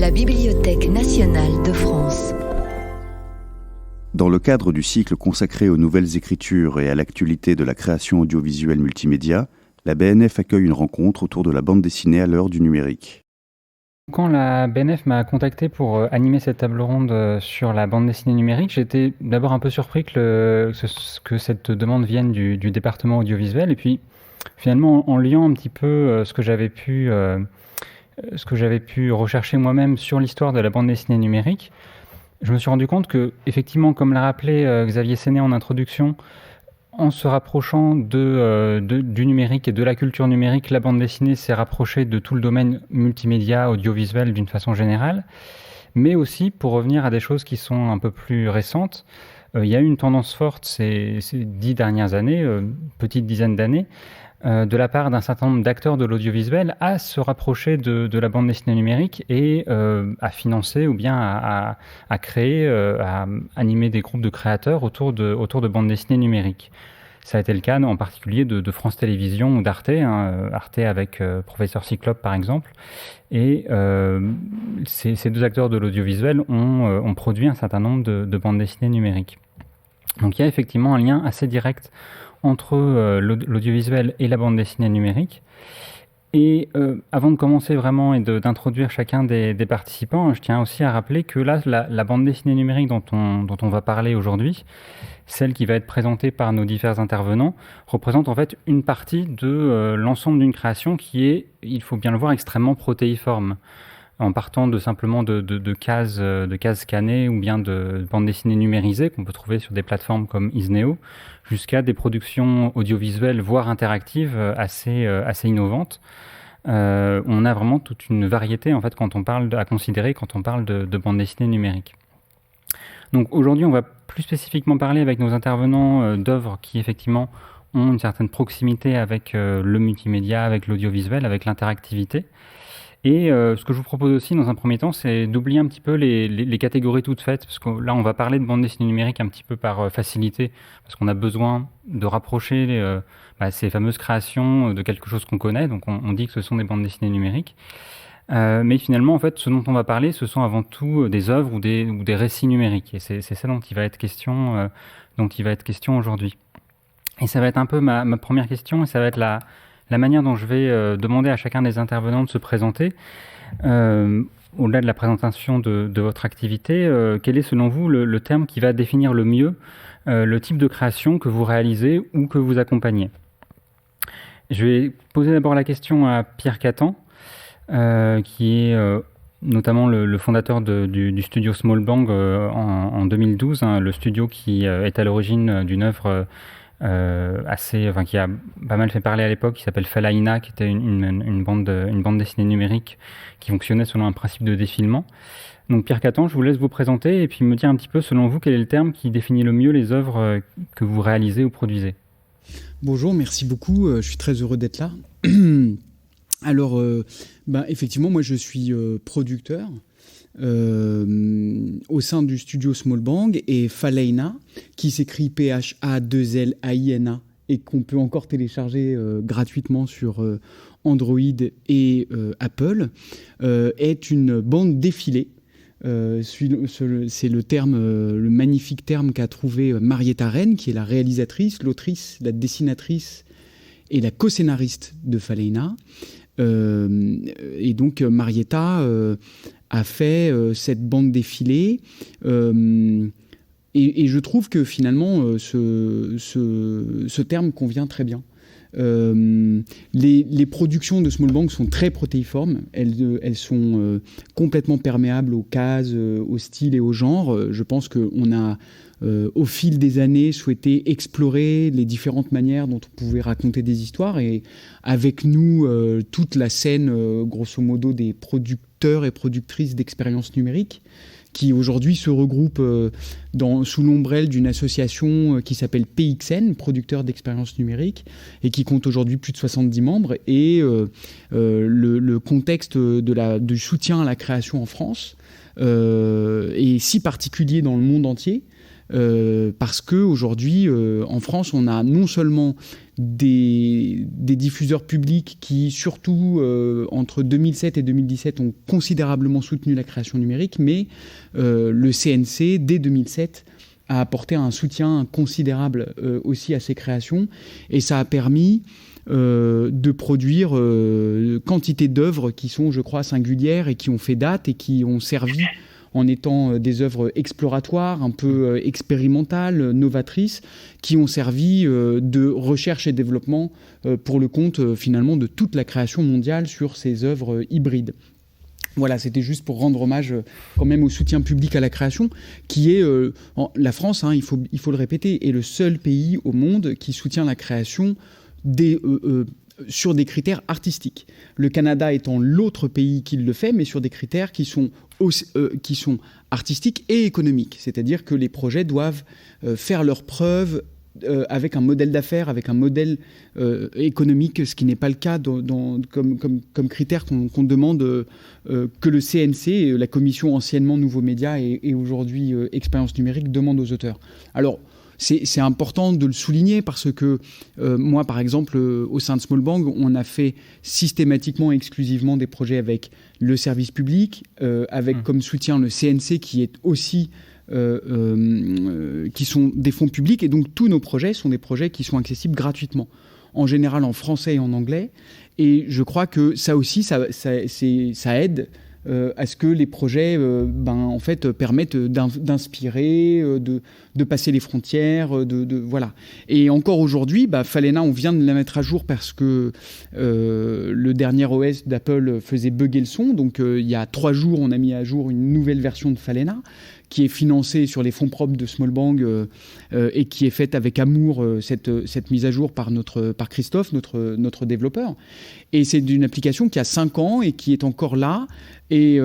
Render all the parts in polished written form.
La Bibliothèque nationale de France. Dans le cadre du cycle consacré aux nouvelles écritures et à l'actualité de la création audiovisuelle multimédia, la BNF accueille une rencontre autour de la bande dessinée à l'heure du numérique. Quand la BNF m'a contacté pour animer cette table ronde sur la bande dessinée numérique, j'étais d'abord un peu surpris que cette demande vienne du département audiovisuel, et puis finalement en liant un petit peu ce que j'avais pu rechercher moi-même sur l'histoire de la bande dessinée numérique, je me suis rendu compte que, effectivement, comme l'a rappelé Xavier Séné en introduction, en se rapprochant du numérique et de la culture numérique, la bande dessinée s'est rapprochée de tout le domaine multimédia, audiovisuel d'une façon générale. Mais aussi, pour revenir à des choses qui sont un peu plus récentes, il y a eu une tendance forte ces 10 dernières années, petite dizaine d'années, de la part d'un certain nombre d'acteurs de l'audiovisuel à se rapprocher de la bande dessinée numérique et à financer ou bien à créer, à animer des groupes de créateurs autour de bande dessinée numérique. Ça a été le cas en particulier de France Télévisions ou d'Arte, Arte avec Professeur Cyclope par exemple. Et ces deux acteurs de l'audiovisuel ont produit un certain nombre de bandes dessinées numériques. Donc il y a effectivement un lien assez direct entre l'audiovisuel et la bande dessinée numérique. Et avant de commencer vraiment et d'introduire chacun des participants, je tiens aussi à rappeler que là, la bande dessinée numérique dont on va parler aujourd'hui, celle qui va être présentée par nos différents intervenants, représente en fait une partie de l'ensemble d'une création qui est, il faut bien le voir, extrêmement protéiforme. En partant simplement de cases scannées ou bien de bandes dessinées numérisées qu'on peut trouver sur des plateformes comme Isneo, jusqu'à des productions audiovisuelles, voire interactives, assez innovantes. On a vraiment toute une variété en fait à considérer quand on parle de bande dessinée numérique. Donc aujourd'hui, on va plus spécifiquement parler avec nos intervenants d'œuvres qui effectivement ont une certaine proximité avec le multimédia, avec l'audiovisuel, avec l'interactivité. Et ce que je vous propose aussi dans un premier temps, c'est d'oublier un petit peu les catégories toutes faites, parce que là on va parler de bande dessinée numérique un petit peu par facilité, parce qu'on a besoin de rapprocher ces fameuses créations de quelque chose qu'on connaît, donc on dit que ce sont des bandes dessinées numériques. Mais finalement, en fait, ce dont on va parler, ce sont avant tout des œuvres ou des récits numériques, et c'est ça dont il va être question aujourd'hui. Et ça va être un peu ma première question, et ça va être la manière dont je vais demander à chacun des intervenants de se présenter. Au-delà de la présentation de votre activité, quel est selon vous le terme qui va définir le mieux le type de création que vous réalisez ou que vous accompagnez? Je vais poser d'abord la question à Pierre Catan, qui est notamment le fondateur du studio Small Bang en 2012, le studio qui est à l'origine d'une œuvre qui a pas mal fait parler à l'époque, qui s'appelle Falaina, qui était une bande dessinée numérique qui fonctionnait selon un principe de défilement. Donc Pierre Catan, je vous laisse vous présenter et puis me dire un petit peu, selon vous, quel est le terme qui définit le mieux les œuvres que vous réalisez ou produisez. Bonjour, merci beaucoup, je suis très heureux d'être là. Alors, effectivement, moi je suis producteur au sein du studio Small Bang, et Falaina, qui s'écrit P-H-A-2-L-A-I-N-A et qu'on peut encore télécharger gratuitement sur Android et Apple, est une bande défilée. C'est le magnifique terme qu'a trouvé Marietta Rennes, qui est la réalisatrice, l'autrice, la dessinatrice et la co-scénariste de Falaina. Et donc Marietta a fait cette bande défilée, et je trouve que finalement ce terme convient très bien. Les productions de Small Bang sont très protéiformes, elles sont complètement perméables aux cases, au style et au genre. Je pense qu'on a au fil des années souhaité explorer les différentes manières dont on pouvait raconter des histoires, et avec nous toute la scène grosso modo des producteurs et productrices d'expériences numériques qui aujourd'hui se regroupent sous l'ombrelle d'une association qui s'appelle PXN, producteurs d'expériences numériques, et qui compte aujourd'hui plus de 70 membres. Et le contexte du soutien à la création en France est si particulier dans le monde entier parce qu'aujourd'hui, en France, on a non seulement des diffuseurs publics qui, surtout entre 2007 et 2017, ont considérablement soutenu la création numérique, mais le CNC, dès 2007, a apporté un soutien considérable aussi à ces créations, et ça a permis de produire quantité d'œuvres qui sont, je crois, singulières et qui ont fait date et qui ont servi en étant des œuvres exploratoires, un peu expérimentales, novatrices, qui ont servi de recherche et développement pour le compte finalement de toute la création mondiale sur ces œuvres hybrides. Voilà, c'était juste pour rendre hommage quand même au soutien public à la création, qui est, la France, il faut le répéter, est le seul pays au monde qui soutient la création sur des critères artistiques. Le Canada étant l'autre pays qui le fait, mais sur des critères qui sont artistiques et économiques. C'est-à-dire que les projets doivent faire leurs preuves avec un modèle d'affaires, avec un modèle économique, ce qui n'est pas le cas comme critère qu'on demande que le CNC, la commission anciennement Nouveaux Médias et aujourd'hui Expérience Numérique, demande aux auteurs. Alors, c'est important de le souligner parce que moi, par exemple, au sein de Small Bang, on a fait systématiquement, exclusivement des projets avec le service public, avec comme soutien le CNC qui est aussi qui sont des fonds publics, et donc tous nos projets sont des projets qui sont accessibles gratuitement, en général en français et en anglais, et je crois que ça aussi, ça aide à ce que les projets en fait, permettent d'inspirer, de passer les frontières, voilà. Et encore aujourd'hui, Falena, on vient de la mettre à jour parce que le dernier OS d'Apple faisait bugger le son, donc il y a 3 jours, on a mis à jour une nouvelle version de Falena, qui est financée sur les fonds propres de Small Bang et qui est faite avec amour, cette mise à jour par Christophe, notre développeur. Et c'est une application qui a 5 ans et qui est encore là et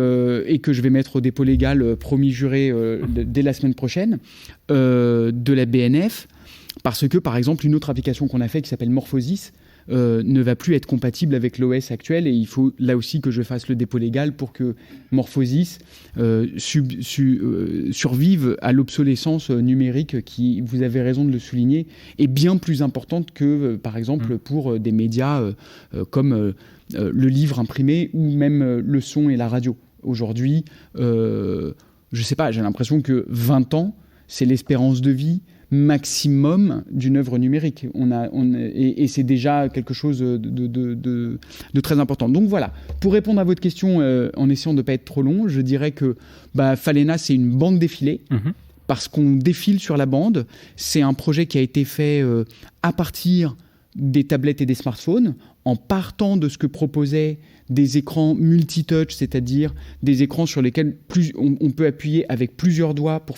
que je vais mettre au dépôt légal, promis juré, dès la semaine prochaine, de la BNF, parce que, par exemple, une autre application qu'on a faite qui s'appelle Morphosis, ne va plus être compatible avec l'OS actuel, et il faut là aussi que je fasse le dépôt légal pour que Morphosis survive à l'obsolescence numérique qui, vous avez raison de le souligner, est bien plus importante que, par exemple, pour des médias comme le livre imprimé ou même le son et la radio. Aujourd'hui, je sais pas, j'ai l'impression que 20 ans, c'est l'espérance de vie maximum d'une œuvre numérique. Et c'est déjà quelque chose de très important. Donc voilà, pour répondre à votre question, en essayant de ne pas être trop long, je dirais que Falena, c'est une bande défilée, parce qu'on défile sur la bande. C'est un projet qui a été fait à partir des tablettes et des smartphones, en partant de ce que proposaient des écrans multitouch, c'est-à-dire des écrans sur lesquels on peut appuyer avec plusieurs doigts pour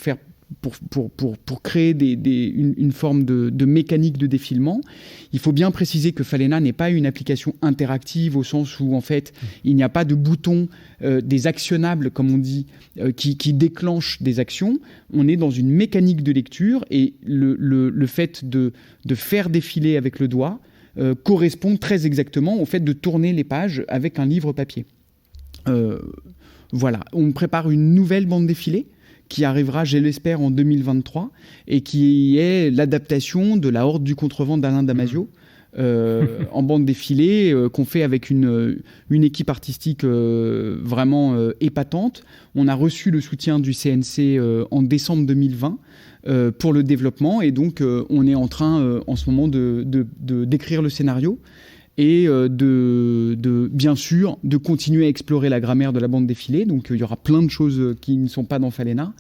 créer une forme de mécanique de défilement. Il faut bien préciser que Falena n'est pas une application interactive au sens où, en fait, il n'y a pas de bouton, des actionnables, comme on dit, qui déclenchent des actions. On est dans une mécanique de lecture, et le fait de faire défiler avec le doigt correspond très exactement au fait de tourner les pages avec un livre papier. Voilà, on prépare une nouvelle bande défilée qui arrivera, je l'espère, en 2023, et qui est l'adaptation de La Horde du Contrevent d'Alain Damasio, en bande défilée, qu'on fait avec une équipe artistique vraiment épatante. On a reçu le soutien du CNC en décembre 2020 pour le développement, et donc on est en train en ce moment d'écrire le scénario et bien sûr de continuer à explorer la grammaire de la bande défilée. Donc il y aura plein de choses qui ne sont pas dans Falena,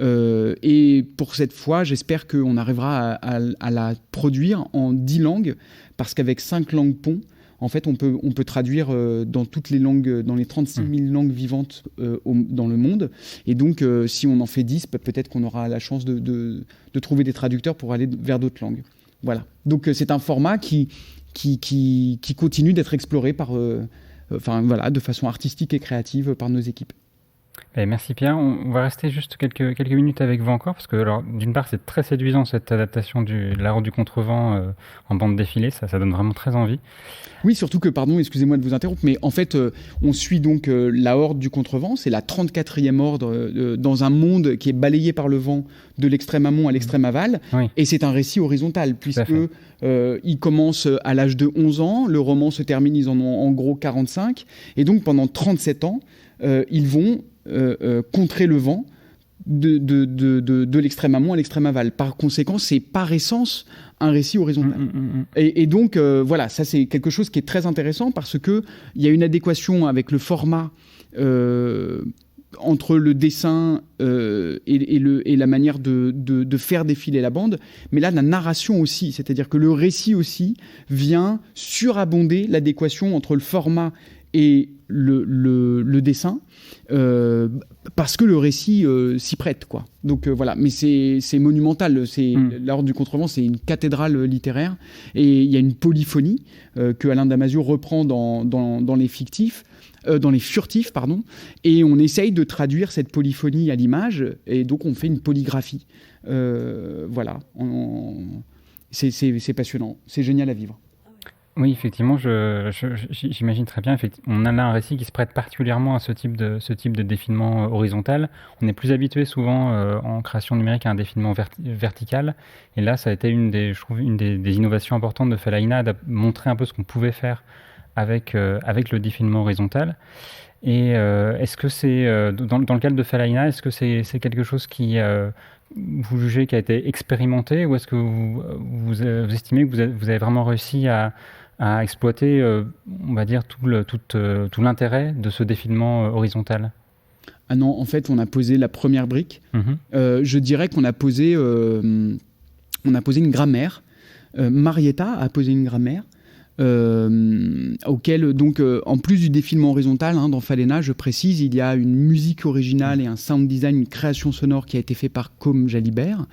et pour cette fois j'espère qu'on arrivera à la produire en 10 langues, parce qu'avec 5 langues pont, en fait on peut traduire dans toutes les langues, dans les 36 000 langues vivantes dans le monde, et donc si on en fait 10, peut-être qu'on aura la chance de trouver des traducteurs pour aller vers d'autres langues. Voilà, donc c'est un format qui continue d'être exploré de façon artistique et créative par nos équipes. Merci Pierre. On va rester juste quelques minutes avec vous encore, parce que alors, d'une part, c'est très séduisant cette adaptation de La Horde du Contrevent en bande défilée, ça donne vraiment très envie. Oui, surtout que, pardon, excusez-moi de vous interrompre, mais en fait, on suit donc la Horde du Contrevent, c'est la 34e Horde dans un monde qui est balayé par le vent de l'extrême amont à l'extrême aval, Oui. Et c'est un récit horizontal, puisque il commence à l'âge de 11 ans, le roman se termine, ils en ont en gros 45, et donc pendant 37 ans, ils vont contrer le vent de l'extrême amont à l'extrême aval. Par conséquent, c'est par essence un récit horizontal. Et donc, voilà, ça c'est quelque chose qui est très intéressant parce qu'il y a une adéquation avec le format entre le dessin et la manière de faire défiler la bande, mais là, la narration aussi, c'est-à-dire que le récit aussi vient surabonder l'adéquation entre le format et le dessin, parce que le récit s'y prête, quoi. Donc voilà, mais c'est monumental. La Horde du Contrevent, c'est une cathédrale littéraire, et il y a une polyphonie que Alain Damasio reprend dans les fictifs, dans les furtifs, pardon, et on essaye de traduire cette polyphonie à l'image, et donc on fait une polygraphie. Voilà, c'est passionnant, c'est génial à vivre. Oui, effectivement, j'imagine très bien. On a là un récit qui se prête particulièrement à ce type de défilement horizontal. On est plus habitué souvent en création numérique à un défilement vertical. Et là, ça a été je trouve, une des innovations importantes de Falaïna, de montrer un peu ce qu'on pouvait faire avec le défilement horizontal. Et est-ce que c'est, dans le cadre de Falaïna, est-ce que c'est quelque chose qui... vous jugez qui a été expérimenté, ou est-ce que vous estimez que vous avez vraiment réussi à exploiter, on va dire, tout l'intérêt de ce défilement horizontal? Ah non, en fait, on a posé la première brique. Je dirais qu'on a posé une grammaire. Marietta a posé une grammaire auquel, donc, en plus du défilement horizontal, dans Falena, je précise, il y a une musique originale et un sound design, une création sonore qui a été fait par Com Jalibert.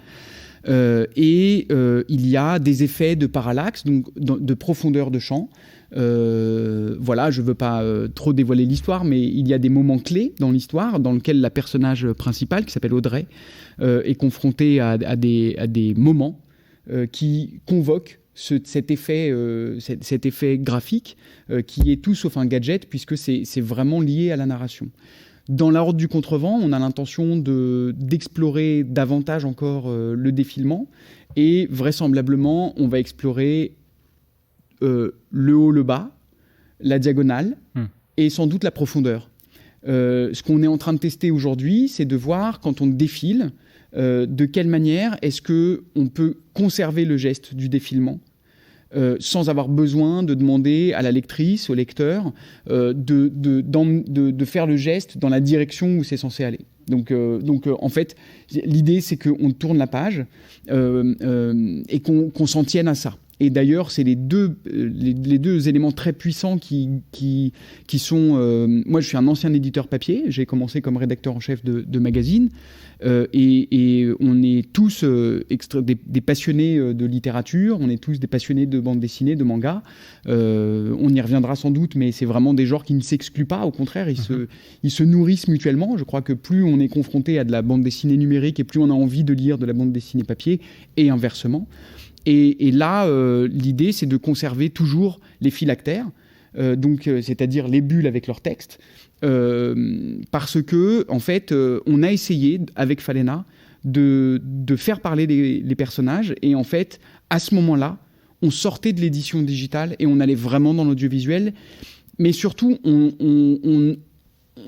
Et il y a des effets de parallaxe, donc de profondeur de champ. Voilà, je ne veux pas trop dévoiler l'histoire, mais il y a des moments clés dans l'histoire dans lesquels la personnage principale, qui s'appelle Audrey, est confrontée à des moments qui convoquent cet effet graphique qui est tout sauf un gadget, puisque c'est vraiment lié à la narration. Dans La Horde du Contrevent, on a l'intention d'explorer davantage encore le défilement, et vraisemblablement, on va explorer le haut, le bas, la diagonale, et sans doute la profondeur. Ce qu'on est en train de tester aujourd'hui, c'est de voir, quand on défile, de quelle manière est-ce qu'on peut conserver le geste du défilement sans avoir besoin de demander à la lectrice, au lecteur, de faire le geste dans la direction où c'est censé aller. Donc en fait, l'idée, c'est qu'on tourne la page et qu'on s'en tienne à ça. Et d'ailleurs, c'est les deux éléments très puissants qui sont... moi, je suis un ancien éditeur papier. J'ai commencé comme rédacteur en chef de magazine. Et on est tous des passionnés de littérature. On est tous des passionnés de bande dessinée, de manga. On y reviendra sans doute, mais c'est vraiment des genres qui ne s'excluent pas. Au contraire, ils se nourrissent mutuellement. Je crois que plus on est confronté à de la bande dessinée numérique, et plus on a envie de lire de la bande dessinée papier, et inversement. Et là, l'idée, c'est de conserver toujours les phylactères, c'est-à-dire les bulles avec leur texte, parce que, en fait, on a essayé, avec Falena, de faire parler les personnages, et en fait, à ce moment-là, on sortait de l'édition digitale et on allait vraiment dans l'audiovisuel, mais surtout, on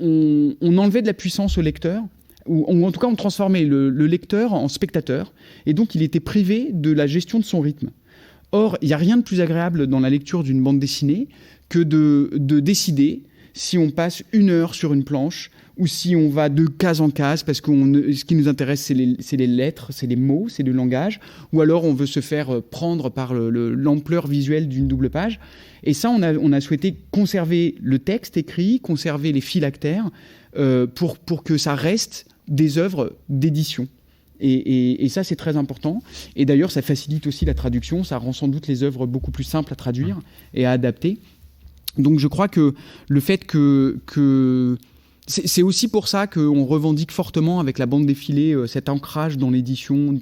enlevait de la puissance au lecteur, ou en tout cas on transformait le lecteur en spectateur, et donc il était privé de la gestion de son rythme. Or, il n'y a rien de plus agréable dans la lecture d'une bande dessinée que de décider si on passe 1 heure sur une planche ou si on va de case en case, parce que ce qui nous intéresse, c'est les lettres, c'est les mots, c'est le langage, ou alors on veut se faire prendre par l'ampleur visuelle d'une double page. Et ça, on a souhaité conserver le texte écrit, conserver les phylactères, pour que ça reste des œuvres d'édition. Et ça, c'est très important. Et d'ailleurs, ça facilite aussi la traduction. Ça rend sans doute les œuvres beaucoup plus simples à traduire et à adapter. Donc, je crois que le fait que c'est aussi pour ça qu'on revendique fortement avec la bande défilée cet ancrage dans l'édition.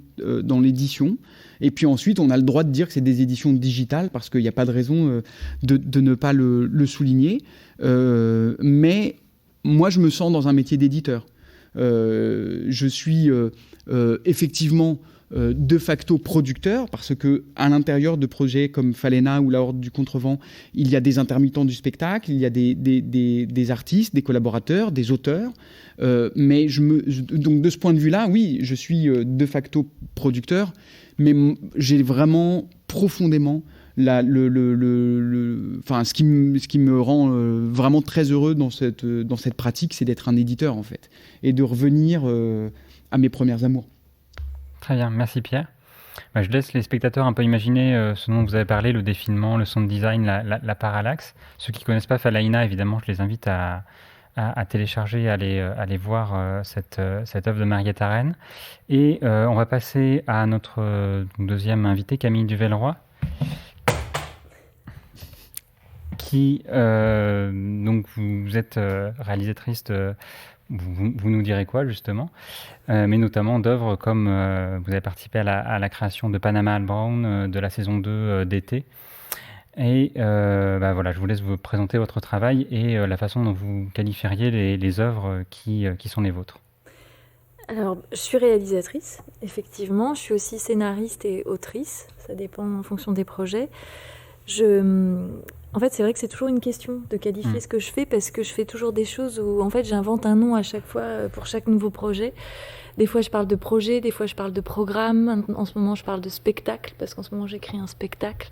Et puis ensuite, on a le droit de dire que c'est des éditions digitales parce qu'il n'y a pas de raison de ne pas le souligner. Mais moi, je me sens dans un métier d'éditeur. Je suis effectivement de facto producteur, parce que à l'intérieur de projets comme Falena ou La Horde du Contrevent, il y a des intermittents du spectacle, il y a des artistes, des collaborateurs, des auteurs. Mais donc de ce point de vue-là, oui, je suis de facto producteur, mais j'ai vraiment profondément ce qui me rend vraiment très heureux dans cette pratique, c'est d'être un éditeur en fait, et de revenir à mes premiers amours. Très bien, merci Pierre. Je laisse les spectateurs un peu imaginer ce dont vous avez parlé, le défilement, le sound design, la parallaxe. Ceux qui ne connaissent pas Falaïna, évidemment, je les invite à télécharger, à aller voir cette œuvre de Mariette Arène. Et on va passer à notre deuxième invité, Camille Duvelleroy, qui, donc vous êtes réalisatrice vous nous direz quoi justement, mais notamment d'œuvres comme vous avez participé à la création de Panama Al Brown, de la saison 2 d'été. Et voilà, je vous laisse vous présenter votre travail et la façon dont vous qualifieriez les œuvres qui sont les vôtres. Alors, je suis réalisatrice, effectivement. Je suis aussi scénariste et autrice. Ça dépend en fonction des projets. En fait, c'est vrai que c'est toujours une question de qualifier ce que je fais, parce que je fais toujours des choses où, en fait, j'invente un nom à chaque fois pour chaque nouveau projet. Des fois, je parle de projet, des fois, je parle de programme. En ce moment, je parle de spectacle, parce qu'en ce moment, j'écris un spectacle.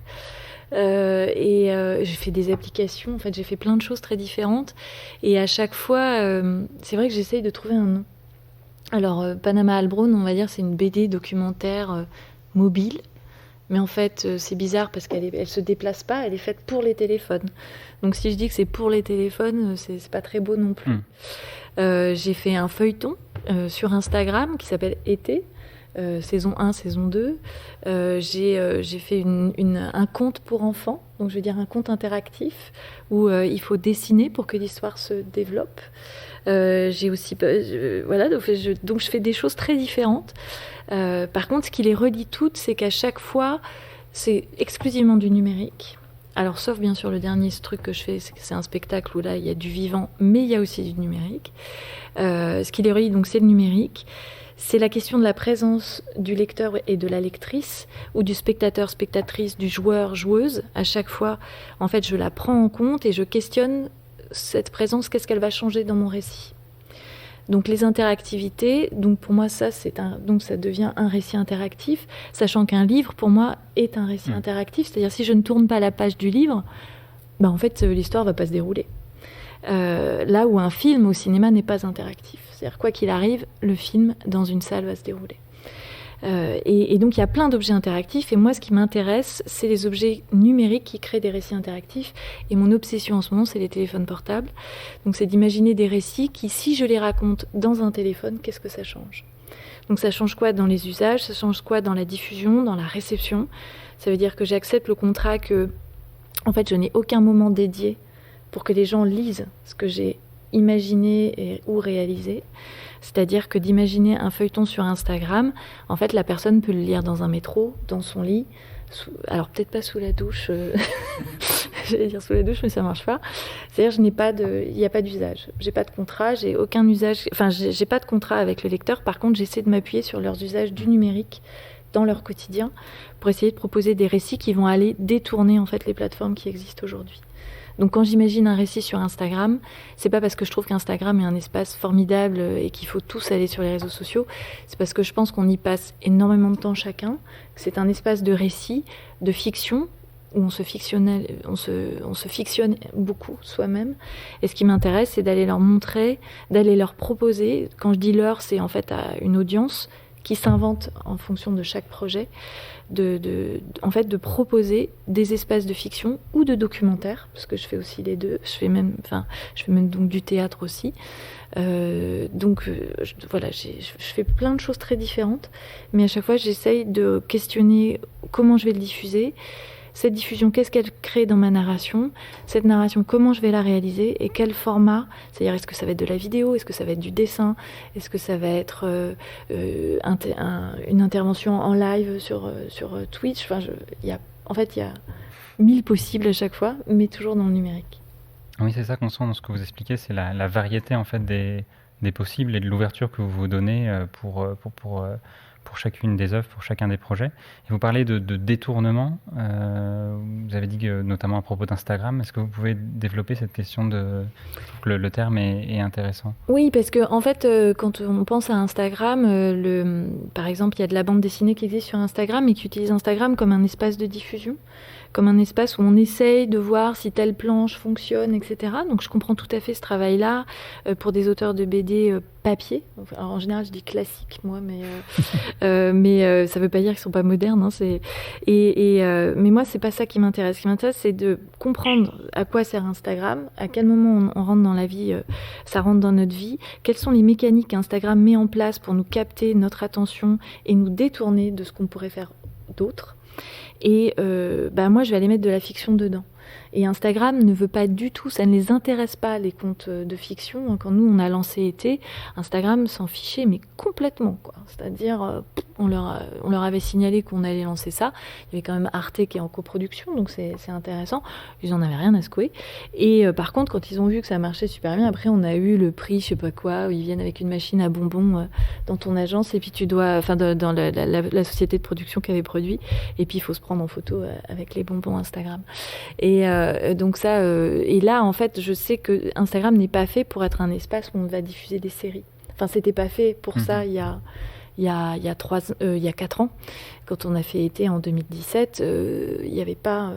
J'ai fait des applications. En fait, j'ai fait plein de choses très différentes. Et à chaque fois, c'est vrai que j'essaye de trouver un nom. Alors, Panama Al Brown, on va dire, c'est une BD documentaire mobile. Mais en fait, c'est bizarre parce qu'elle se déplace pas, elle est faite pour les téléphones. Donc si je dis que c'est pour les téléphones, c'est pas très beau non plus. J'ai fait un feuilleton sur Instagram qui s'appelle Été, saison 1, saison 2. J'ai fait un conte pour enfants, donc je veux dire un conte interactif où il faut dessiner pour que l'histoire se développe. J'ai aussi voilà, donc je fais des choses très différentes. Par contre, ce qui les relie toutes, c'est qu'à chaque fois, c'est exclusivement du numérique. Alors, sauf bien sûr le dernier truc que je fais, c'est un spectacle où là, il y a du vivant, mais il y a aussi du numérique. Ce qui les relie, donc, c'est le numérique. C'est la question de la présence du lecteur et de la lectrice, ou du spectateur, spectatrice, du joueur, joueuse. À chaque fois, en fait, je la prends en compte et je questionne cette présence, qu'est-ce qu'elle va changer dans mon récit. Donc les interactivités, donc pour moi ça devient un récit interactif, sachant qu'un livre pour moi est un récit interactif, c'est-à-dire si je ne tourne pas la page du livre, en fait l'histoire va pas se dérouler. Là où un film au cinéma n'est pas interactif, c'est-à-dire quoi qu'il arrive, le film dans une salle va se dérouler. Et donc il y a plein d'objets interactifs, et moi ce qui m'intéresse, c'est les objets numériques qui créent des récits interactifs, et mon obsession en ce moment, c'est les téléphones portables. Donc c'est d'imaginer des récits qui, si je les raconte dans un téléphone, qu'est-ce que ça change ? Donc ça change quoi dans les usages, ça change quoi dans la diffusion, dans la réception ? Ça veut dire que j'accepte le contrat que, en fait, je n'ai aucun moment dédié pour que les gens lisent ce que j'ai imaginé ou réalisé. C'est-à-dire que d'imaginer un feuilleton sur Instagram, en fait, la personne peut le lire dans un métro, dans son lit, alors peut-être pas sous la douche, j'allais dire sous la douche, mais ça marche pas. C'est-à-dire, il n'y a pas d'usage. J'ai pas de contrat, j'ai aucun usage, j'ai pas de contrat avec le lecteur. Par contre, j'essaie de m'appuyer sur leurs usages du numérique dans leur quotidien pour essayer de proposer des récits qui vont aller détourner, en fait, les plateformes qui existent aujourd'hui. Donc quand j'imagine un récit sur Instagram, c'est pas parce que je trouve qu'Instagram est un espace formidable et qu'il faut tous aller sur les réseaux sociaux, c'est parce que je pense qu'on y passe énormément de temps chacun, que c'est un espace de récit, de fiction, où on se fictionne beaucoup soi-même. Et ce qui m'intéresse, c'est d'aller leur montrer, d'aller leur proposer, quand je dis leur, c'est en fait à une audience qui s'invente en fonction de chaque projet, en fait, de proposer des espaces de fiction ou de documentaire, parce que je fais aussi les deux. Je fais même donc du théâtre aussi. Voilà, je fais plein de choses très différentes, mais à chaque fois, j'essaye de questionner comment je vais le diffuser, cette diffusion, qu'est-ce qu'elle crée dans ma narration, cette narration, comment je vais la réaliser et quel format, c'est-à-dire est-ce que ça va être de la vidéo, est-ce que ça va être du dessin, est-ce que ça va être une intervention en live sur Twitch, il y a 1000 possibles à chaque fois, mais toujours dans le numérique. Oui, c'est ça qu'on sent dans ce que vous expliquez, c'est la variété en fait des possibles et de l'ouverture que vous vous donnez pour chacune des œuvres, pour chacun des projets. Et vous parlez de détournement, vous avez dit que, notamment à propos d'Instagram, est-ce que vous pouvez développer cette question je trouve que le terme est intéressant. Oui, parce que en fait, quand on pense à Instagram, par exemple, il y a de la bande dessinée qui existe sur Instagram et qui utilise Instagram comme un espace de diffusion, comme un espace où on essaye de voir si telle planche fonctionne, etc. Donc je comprends tout à fait ce travail-là pour des auteurs de BD papier. Alors, en général, je dis classique, moi, mais ça ne veut pas dire qu'ils ne sont pas modernes. Hein, mais moi, c'est pas ça qui m'intéresse. Ce qui m'intéresse, c'est de comprendre à quoi sert Instagram, à quel moment on rentre dans la vie, ça rentre dans notre vie, quelles sont les mécaniques qu'Instagram met en place pour nous capter notre attention et nous détourner de ce qu'on pourrait faire d'autre. Et moi, je vais aller mettre de la fiction dedans. Et Instagram ne veut pas du tout, ça ne les intéresse pas, les comptes de fiction. Quand nous, on a lancé Été, Instagram s'en fichait, mais complètement, quoi. C'est-à-dire, on leur avait signalé qu'on allait lancer ça. Il y avait quand même Arte qui est en coproduction, donc c'est intéressant. Ils en avaient rien à secouer. Et par contre, quand ils ont vu que ça marchait super bien, après, on a eu le prix, je sais pas quoi, où ils viennent avec une machine à bonbons dans ton agence, et puis tu dois, enfin, dans la société de production qui avait produit, et puis il faut se prendre en photo avec les bonbons Instagram. Et donc ça, et là, en fait, je sais que Instagram n'est pas fait pour être un espace où on va diffuser des séries. Enfin, c'était pas fait pour ça il y a 4 ans, quand on a fait Été en 2017, il y avait pas,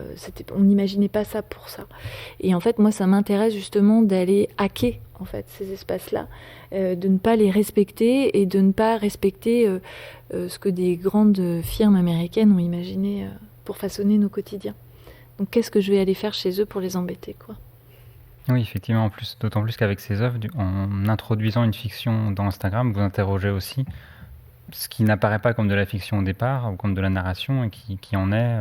on n'imaginait pas ça pour ça. Et en fait, moi, ça m'intéresse justement d'aller hacker en fait ces espaces-là, de ne pas les respecter et de ne pas respecter ce que des grandes firmes américaines ont imaginé pour façonner nos quotidiens. Donc, qu'est-ce que je vais aller faire chez eux pour les embêter, quoi. Oui, effectivement, d'autant plus qu'avec ces œuvres, en introduisant une fiction dans Instagram, vous interrogez aussi ce qui n'apparaît pas comme de la fiction au départ ou comme de la narration et qui en est.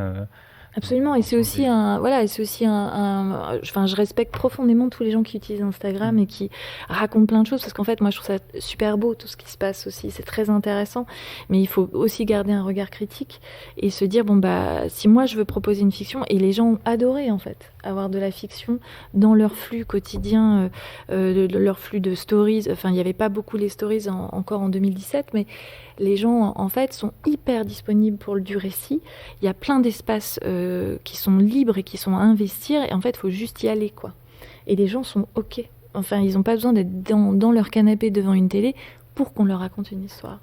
Absolument, et c'est aussi je respecte profondément tous les gens qui utilisent Instagram et qui racontent plein de choses, parce qu'en fait, moi, je trouve ça super beau, tout ce qui se passe aussi, c'est très intéressant, mais il faut aussi garder un regard critique et se dire, si moi, je veux proposer une fiction, et les gens ont adoré, en fait, avoir de la fiction dans leur flux quotidien, leur flux de stories, enfin, il n'y avait pas beaucoup les stories encore en 2017, mais les gens, en fait, sont hyper disponibles pour du récit. Il y a plein d'espaces qui sont libres et qui sont à investir. Et en fait, il faut juste y aller, quoi. Et les gens sont OK. Enfin, ils n'ont pas besoin d'être dans leur canapé devant une télé pour qu'on leur raconte une histoire.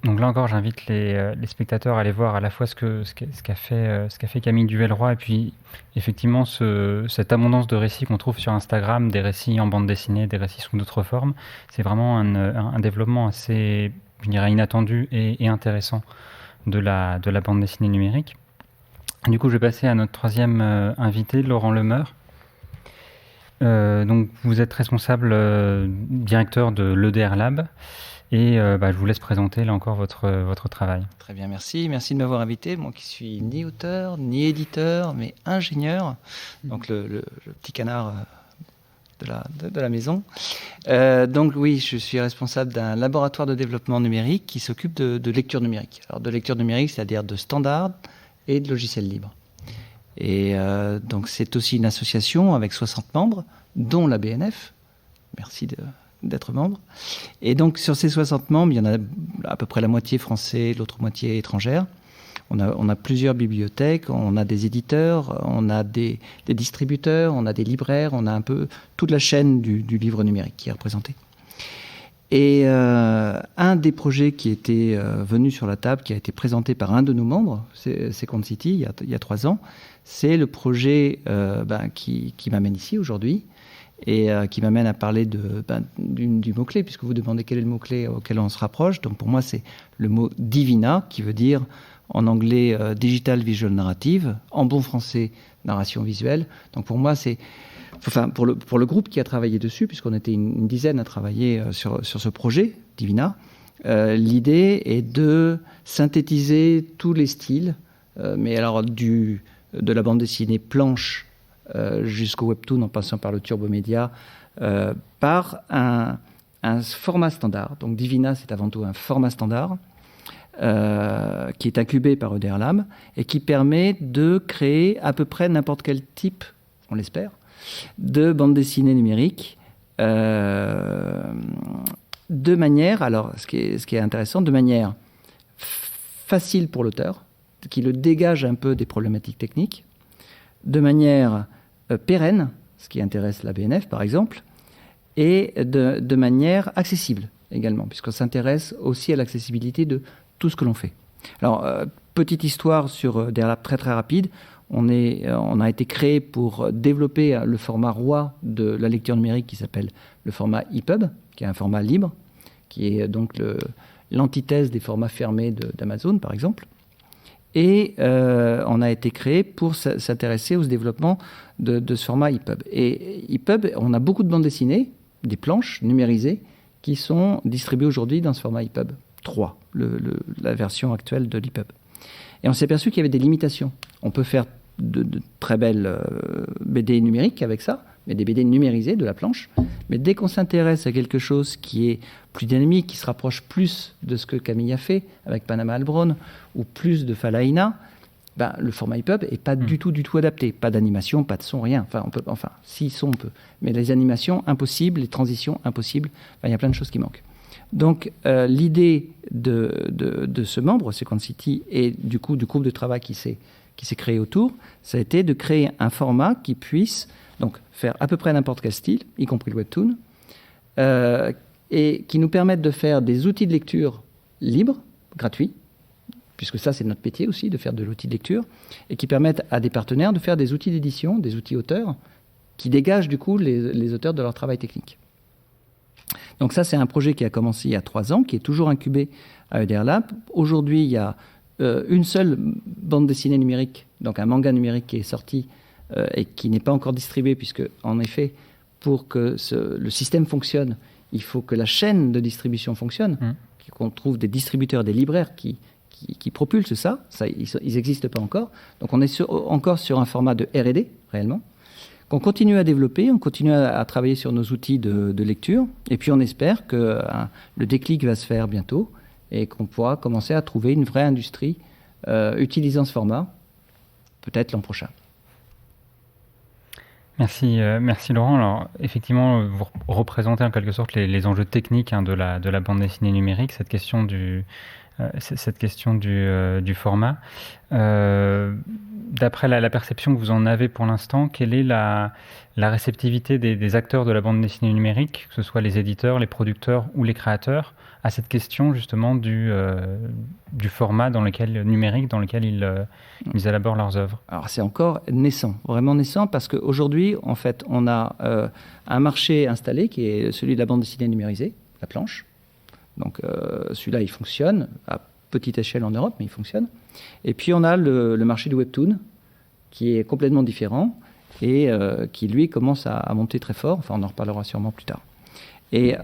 Donc là encore, j'invite les spectateurs à aller voir à la fois ce qu'a fait Camille Duvelleroy et puis effectivement cette abondance de récits qu'on trouve sur Instagram, des récits en bande dessinée, des récits sous d'autres formes. C'est vraiment un développement assez, je dirais, inattendu et intéressant de la bande dessinée numérique. Du coup, je vais passer à notre troisième invité, Laurent Lemeur. Donc, vous êtes responsable directeur de l'EDR Lab. Et je vous laisse présenter là encore votre travail. Très bien, merci. Merci de m'avoir invité. Moi qui suis ni auteur, ni éditeur, mais ingénieur. Donc le petit canard de la maison. Donc oui, je suis responsable d'un laboratoire de développement numérique qui s'occupe de lecture numérique. Alors de lecture numérique, c'est-à-dire de standards et de logiciels libres. Et donc c'est aussi une association avec 60 membres, dont la BNF. Merci d'être membre. Et donc, sur ces 60 membres, il y en a à peu près la moitié français, l'autre moitié étrangère. On a plusieurs bibliothèques, on a des éditeurs, on a des distributeurs, on a des libraires, on a un peu toute la chaîne du livre numérique qui est représentée. Et un des projets qui était venu sur la table, qui a été présenté par un de nos membres, c'est Second City, il y a 3 ans, c'est le projet qui m'amène ici aujourd'hui, et qui m'amène à parler du mot-clé, puisque vous demandez quel est le mot-clé auquel on se rapproche. Donc pour moi, c'est le mot Divina, qui veut dire en anglais Digital Visual Narrative, en bon français narration visuelle. Donc pour moi, pour le groupe qui a travaillé dessus, puisqu'on était une dizaine à travailler sur ce projet, Divina, l'idée est de synthétiser tous les styles mais alors de la bande dessinée planche jusqu'au webtoon en passant par le turbomédia, par un format standard. Donc Divina, c'est avant tout un format standard qui est incubé par EDR Lab et qui permet de créer à peu près n'importe quel type, on l'espère, de bande dessinée numérique de manière, alors ce qui est intéressant, de manière facile pour l'auteur, qui le dégage un peu des problématiques techniques, de manière pérenne, ce qui intéresse la BNF par exemple, et de manière accessible également, puisqu'on s'intéresse aussi à l'accessibilité de tout ce que l'on fait. Alors, petite histoire sur des labs très très rapide. On a été créé pour développer le format roi de la lecture numérique qui s'appelle le format EPUB, qui est un format libre, qui est donc l'antithèse des formats fermés d'Amazon, par exemple. Et on a été créé pour s'intéresser au développement de ce format EPUB. Et EPUB, on a beaucoup de bandes dessinées, des planches numérisées, qui sont distribuées aujourd'hui dans ce format EPUB 3, la version actuelle de l'EPUB. Et on s'est aperçu qu'il y avait des limitations. On peut faire de très belles BD numériques avec ça, mais des BD numérisées de la planche. Mais dès qu'on s'intéresse à quelque chose qui est plus dynamique, qui se rapproche plus de ce que Camille a fait avec Panama Albron, ou plus de Falaïna, le format EPUB n'est pas du tout adapté. Pas d'animation, pas de son, rien. Si son, on peut. Mais les animations, impossibles. Les transitions, impossibles. Il y a plein de choses qui manquent. Donc, l'idée de ce membre, Second City, et du coup, du groupe de travail qui s'est créé autour, ça a été de créer un format qui puisse donc faire à peu près n'importe quel style, y compris le webtoon, et qui nous permette de faire des outils de lecture libres, gratuits, puisque ça, c'est notre métier aussi, de faire de l'outil de lecture, et qui permettent à des partenaires de faire des outils d'édition, des outils auteurs, qui dégagent du coup les auteurs de leur travail technique. Donc ça, c'est un projet qui a commencé il y a 3 ans, qui est toujours incubé à EDR Lab. Aujourd'hui, il y a une seule bande dessinée numérique, donc un manga numérique qui est sorti et qui n'est pas encore distribué, puisque, en effet, pour que le système fonctionne, il faut que la chaîne de distribution fonctionne, qu'on trouve des distributeurs, des libraires qui propulsent ça. Ils n'existent pas encore. Donc on est encore sur un format de R&D, réellement, qu'on continue à développer, on continue à travailler sur nos outils de lecture, et puis on espère que le déclic va se faire bientôt, et qu'on pourra commencer à trouver une vraie industrie utilisant ce format, peut-être l'an prochain. Merci Laurent. Alors effectivement, vous représentez en quelque sorte les enjeux techniques de la bande dessinée numérique, cette question du format. D'après la perception que vous en avez pour l'instant, quelle est la réceptivité des acteurs de la bande dessinée numérique, que ce soit les éditeurs, les producteurs ou les créateurs, à cette question justement du format numérique dans lequel ils élaborent leurs œuvres? Alors c'est encore naissant, vraiment naissant, parce qu'aujourd'hui, en fait, on a un marché installé qui est celui de la bande dessinée numérisée, la planche. Donc celui-là, il fonctionne à petite échelle en Europe, mais il fonctionne. Et puis on a le marché du webtoon, qui est complètement différent et qui, lui, commence à monter très fort. Enfin, on en reparlera sûrement plus tard. Et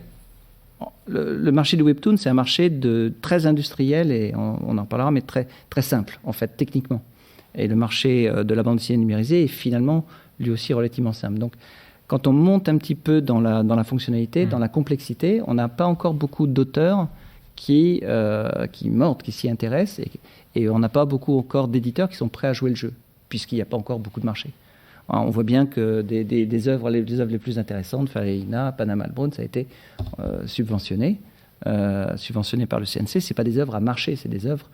le marché du webtoon, c'est un marché très industriel, et on en parlera, mais très, très simple, en fait, techniquement. Et le marché de la bande dessinée numérisée est finalement, lui aussi, relativement simple. Donc, quand on monte un petit peu dans la fonctionnalité, dans la complexité, on n'a pas encore beaucoup d'auteurs qui mordent, qui s'y intéressent, et on n'a pas beaucoup encore d'éditeurs qui sont prêts à jouer le jeu, puisqu'il n'y a pas encore beaucoup de marché. On voit bien que des œuvres les plus intéressantes, Falaïna, Panama Albron, ça a été subventionné par le CNC. Ce n'est pas des œuvres à marché, c'est des œuvres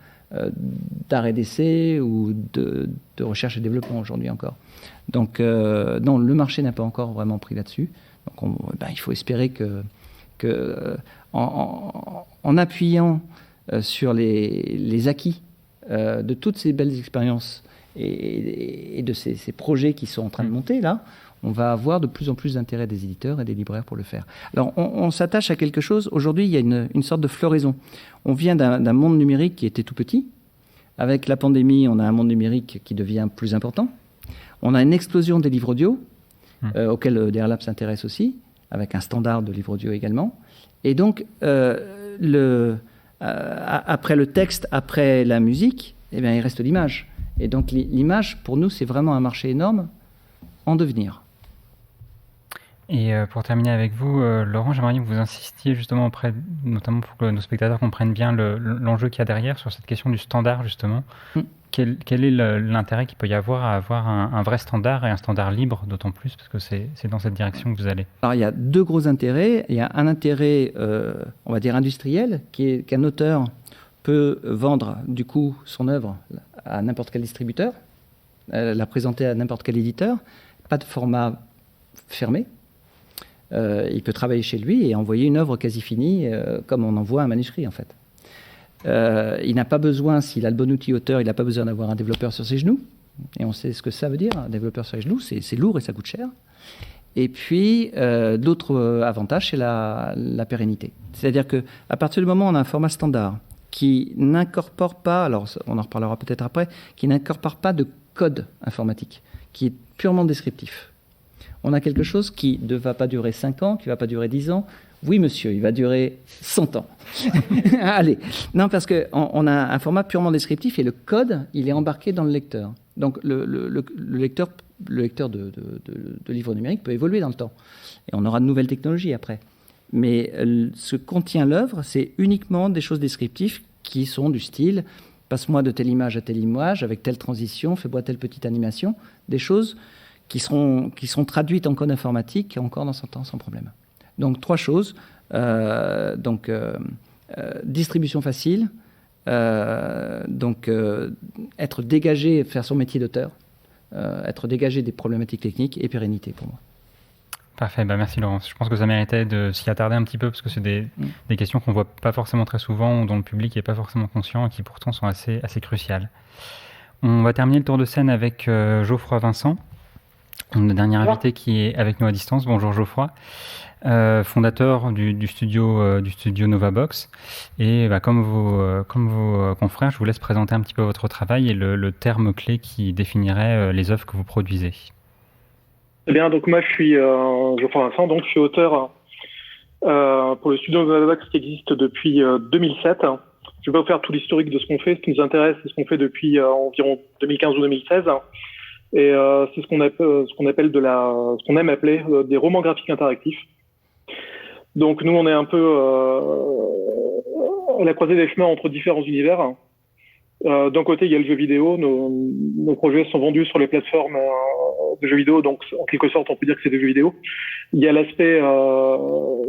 d'art et d'essai ou de recherche et développement aujourd'hui encore. Donc non, le marché n'a pas encore vraiment pris là-dessus. Donc il faut espérer que en appuyant sur les acquis de toutes ces belles expériences et de ces projets qui sont en train de monter là, on va avoir de plus en plus d'intérêt des éditeurs et des libraires pour le faire. Alors on s'attache à quelque chose. Aujourd'hui, il y a une sorte de floraison. On vient d'un monde numérique qui était tout petit. Avec la pandémie, on a un monde numérique qui devient plus important. On a une explosion des livres audio, auxquels EDR Lab s'intéresse aussi, avec un standard de livre audio également. Et donc, après le texte, après la musique, il reste l'image. Et donc l'image, pour nous, c'est vraiment un marché énorme en devenir. Et pour terminer avec vous, Laurent, j'aimerais que vous insistiez justement notamment pour que nos spectateurs comprennent bien l'enjeu qu'il y a derrière sur cette question du standard, justement. Quel est l'intérêt qu'il peut y avoir à avoir un vrai standard et un standard libre, d'autant plus, parce que c'est dans cette direction que vous allez? Alors, il y a deux gros intérêts. Il y a un intérêt, on va dire, industriel, qu'un auteur peut vendre, du coup, son œuvre à n'importe quel distributeur, la présenter à n'importe quel éditeur, pas de format fermé. Il peut travailler chez lui et envoyer une œuvre quasi finie, comme on envoie un manuscrit, en fait. Il n'a pas besoin, s'il a le bon outil auteur, il n'a pas besoin d'avoir un développeur sur ses genoux. Et on sait ce que ça veut dire, un développeur sur les genoux, c'est lourd et ça coûte cher. Et puis, l'autre avantage, c'est la pérennité. C'est-à-dire qu'à partir du moment où on a un format standard qui n'incorpore pas, alors on en reparlera peut-être après, qui n'incorpore pas de code informatique, qui est purement descriptif. On a quelque chose qui ne va pas durer 5 ans, qui ne va pas durer 10 ans. Oui, monsieur, il va durer 100 ans. Allez. Non, parce qu'on a un format purement descriptif et le code, il est embarqué dans le lecteur. Donc, le lecteur de livres numériques peut évoluer dans le temps. Et on aura de nouvelles technologies après. Mais ce que contient l'œuvre, c'est uniquement des choses descriptives qui sont du style « passe-moi de telle image à telle image, avec telle transition, fais-moi telle petite animation », des choses qui seront traduites en code informatique encore dans 100 ans sans problème. Donc 3 choses, distribution facile, être dégagé, faire son métier d'auteur, être dégagé des problématiques techniques et pérennité pour moi. Parfait, merci Laurent. Je pense que ça méritait de s'y attarder un petit peu parce que c'est des questions qu'on ne voit pas forcément très souvent ou dont le public n'est pas forcément conscient et qui pourtant sont assez cruciales. On va terminer le tour de scène avec Geoffroy Vincent, le dernier invité qui est avec nous à distance. Bonjour Geoffroy, fondateur du studio Novabox. Et comme vos confrères, je vous laisse présenter un petit peu votre travail et le terme clé qui définirait les œuvres que vous produisez. Eh bien, donc moi je suis Geoffroy Vincent, donc je suis auteur pour le studio Novabox qui existe depuis 2007. Je vais pas vous faire tout l'historique de ce qu'on fait. Ce qui nous intéresse, c'est ce qu'on fait depuis environ 2015 ou 2016. Et c'est ce qu'on appelle ce qu'on aime appeler des romans graphiques interactifs. Donc nous, on est un peu à la croisée des chemins entre différents univers. D'un côté, il y a le jeu vidéo. Nos projets sont vendus sur les plateformes de jeux vidéo, donc en quelque sorte, on peut dire que c'est des jeux vidéo. Il y a l'aspect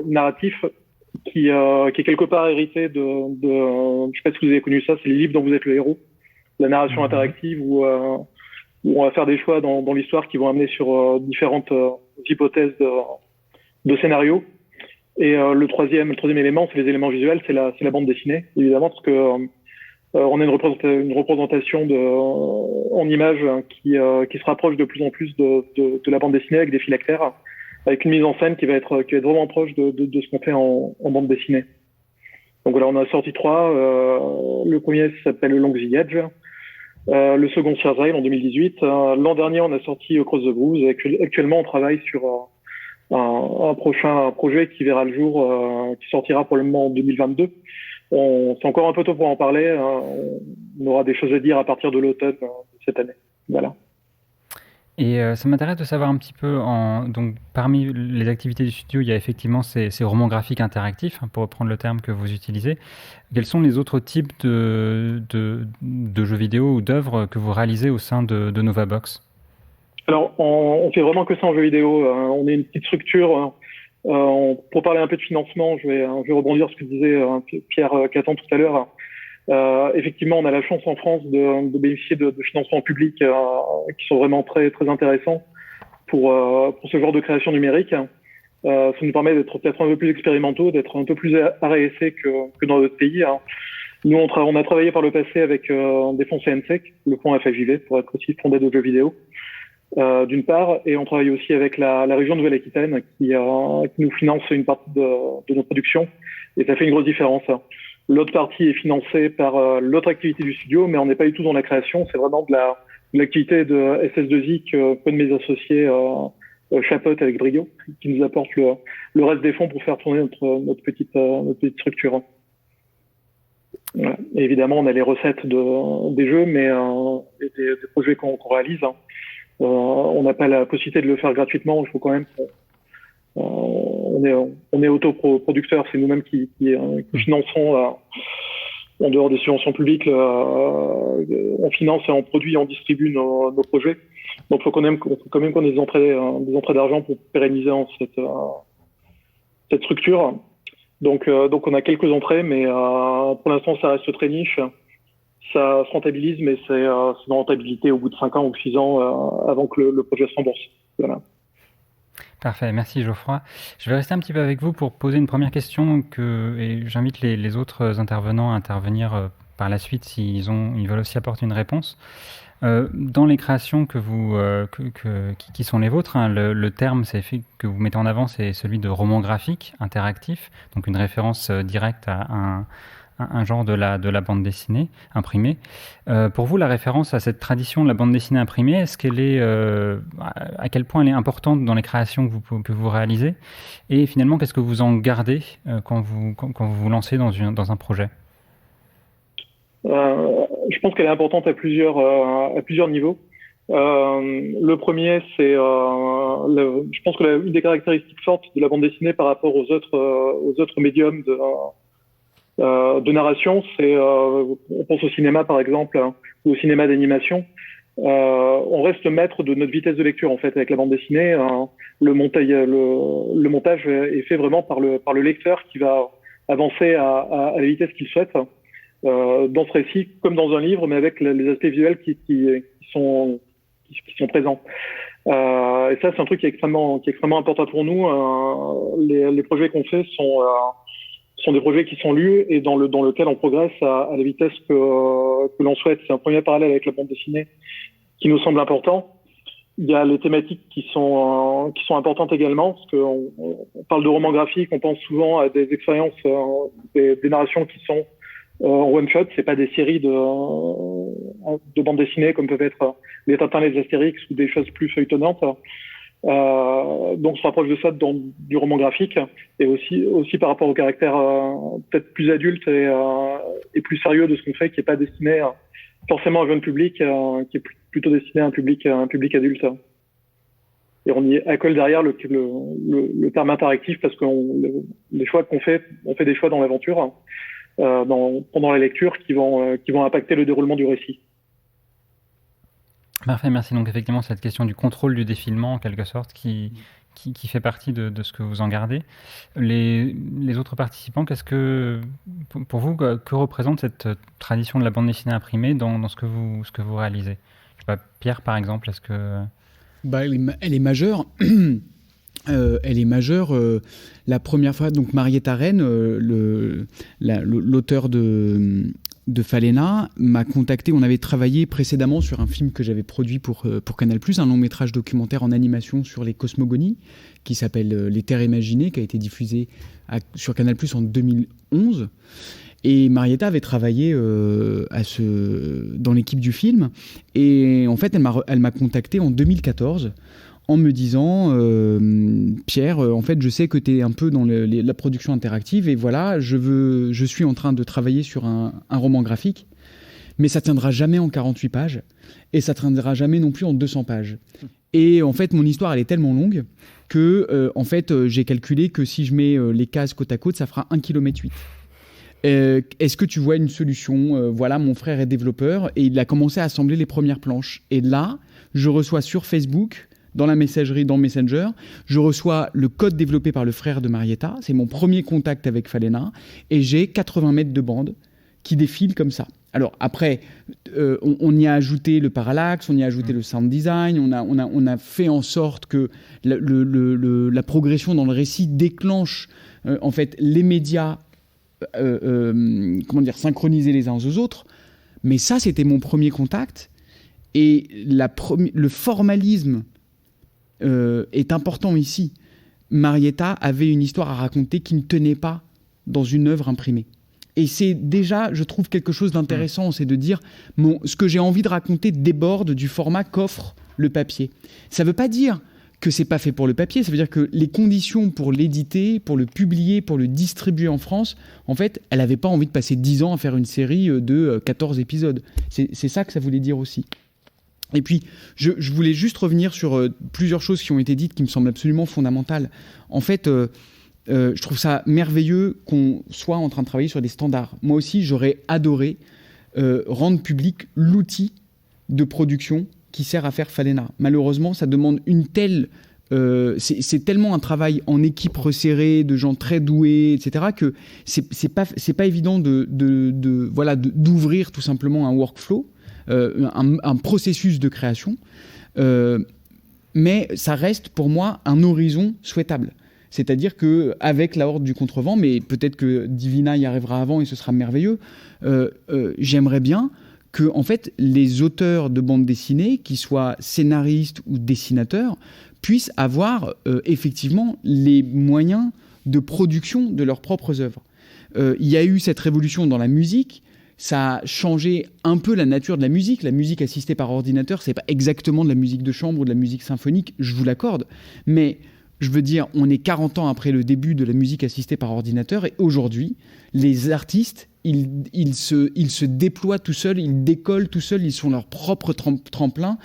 narratif qui est quelque part hérité de je sais pas si vous avez connu ça, c'est les livres dont vous êtes le héros, la narration interactive où on va faire des choix dans l'histoire qui vont amener sur différentes hypothèses de scénario. Et le troisième élément, c'est les éléments visuels, c'est la bande dessinée, évidemment, parce que on a une représentation en images qui se rapproche de plus en plus de la bande dessinée avec des phylactères, avec une mise en scène qui va être vraiment proche de ce qu'on fait en bande dessinée. Donc voilà, on a sorti 3. Le premier s'appelle Along the Edge. Le second Survive en 2018. L'an dernier, on a sorti Cross the Bruise. Actuellement, on travaille sur un prochain projet qui verra le jour, qui sortira probablement en 2022. C'est encore un peu tôt pour en parler. On aura des choses à dire à partir de l'automne cette année. Voilà. Et ça m'intéresse de savoir un petit peu, donc parmi les activités du studio, il y a effectivement ces romans graphiques interactifs, pour reprendre le terme que vous utilisez. Quels sont les autres types de jeux vidéo ou d'œuvres que vous réalisez au sein de Novabox ? Alors, on fait vraiment que ça en jeux vidéo. On est une petite structure. Pour parler un peu de financement, je vais rebondir sur ce que disait Pierre Catan tout à l'heure. Effectivement, on a la chance en France de bénéficier de financements publics qui sont vraiment très très intéressants pour ce genre de création numérique. Ça nous permet d'être peut-être un peu plus expérimentaux, d'être un peu plus RSE que dans d'autres pays. Nous, on a travaillé par le passé avec des fonds CNSEC, le fonds FJV, pour être aussi fondé de jeux vidéo, d'une part, et on travaille aussi avec la région Nouvelle-Aquitaine qui nous finance une partie de nos productions, et ça fait une grosse différence. L'autre partie est financée par l'autre activité du studio, mais on n'est pas du tout dans la création. C'est vraiment de l'activité de SS2I que peu de mes associés chapeautent avec brio, qui nous apporte le reste des fonds pour faire tourner notre petite structure. Voilà. Et évidemment, on a les recettes des jeux, mais des projets qu'on réalise. On n'a pas la possibilité de le faire gratuitement. Il faut quand même on est autoproducteur, c'est nous-mêmes qui finançons en dehors des subventions publiques, on finance et on produit et on distribue nos projets. Donc il faut quand même qu'on ait des entrées d'argent pour pérenniser cette structure. Donc on a quelques entrées, mais pour l'instant ça reste très niche. Ça se rentabilise, mais c'est une rentabilité au bout de 5 ans ou 6 ans avant que le projet se rembourse. Voilà. Parfait, merci Geoffroy. Je vais rester un petit peu avec vous pour poser une première question et j'invite les autres intervenants à intervenir par la suite s'ils veulent aussi apporter une réponse. Dans les créations qui sont les vôtres, hein, le terme que vous mettez en avant, c'est celui de roman graphique interactif, donc une référence directe à un genre de la bande dessinée imprimée. Pour vous, la référence à cette tradition de la bande dessinée imprimée, est-ce qu'elle est, à quel point elle est importante dans les créations que vous réalisez? Et finalement, qu'est-ce que vous en gardez quand vous vous lancez dans un projet? Je pense qu'elle est importante à plusieurs niveaux. Le premier, c'est, je pense que une des caractéristiques fortes de la bande dessinée par rapport aux autres médiums de narration, c'est, on pense au cinéma par exemple, ou au cinéma d'animation. On reste maître de notre vitesse de lecture en fait avec la bande dessinée. Le montage est fait vraiment par le lecteur qui va avancer à la vitesse qu'il souhaite. Dans ce récit, comme dans un livre, mais avec les aspects visuels qui sont présents. Et ça, c'est un truc qui est extrêmement important pour nous. Les projets qu'on fait sont des projets qui sont lus et dans lequel on progresse à la vitesse que l'on souhaite. C'est un premier parallèle avec la bande dessinée qui nous semble important. Il y a les thématiques qui sont importantes également, parce qu'on parle de romans graphiques, on pense souvent à des expériences, des narrations qui sont en one shot, c'est pas des séries de bandes dessinées comme peuvent être les Tintins, les Astérix ou des choses plus feuilletonnantes. Donc on se rapproche de ça du roman graphique et aussi par rapport au caractère peut-être plus adulte et plus sérieux de ce qu'on fait, qui est pas destiné forcément à un jeune public, qui est plutôt destiné à un public adulte. Et on y accole derrière le terme interactif parce que les choix qu'on fait, on fait des choix dans l'aventure. Pendant la lecture qui vont impacter le déroulement du récit. Parfait, merci. Donc effectivement, cette question du contrôle du défilement, en quelque sorte, qui fait partie de ce que vous en gardez. Les autres participants, pour vous, que représente cette tradition de la bande dessinée imprimée dans ce que vous réalisez? Je sais pas, Pierre, par exemple, est-ce que... Elle est majeure. Elle est majeure. La première fois, donc Marietta Rennes, l'auteur de Falena, m'a contacté. On avait travaillé précédemment sur un film que j'avais produit pour Canal+, un long métrage documentaire en animation sur les cosmogonies, qui s'appelle Les Terres Imaginées, qui a été diffusé sur Canal+ en 2011. Et Marietta avait travaillé dans l'équipe du film. Et en fait, elle m'a contacté en 2014 en me disant Pierre, en fait, je sais que tu es un peu dans la production interactive et voilà, je suis en train de travailler sur un roman graphique, mais ça tiendra jamais en 48 pages et ça tiendra jamais non plus en 200 pages. Et en fait, mon histoire, elle est tellement longue que en fait, j'ai calculé que si je mets les cases côte à côte, ça fera 1,8 km. Est-ce que tu vois une solution? Voilà, mon frère est développeur et il a commencé à assembler les premières planches. Et là, je reçois sur Facebook, dans la messagerie, dans Messenger, je reçois le code développé par le frère de Marietta. C'est mon premier contact avec Falena. Et j'ai 80 mètres de bande qui défilent comme ça. Alors après, on y a ajouté le parallaxe, on y a ajouté le sound design, on a fait en sorte que la progression dans le récit déclenche en fait les médias synchronisés les uns aux autres. Mais ça, c'était mon premier contact. Et le formalisme est important ici. Marietta avait une histoire à raconter qui ne tenait pas dans une œuvre imprimée. Et c'est déjà, je trouve, quelque chose d'intéressant, c'est de dire ce que j'ai envie de raconter déborde du format qu'offre le papier. Ça ne veut pas dire que c'est pas fait pour le papier. Ça veut dire que les conditions pour l'éditer, pour le publier, pour le distribuer en France, en fait, elle n'avait pas envie de passer 10 ans à faire une série de 14 épisodes. C'est ça que ça voulait dire aussi. Et puis, je voulais juste revenir sur plusieurs choses qui ont été dites qui me semblent absolument fondamentales. En fait, je trouve ça merveilleux qu'on soit en train de travailler sur des standards. Moi aussi, j'aurais adoré rendre public l'outil de production qui sert à faire Falena. Malheureusement, ça demande une telle... c'est tellement un travail en équipe resserrée, de gens très doués, etc., que c'est pas évident d'ouvrir tout simplement un workflow, un processus de création, mais ça reste pour moi un horizon souhaitable. C'est-à-dire qu'avec la Horde du Contrevent, mais peut-être que Divina y arrivera avant et ce sera merveilleux, j'aimerais bien que en fait, les auteurs de bande dessinée, qu'ils soient scénaristes ou dessinateurs, puissent avoir effectivement les moyens de production de leurs propres œuvres. Il y a eu cette révolution dans la musique, ça a changé un peu la nature de la musique. La musique assistée par ordinateur, c'est pas exactement de la musique de chambre ou de la musique symphonique, je vous l'accorde, mais je veux dire, on est 40 ans après le début de la musique assistée par ordinateur et aujourd'hui, les artistes, ils se déploient tout seuls, ils décollent tout seuls, ils sont leur propre tremplin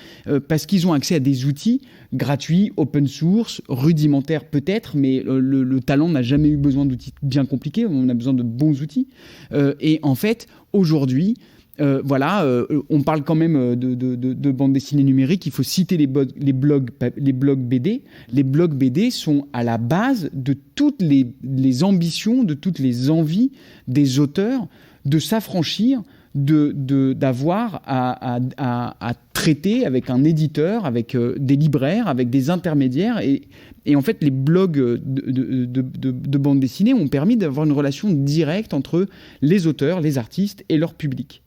parce qu'ils ont accès à des outils gratuits, open source, rudimentaires peut-être, mais le talent n'a jamais eu besoin d'outils bien compliqués, on a besoin de bons outils. Et en fait, aujourd'hui, on parle quand même de bande dessinée numérique. Il faut citer les blogs BD. Les blogs BD sont à la base de toutes les ambitions, de toutes les envies des auteurs de s'affranchir d'avoir à traiter avec un éditeur, avec des libraires, avec des intermédiaires. Et en fait, les blogs de bande dessinée ont permis d'avoir une relation directe entre les auteurs, les artistes et leur public.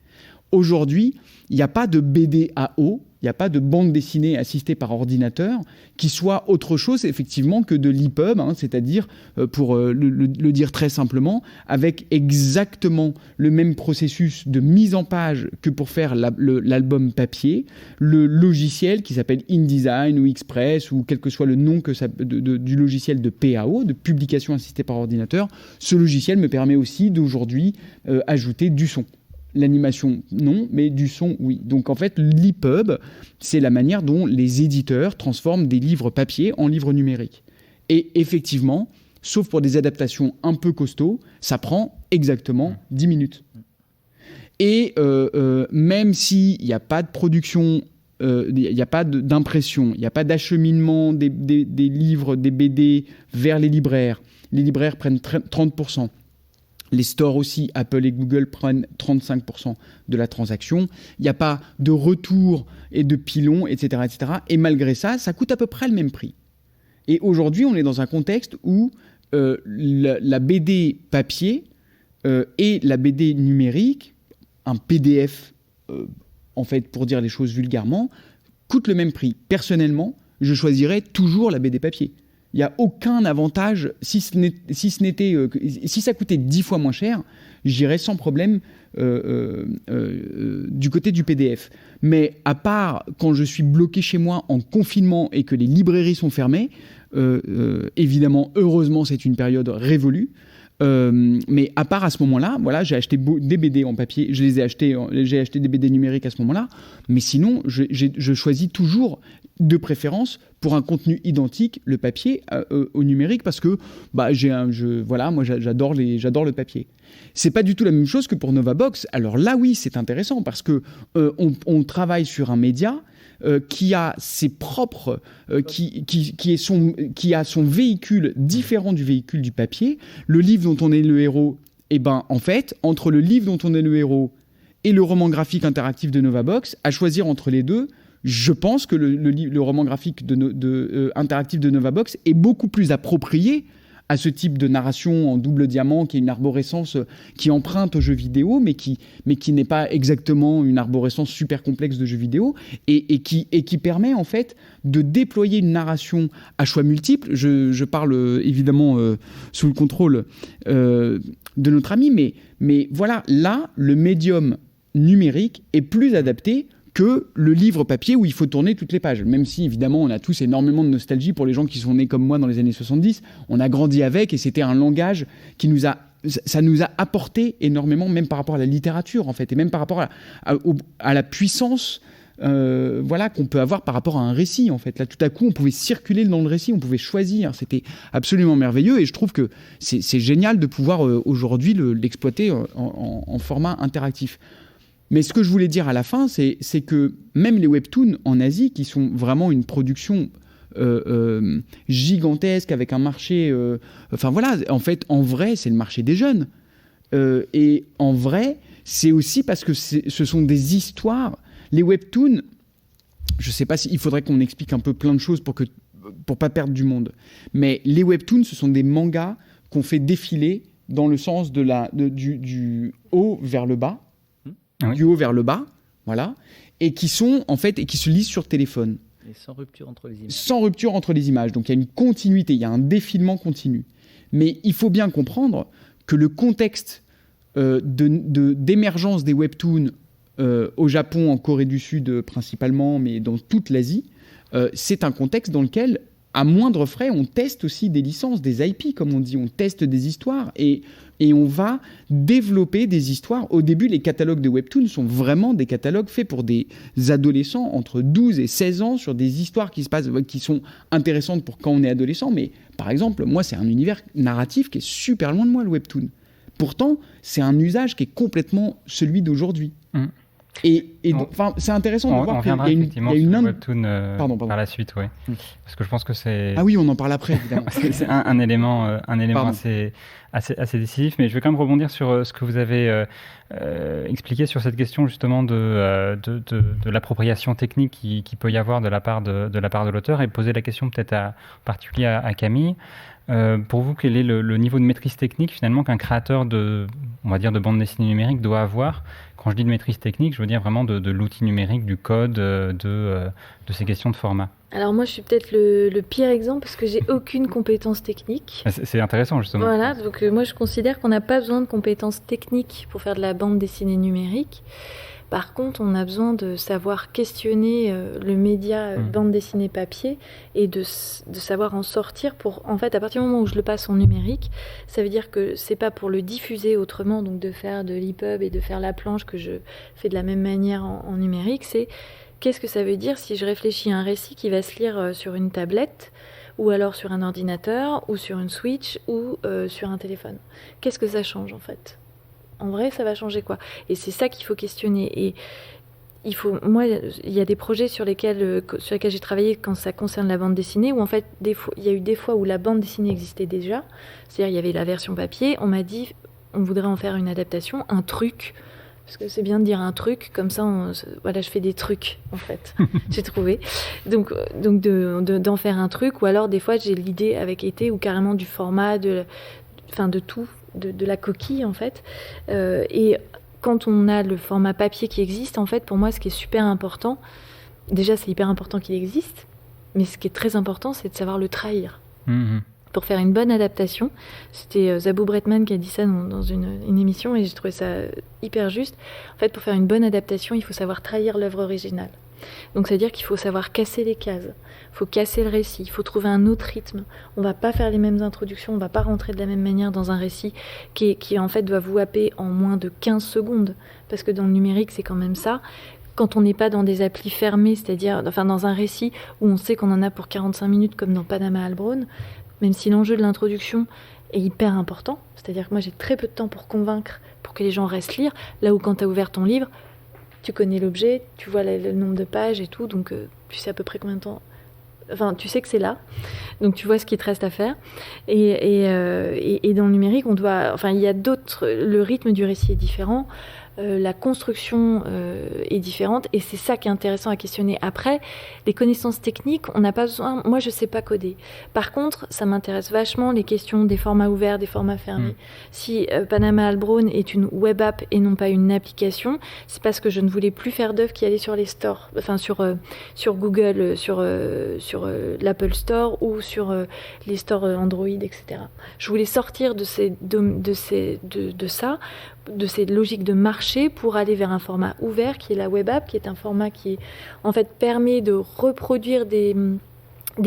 Aujourd'hui, il n'y a pas de BDAO, il n'y a pas de bande dessinée assistée par ordinateur qui soit autre chose effectivement que de l'EPUB, c'est-à-dire, pour le dire très simplement, avec exactement le même processus de mise en page que pour faire l'album papier, le logiciel qui s'appelle InDesign ou Express ou quel que soit le nom du logiciel de PAO, de publication assistée par ordinateur, ce logiciel me permet aussi d'aujourd'hui ajouter du son. L'animation, non, mais du son, oui. Donc en fait, l'EPUB, c'est la manière dont les éditeurs transforment des livres papier en livres numériques. Et effectivement, sauf pour des adaptations un peu costauds, ça prend exactement 10 minutes. Et même s'il n'y a pas de production, il n'y a pas d'impression, il n'y a pas d'acheminement des livres, des BD vers les libraires prennent 30%. Les stores aussi, Apple et Google prennent 35% de la transaction. Il n'y a pas de retour et de pilon, etc., etc. Et malgré ça, ça coûte à peu près le même prix. Et aujourd'hui, on est dans un contexte où la BD papier et la BD numérique, un PDF, en fait, pour dire les choses vulgairement, coûtent le même prix. Personnellement, je choisirais toujours la BD papier. Il n'y a aucun avantage, si ça coûtait 10 fois moins cher, j'irais sans problème du côté du PDF. Mais à part quand je suis bloqué chez moi en confinement et que les librairies sont fermées, évidemment, heureusement, c'est une période révolue. Mais à part à ce moment-là, voilà, j'ai acheté des BD en papier, j'ai acheté des BD numériques à ce moment-là, mais sinon, je choisis toujours de préférence pour un contenu identique le papier au numérique parce que moi j'adore le papier. C'est pas du tout la même chose que pour Novabox. Alors là oui, c'est intéressant parce que on travaille sur un média qui a ses propres, qui a son véhicule différent du véhicule du papier. Le livre dont on est le héros, en fait, entre le livre dont on est le héros et le roman graphique interactif de Novabox, à choisir entre les deux, je pense que le roman graphique interactif de Novabox est beaucoup plus approprié à ce type de narration en double diamant qui est une arborescence qui emprunte aux jeux vidéo mais qui n'est pas exactement une arborescence super complexe de jeux vidéo et qui permet en fait de déployer une narration à choix multiples. Je parle évidemment sous le contrôle de notre ami, mais voilà, là le médium numérique est plus adapté que le livre papier où il faut tourner toutes les pages. Même si, évidemment, on a tous énormément de nostalgie pour les gens qui sont nés comme moi dans les années 70. On a grandi avec et c'était un langage qui nous a apporté énormément, même par rapport à la littérature, en fait, et même par rapport à la puissance qu'on peut avoir par rapport à un récit, en fait. Là, tout à coup, on pouvait circuler dans le récit, on pouvait choisir. C'était absolument merveilleux et je trouve que c'est génial de pouvoir aujourd'hui l'exploiter en format interactif. Mais ce que je voulais dire à la fin, c'est que même les webtoons en Asie, qui sont vraiment une production gigantesque avec un marché... en fait, en vrai, c'est le marché des jeunes. Et en vrai, c'est aussi parce que ce sont des histoires. Les webtoons, je ne sais pas s'il faudrait qu'on explique un peu plein de choses pour pas perdre du monde. Mais les webtoons, ce sont des mangas qu'on fait défiler dans le sens du haut vers le bas. Du haut vers le bas, voilà, et qui se lisent sur téléphone. Et sans rupture entre les images. Sans rupture entre les images. Donc il y a une continuité, il y a un défilement continu. Mais il faut bien comprendre que le contexte d'émergence des webtoons au Japon, en Corée du Sud principalement, mais dans toute l'Asie, c'est un contexte dans lequel, à moindre frais, on teste aussi des licences, des IP, comme on dit, on teste des histoires et on va développer des histoires. Au début, les catalogues de webtoons sont vraiment des catalogues faits pour des adolescents entre 12 et 16 ans sur des histoires qui sont intéressantes pour quand on est adolescent. Mais par exemple, moi, c'est un univers narratif qui est super loin de moi, le webtoon. Pourtant, c'est un usage qui est complètement celui d'aujourd'hui. Et c'est intéressant de voir qu'il y a une webtoon par la suite, oui. Parce que je pense que c'est... Ah oui, on en parle après, évidemment. c'est un élément assez décisif, mais je vais quand même rebondir sur ce que vous avez expliqué sur cette question justement de l'appropriation technique qui peut y avoir de la part de l'auteur, et poser la question peut-être en particulier à Camille. Pour vous, quel est le niveau de maîtrise technique finalement qu'un créateur de bande dessinée numérique doit avoir? Quand je dis de maîtrise technique, je veux dire vraiment de l'outil numérique, du code, de ces questions de format. Alors moi, je suis peut-être le pire exemple parce que j'ai aucune compétence technique. C'est intéressant justement. Voilà, donc moi je considère qu'on n'a pas besoin de compétences techniques pour faire de la bande dessinée numérique. Par contre, on a besoin de savoir questionner le média bande dessinée papier et de savoir en sortir pour, en fait, à partir du moment où je le passe en numérique, ça veut dire que c'est pas pour le diffuser autrement, donc de faire de l'EPUB et de faire la planche que je fais de la même manière en numérique, c'est qu'est-ce que ça veut dire si je réfléchis à un récit qui va se lire sur une tablette ou alors sur un ordinateur ou sur une Switch ou sur un téléphone. Qu'est-ce que ça change en fait ? En vrai, ça va changer quoi? Et c'est ça qu'il faut questionner. Et moi, il y a des projets sur lesquels j'ai travaillé quand ça concerne la bande dessinée, où en fait, il y a eu des fois où la bande dessinée existait déjà. C'est-à-dire, il y avait la version papier. On m'a dit, on voudrait en faire une adaptation, un truc. Parce que c'est bien de dire un truc, comme ça, je fais des trucs, en fait. J'ai trouvé. Donc d'en faire un truc, ou alors des fois, j'ai l'idée avec été, ou carrément du format, de tout. De la coquille en fait, et quand on a le format papier qui existe, en fait pour moi ce qui est super important, déjà c'est hyper important qu'il existe, mais ce qui est très important c'est de savoir le trahir. Pour faire une bonne adaptation, c'était Zabou Bretman qui a dit ça dans une émission et j'ai trouvé ça hyper juste. En fait pour faire une bonne adaptation il faut savoir trahir l'œuvre originale. Donc ça veut dire qu'il faut savoir casser les cases, il faut casser le récit, il faut trouver un autre rythme. On ne va pas faire les mêmes introductions, on ne va pas rentrer de la même manière dans un récit qui en fait doit vous happer en moins de 15 secondes. Parce que dans le numérique, c'est quand même ça. Quand on n'est pas dans des applis fermées, c'est-à-dire dans un récit où on sait qu'on en a pour 45 minutes comme dans Panama Albron, même si l'enjeu de l'introduction est hyper important, c'est-à-dire que moi j'ai très peu de temps pour convaincre, pour que les gens restent lire, là où quand tu as ouvert ton livre, tu connais l'objet, tu vois le nombre de pages et tout, donc tu sais à peu près combien de temps... Enfin, tu sais que c'est là, donc tu vois ce qu'il te reste à faire. Et dans le numérique, il y a d'autres... Le rythme du récit est différent, la construction est différente, et c'est ça qui est intéressant à questionner. Après, les connaissances techniques, on n'a pas besoin... Moi, je ne sais pas coder. Par contre, ça m'intéresse vachement les questions des formats ouverts, des formats fermés. Si Panama Albron est une web app et non pas une application, c'est parce que je ne voulais plus faire d'œuvres qui allaient sur les stores, enfin sur Google, sur l'Apple Store ou sur les stores Android, etc. Je voulais sortir de ces logiques de marché marché pour aller vers un format ouvert qui est la web app, qui est un format qui en fait permet de reproduire des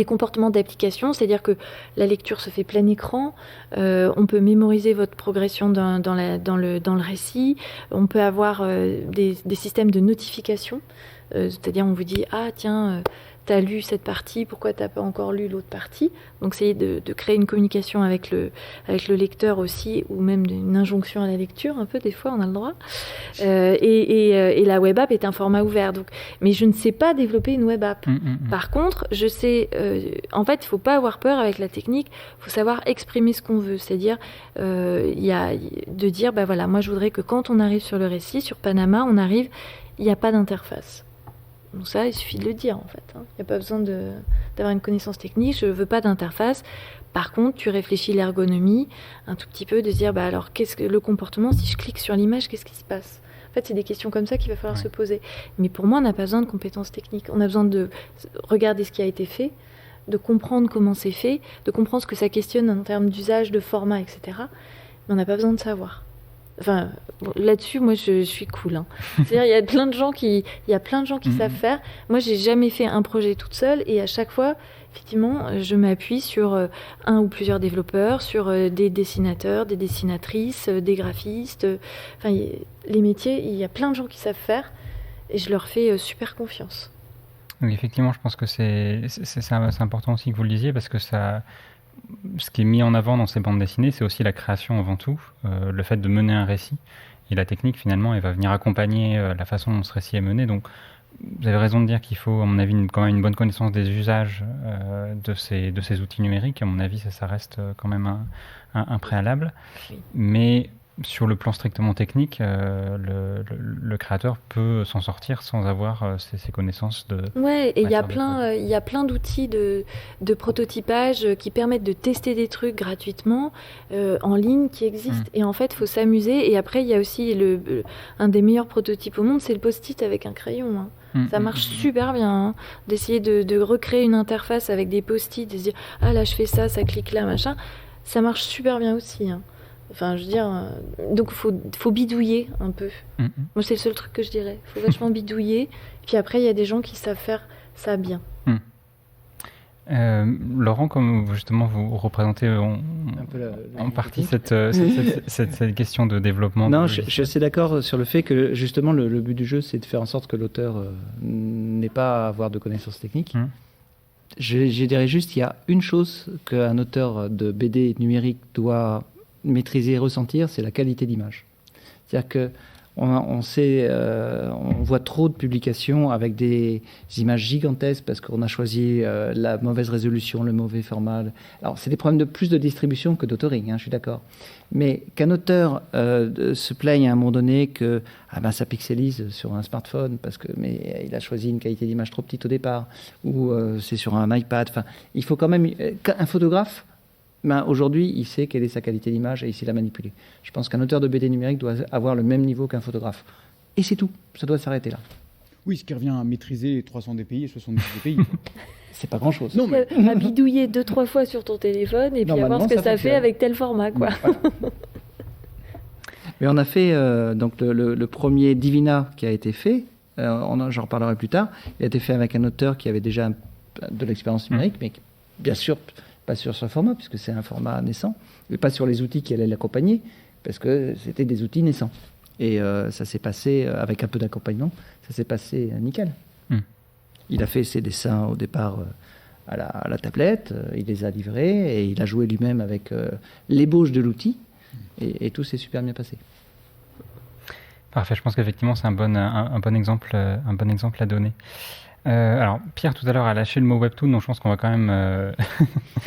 comportements d'application, c'est-à-dire que la lecture se fait plein écran, on peut mémoriser votre progression dans le récit, on peut avoir des systèmes de notification, c'est-à-dire on vous dit « Ah tiens, t'as lu cette partie, pourquoi t'as pas encore lu l'autre partie ?» Donc c'est de créer une communication avec le lecteur aussi, ou même une injonction à la lecture, un peu des fois on a le droit. Et la web app est un format ouvert. Donc, mais je ne sais pas développer une web app. Par contre, je sais, en fait, il ne faut pas avoir peur avec la technique, il faut savoir exprimer ce qu'on veut. C'est-à-dire, de dire, bah voilà, moi je voudrais que quand on arrive sur le récit, sur Panama, il n'y a pas d'interface. Donc ça, il suffit de le dire en fait. Il n'y a pas besoin d'avoir une connaissance technique. Je ne veux pas d'interface. Par contre, tu réfléchis l'ergonomie un tout petit peu, de se dire, bah alors, qu'est-ce que le comportement, si je clique sur l'image, qu'est-ce qui se passe ? En fait, c'est des questions comme ça qu'il va falloir se poser. Mais pour moi, on n'a pas besoin de compétences techniques. On a besoin de regarder ce qui a été fait, de comprendre comment c'est fait, de comprendre ce que ça questionne en termes d'usage, de format, etc. Mais on n'a pas besoin de savoir. Enfin, là-dessus, moi, je suis cool. Hein. C'est-à-dire, il y a plein de gens qui savent faire. Moi, j'ai jamais fait un projet toute seule, et à chaque fois, effectivement, je m'appuie sur un ou plusieurs développeurs, sur des dessinateurs, des dessinatrices, des graphistes. Enfin, les métiers, il y a plein de gens qui savent faire, et je leur fais super confiance. Oui, effectivement, je pense que c'est important aussi que vous le disiez, parce que ce qui est mis en avant dans ces bandes dessinées, c'est aussi la création avant tout, le fait de mener un récit. Et la technique, finalement, elle va venir accompagner la façon dont ce récit est mené. Donc, vous avez raison de dire qu'il faut, à mon avis, quand même une bonne connaissance des usages de ces outils numériques. À mon avis, ça reste quand même un préalable. Oui. Mais sur le plan strictement technique, le créateur peut s'en sortir sans avoir ces connaissances de... Ouais, et il y a plein d'outils de prototypage qui permettent de tester des trucs gratuitement en ligne qui existent. Et en fait, il faut s'amuser. Et après, il y a aussi un des meilleurs prototypes au monde, c'est le post-it avec un crayon. Hein. Ça marche super bien, hein, d'essayer de recréer une interface avec des post-it, de se dire « Ah là, je fais ça, ça clique là, machin ». Ça marche super bien aussi, hein. Enfin, je veux dire, donc faut bidouiller un peu. Moi, c'est le seul truc que je dirais. Il faut vachement bidouiller. Puis après, il y a des gens qui savent faire ça bien. Laurent, comme justement vous représentez en partie cette question de développement. Non, je suis assez d'accord sur le fait que justement le but du jeu, c'est de faire en sorte que l'auteur n'ait pas à avoir de connaissances techniques. Je dirais juste, il y a une chose qu'un auteur de BD numérique doit maîtriser et ressentir, c'est la qualité d'image. C'est-à-dire que on voit trop de publications avec des images gigantesques parce qu'on a choisi la mauvaise résolution, le mauvais format. Alors, c'est des problèmes plus de distribution que d'autoring, hein, je suis d'accord. Mais qu'un auteur se plaigne à un moment donné que ça pixelise sur un smartphone mais il a choisi une qualité d'image trop petite au départ, ou c'est sur un iPad. Enfin, il faut quand même... Un photographe, aujourd'hui, il sait quelle est sa qualité d'image et il sait la manipuler. Je pense qu'un auteur de BD numérique doit avoir le même niveau qu'un photographe. Et c'est tout. Ça doit s'arrêter là. Oui, ce qui revient à maîtriser 300 dpi et 70 dpi. C'est pas grand-chose. Non, mais... À bidouiller 2-3 fois sur ton téléphone et puis à voir ce que ça fait avec tel format, quoi. Voilà. Mais on a fait donc le premier Divina qui a été fait. J'en reparlerai plus tard. Il a été fait avec un auteur qui avait déjà de l'expérience numérique, mais bien sûr... pas sur ce format, puisque c'est un format naissant, mais pas sur les outils qui allaient l'accompagner, parce que c'était des outils naissants. Et ça s'est passé, avec un peu d'accompagnement, ça s'est passé nickel. Il a fait ses dessins au départ à la tablette, il les a livrés, et il a joué lui-même avec l'ébauche de l'outil, et tout s'est super bien passé. Parfait, je pense qu'effectivement c'est un bon exemple à donner. Alors, Pierre, tout à l'heure, a lâché le mot webtoon, donc je pense qu'on va quand même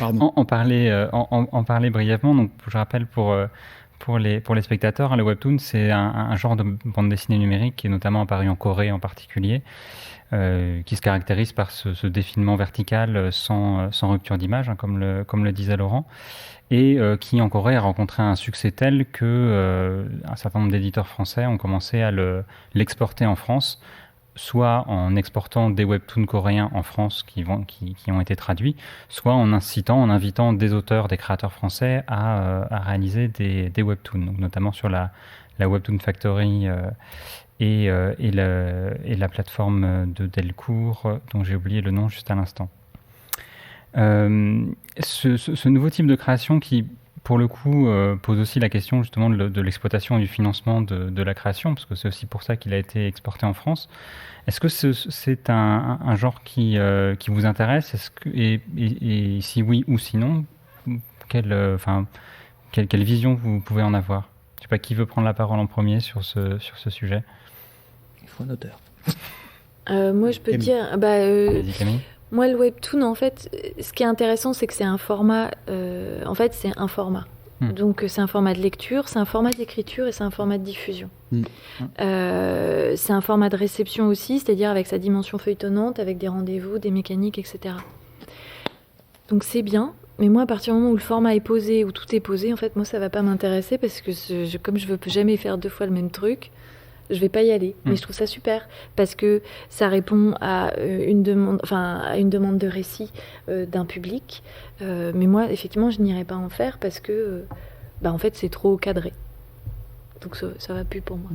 en parler brièvement. Donc, je rappelle pour les spectateurs, le webtoon, c'est un genre de bande dessinée numérique qui est notamment apparu en Corée en particulier, qui se caractérise par ce défilement vertical sans rupture d'image, hein, comme le disait Laurent, et qui en Corée a rencontré un succès tel que un certain nombre d'éditeurs français ont commencé à l'exporter en France, soit en exportant des webtoons coréens en France qui ont été traduits, soit en invitant des auteurs, des créateurs français à réaliser des webtoons, donc notamment sur la Webtoon Factory et la plateforme de Delcourt, dont j'ai oublié le nom juste à l'instant. Ce nouveau type de création qui, pour le coup, pose aussi la question justement de l'exploitation et du financement de la création, parce que c'est aussi pour ça qu'il a été exporté en France. Est-ce que c'est un genre qui vous intéresse? Et si oui ou sinon, quelle vision vous pouvez en avoir? Je ne sais pas qui veut prendre la parole en premier sur ce sujet. Il faut un auteur. Moi, je peux dire... Vas-y, Camille. Moi, le webtoon, en fait, ce qui est intéressant, c'est que c'est un format... c'est un format. Donc, c'est un format de lecture, c'est un format d'écriture et c'est un format de diffusion. C'est un format de réception aussi, c'est-à-dire avec sa dimension feuilletonnante, avec des rendez-vous, des mécaniques, etc. Donc, c'est bien. Mais moi, à partir du moment où le format est posé, où tout est posé, en fait, moi, ça va pas m'intéresser parce que comme je veux jamais faire 2 fois le même truc, je vais pas y aller. Mais je trouve ça super parce que ça répond à une demande de récit d'un public. Mais moi, effectivement, je n'irai pas en faire parce que, en fait, c'est trop cadré. Donc ça va plus pour moi.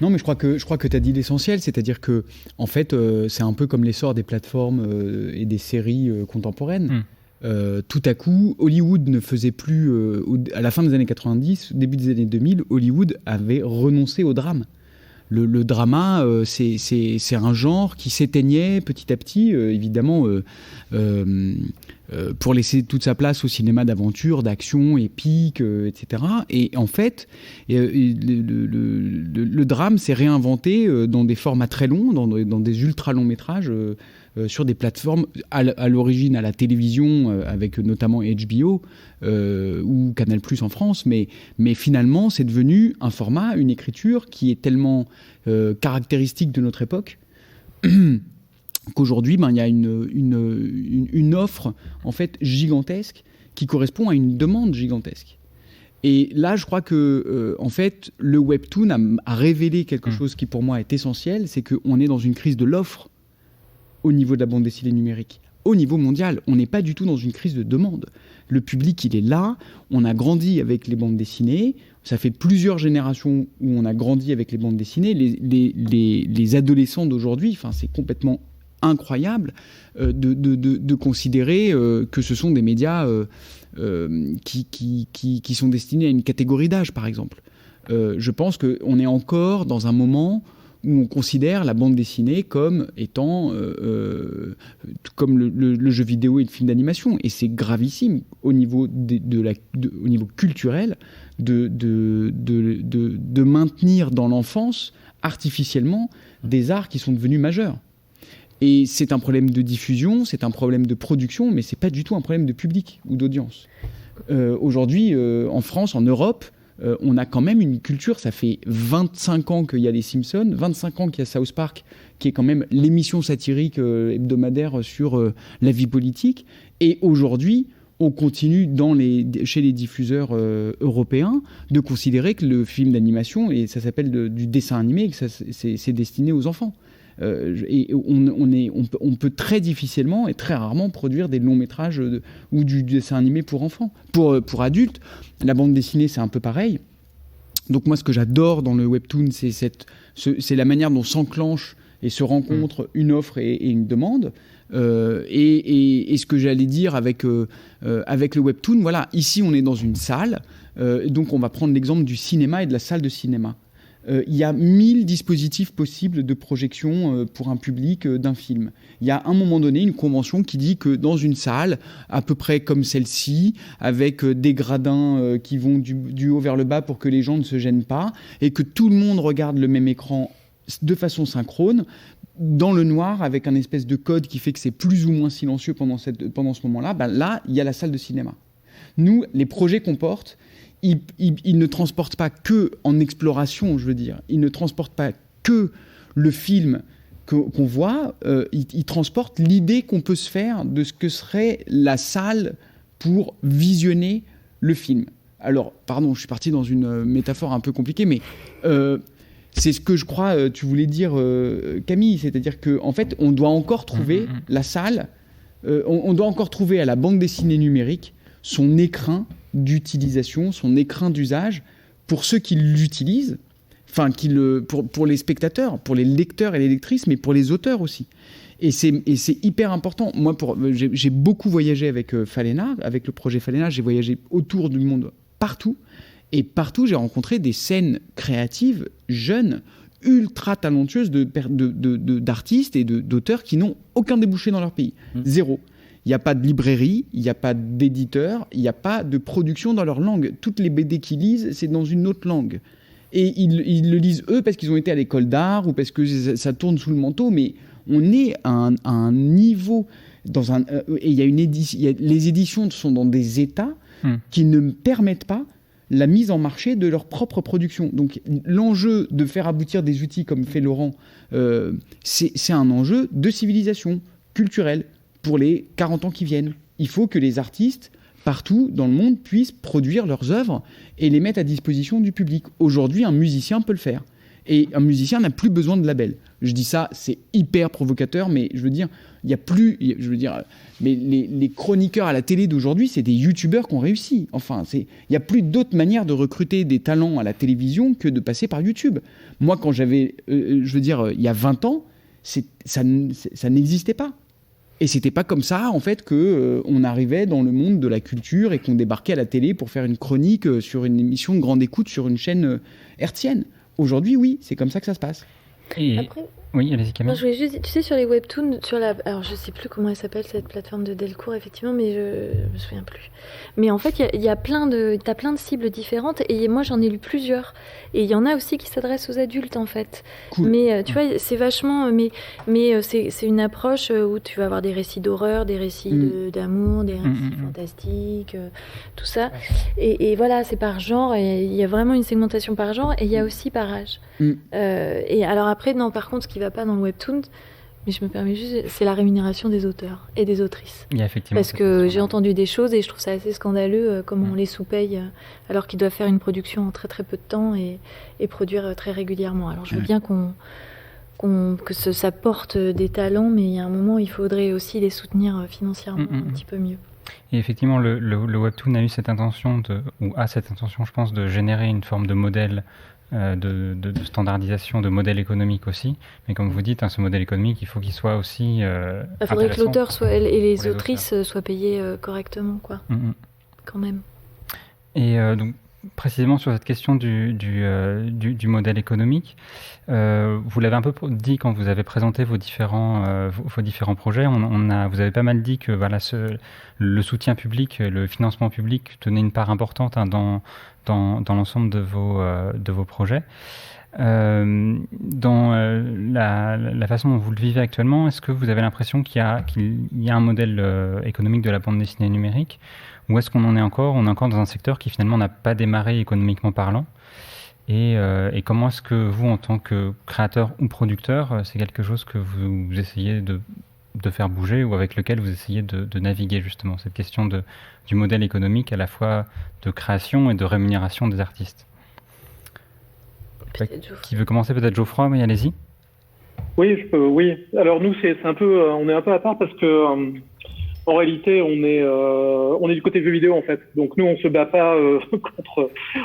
Non, mais je crois que tu as dit l'essentiel, c'est-à-dire que, en fait, c'est un peu comme l'essor des plateformes et des séries contemporaines. Tout à coup, Hollywood ne faisait plus... à la fin des années 90, au début des années 2000, Hollywood avait renoncé au drame. Le drama, c'est un genre qui s'éteignait petit à petit, évidemment, pour laisser toute sa place au cinéma d'aventure, d'action, épique, etc. Et en fait, le drame s'est réinventé dans des formats très longs, dans des ultra-longs métrages, sur des plateformes, à l'origine à la télévision, avec notamment HBO ou Canal+ en France, mais finalement c'est devenu un format, une écriture qui est tellement caractéristique de notre époque qu'aujourd'hui il y a une offre en fait gigantesque qui correspond à une demande gigantesque. Et là, je crois que en fait, le webtoon a révélé quelque chose qui pour moi est essentiel, c'est qu'on est dans une crise de l'offre au niveau de la bande dessinée numérique. Au niveau mondial, on n'est pas du tout dans une crise de demande. Le public, il est là. On a grandi avec les bandes dessinées. Ça fait plusieurs générations où on a grandi avec les bandes dessinées. Les adolescents d'aujourd'hui, c'est complètement incroyable de considérer que ce sont des médias qui sont destinés à une catégorie d'âge, par exemple. Je pense qu'on est encore dans un moment où on considère la bande dessinée comme étant comme le jeu vidéo et le film d'animation. Et c'est gravissime au niveau, au niveau culturel de maintenir dans l'enfance artificiellement des arts qui sont devenus majeurs. Et c'est un problème de diffusion, c'est un problème de production, mais c'est pas du tout un problème de public ou d'audience. Aujourd'hui, en France, en Europe, on a quand même une culture, ça fait 25 ans qu'il y a les Simpsons, 25 ans qu'il y a South Park, qui est quand même l'émission satirique hebdomadaire sur la vie politique. Et aujourd'hui, on continue chez les diffuseurs européens de considérer que le film d'animation, et ça s'appelle du dessin animé, que c'est destiné aux enfants. Et on peut très difficilement et très rarement produire des longs métrages ou du dessin animé pour enfants. Pour adultes, la bande dessinée, c'est un peu pareil. Donc moi, ce que j'adore dans le webtoon, c'est la manière dont s'enclenche et se rencontre une offre et une demande. Et ce que j'allais dire avec le webtoon, voilà, ici on est dans une salle, donc on va prendre l'exemple du cinéma et de la salle de cinéma. Il y a 1000 dispositifs possibles de projection pour un public d'un film. Il y a à un moment donné une convention qui dit que dans une salle, à peu près comme celle-ci, avec des gradins qui vont du haut vers le bas pour que les gens ne se gênent pas, et que tout le monde regarde le même écran de façon synchrone, dans le noir, avec un espèce de code qui fait que c'est plus ou moins silencieux pendant ce moment-là, là, il y a la salle de cinéma. Nous, les projets qu'on porte, ils ne transportent pas que en exploration, je veux dire. Ils ne transportent pas que le film qu'on voit. Ils transportent l'idée qu'on peut se faire de ce que serait la salle pour visionner le film. Alors, pardon, je suis parti dans une métaphore un peu compliquée, mais C'est ce que je crois, tu voulais dire, Camille, c'est-à-dire qu'en fait, on doit encore trouver la salle, on doit encore trouver à la bande dessinée numérique son écrin d'utilisation, son écrin d'usage pour ceux qui l'utilisent, enfin, pour les spectateurs, pour les lecteurs et les lectrices, mais pour les auteurs aussi. Et c'est hyper important. Moi, j'ai beaucoup voyagé avec Falena, avec le projet Falena, j'ai voyagé autour du monde, partout. Et partout, j'ai rencontré des scènes créatives, jeunes, ultra talentueuses d'artistes et d'auteurs qui n'ont aucun débouché dans leur pays. Zéro. Il n'y a pas de librairie, il n'y a pas d'éditeur, il n'y a pas de production dans leur langue. Toutes les BD qu'ils lisent, c'est dans une autre langue. Et ils le lisent eux parce qu'ils ont été à l'école d'art ou parce que ça tourne sous le manteau, mais on est à un niveau... et il y a les éditions sont dans des états qui ne permettent pas la mise en marché de leur propre production. Donc l'enjeu de faire aboutir des outils comme fait Laurent, c'est un enjeu de civilisation culturelle pour les 40 ans qui viennent. Il faut que les artistes, partout dans le monde, puissent produire leurs œuvres et les mettre à disposition du public. Aujourd'hui, un musicien peut le faire. Et un musicien n'a plus besoin de label. Je dis ça, c'est hyper provocateur, mais je veux dire, il y a plus... mais les chroniqueurs à la télé d'aujourd'hui, c'est des youtubeurs qui ont réussi. Enfin, il n'y a plus d'autre manière de recruter des talents à la télévision que de passer par YouTube. Moi, quand j'avais, il y a 20 ans, ça n'existait pas. Et c'était pas comme ça, en fait, qu'on arrivait dans le monde de la culture et qu'on débarquait à la télé pour faire une chronique sur une émission de grande écoute sur une chaîne hertzienne. Aujourd'hui, oui, c'est comme ça que ça se passe. Et... Après, oui, allez-y Camille. je voulais juste, tu sais, sur les webtoons, alors je sais plus comment elle s'appelle cette plateforme de Delcourt, effectivement, mais je me souviens plus. Mais en fait, il y a t'as plein de cibles différentes, et moi j'en ai lu plusieurs. Et il y en a aussi qui s'adressent aux adultes, en fait. Cool. Mais tu vois, c'est vachement, mais c'est une approche où tu vas avoir des récits d'horreur, des récits d'amour, des récits fantastiques, tout ça. Et voilà, c'est par genre, et il y a vraiment une segmentation par genre, et il y a aussi par âge. Et alors après, non, par contre, ce qui va pas dans le webtoon, mais je me permets juste, c'est la rémunération des auteurs et des autrices. Il y a effectivement parce que j'ai entendu des choses et je trouve ça assez scandaleux comment on les sous-paye alors qu'ils doivent faire une production en très très peu de temps et produire très régulièrement. Alors je veux bien que ça porte des talents, mais il y a un moment, il faudrait aussi les soutenir financièrement un petit peu mieux. Et effectivement, le webtoon a eu cette intention je pense, de générer une forme de modèle de standardisation, de modèle économique aussi. Mais comme vous dites, ce modèle économique, il faut qu'il soit aussi il faudrait que l'auteur et les autrices soient payés correctement, quoi. Quand même. Et donc, précisément sur cette question du modèle économique, vous l'avez un peu dit quand vous avez présenté vos différents projets. Vous avez pas mal dit que voilà, le soutien public, le financement public tenait une part importante dans l'ensemble de vos projets. Dans la façon dont vous le vivez actuellement, est-ce que vous avez l'impression qu'il y a un modèle économique de la bande dessinée numérique, ou est-ce qu'on en est encore dans un secteur qui finalement n'a pas démarré économiquement parlant, et comment est-ce que vous, en tant que créateur ou producteur, c'est quelque chose que vous essayez de faire bouger, ou avec lequel vous essayez de naviguer justement cette question du modèle économique à la fois de création et de rémunération des artistes? Qui veut commencer? Peut-être Geoffroy, mais allez-y. Oui, je peux, oui. Alors nous, on est un peu à part parce que en réalité, on est du côté jeux vidéo en fait. Donc nous, on se bat pas on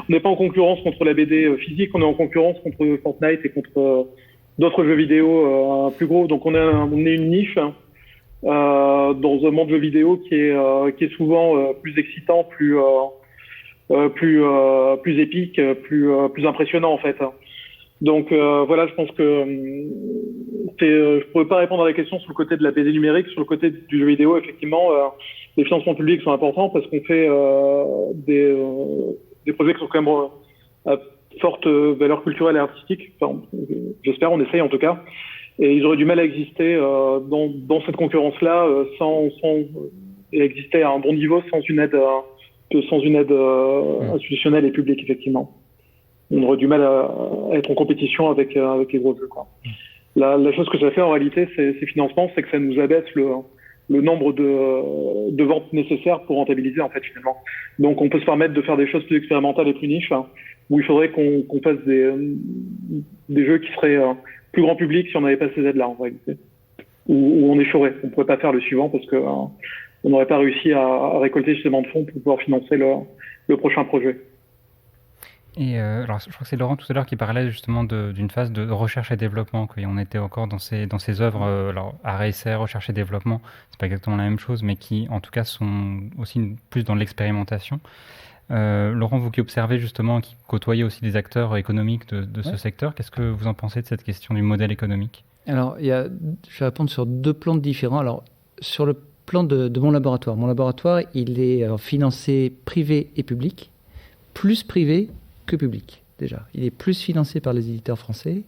n'est pas en concurrence contre la BD physique, on est en concurrence contre Fortnite et contre d'autres jeux vidéo plus gros. Donc on est une niche dans un monde de jeux vidéo qui est souvent plus excitant, plus épique, plus impressionnant en fait. Donc voilà, je pense que je pourrais pas répondre à la question sur le côté de la BD numérique. Sur le côté du jeu vidéo, effectivement, les financements publics sont importants parce qu'on fait des projets qui sont quand même à forte valeur culturelle et artistique. Enfin, j'espère, on essaye en tout cas. Et ils auraient du mal à exister dans cette concurrence-là et exister à un bon niveau sans une aide institutionnelle et publique, effectivement. On aurait du mal à être en compétition avec les gros jeux, quoi. La chose que ça fait en réalité, ces financements, c'est que ça nous abaisse le nombre de ventes nécessaires pour rentabiliser en fait finalement. Donc on peut se permettre de faire des choses plus expérimentales et plus niches, hein, où il faudrait qu'on fasse des jeux qui seraient plus grand public si on n'avait pas ces aides-là en réalité. Où on échouerait. On ne pourrait pas faire le suivant parce que on n'aurait pas réussi à récolter suffisamment de fonds pour pouvoir financer le prochain projet. Et alors, je crois que c'est Laurent tout à l'heure qui parlait justement d'une phase de recherche et développement. On était encore dans ces œuvres, alors art et essai, recherche et développement, c'est pas exactement la même chose, mais qui en tout cas sont aussi plus dans l'expérimentation. Laurent, vous qui observez justement, qui côtoyez aussi des acteurs économiques de ce secteur, qu'est-ce que vous en pensez de cette question du modèle économique ? Alors, je vais répondre sur 2 plans différents. Alors, sur le plan de mon laboratoire, il est financé privé et public, plus privé que public, déjà. Il est plus financé par les éditeurs français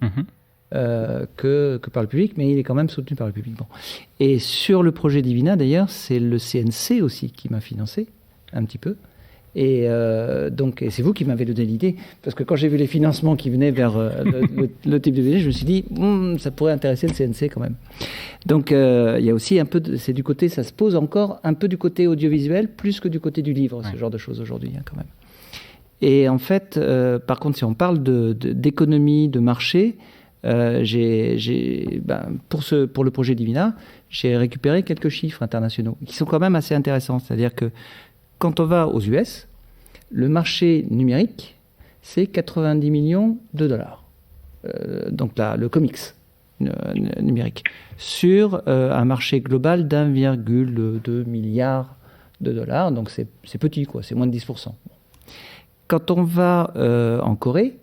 que par le public, mais il est quand même soutenu par le public. Bon. Et sur le projet Divina, d'ailleurs, c'est le CNC aussi qui m'a financé, un petit peu. Et donc, c'est vous qui m'avez donné l'idée, parce que quand j'ai vu les financements qui venaient vers le type de BD, je me suis dit, ça pourrait intéresser le CNC quand même. Donc, il y a aussi un peu, c'est du côté, ça se pose encore un peu du côté audiovisuel, plus que du côté du livre, ce genre de choses aujourd'hui, hein, quand même. Et en fait, par contre, si on parle d'économie, de marché, pour le projet Divina, j'ai récupéré quelques chiffres internationaux qui sont quand même assez intéressants. C'est-à-dire que quand on va aux US, le marché numérique, c'est 90 millions de dollars. Donc là, le comics numérique. Sur un marché global d'1,2 milliard de dollars. Donc c'est petit, quoi. C'est moins de 10%. Quand on va en Corée,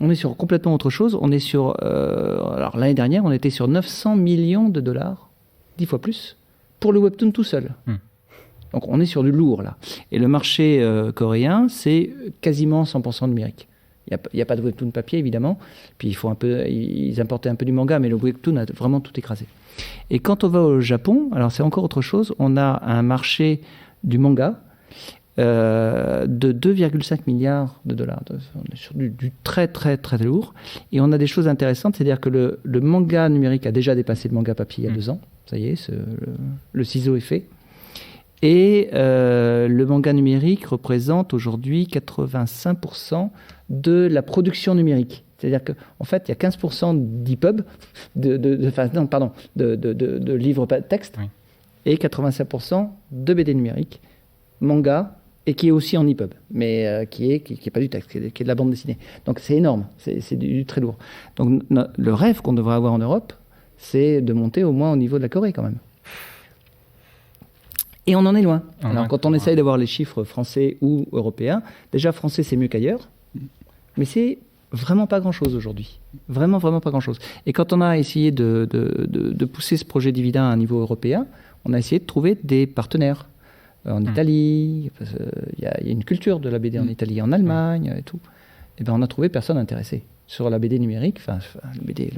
on est sur complètement autre chose. On est sur... alors l'année dernière, on était sur 900 millions de dollars, 10 fois plus, pour le webtoon tout seul. Donc on est sur du lourd, là. Et le marché coréen, c'est quasiment 100% numérique. Il n'y a pas de webtoon papier, évidemment. Puis ils importaient un peu du manga, mais le webtoon a vraiment tout écrasé. Et quand on va au Japon, alors c'est encore autre chose. On a un marché du manga de 2,5 milliards de dollars. On est sur du très, très, très lourd. Et on a des choses intéressantes, c'est-à-dire que le manga numérique a déjà dépassé le manga papier il y a 2 ans. Ça y est, le ciseau est fait. Et le manga numérique représente aujourd'hui 85% de la production numérique. C'est-à-dire qu'en fait, il y a 15% d'EPUB, de livres texte, oui, et 85% de BD numérique, manga, et qui est aussi en EPUB, mais qui est pas du texte, qui est de la bande dessinée. Donc c'est énorme, c'est du très lourd. Donc le rêve qu'on devrait avoir en Europe, c'est de monter au moins au niveau de la Corée quand même. Et on en est loin. Alors quand on essaye d'avoir les chiffres français ou européens, déjà français c'est mieux qu'ailleurs, mais c'est vraiment pas grand-chose aujourd'hui. Vraiment, vraiment pas grand-chose. Et quand on a essayé de pousser ce projet Divina à un niveau européen, on a essayé de trouver des partenaires. En Italie, il y a une culture de la BD en Italie, en Allemagne et tout. Et ben on a trouvé personne intéressé sur la BD numérique, le BD...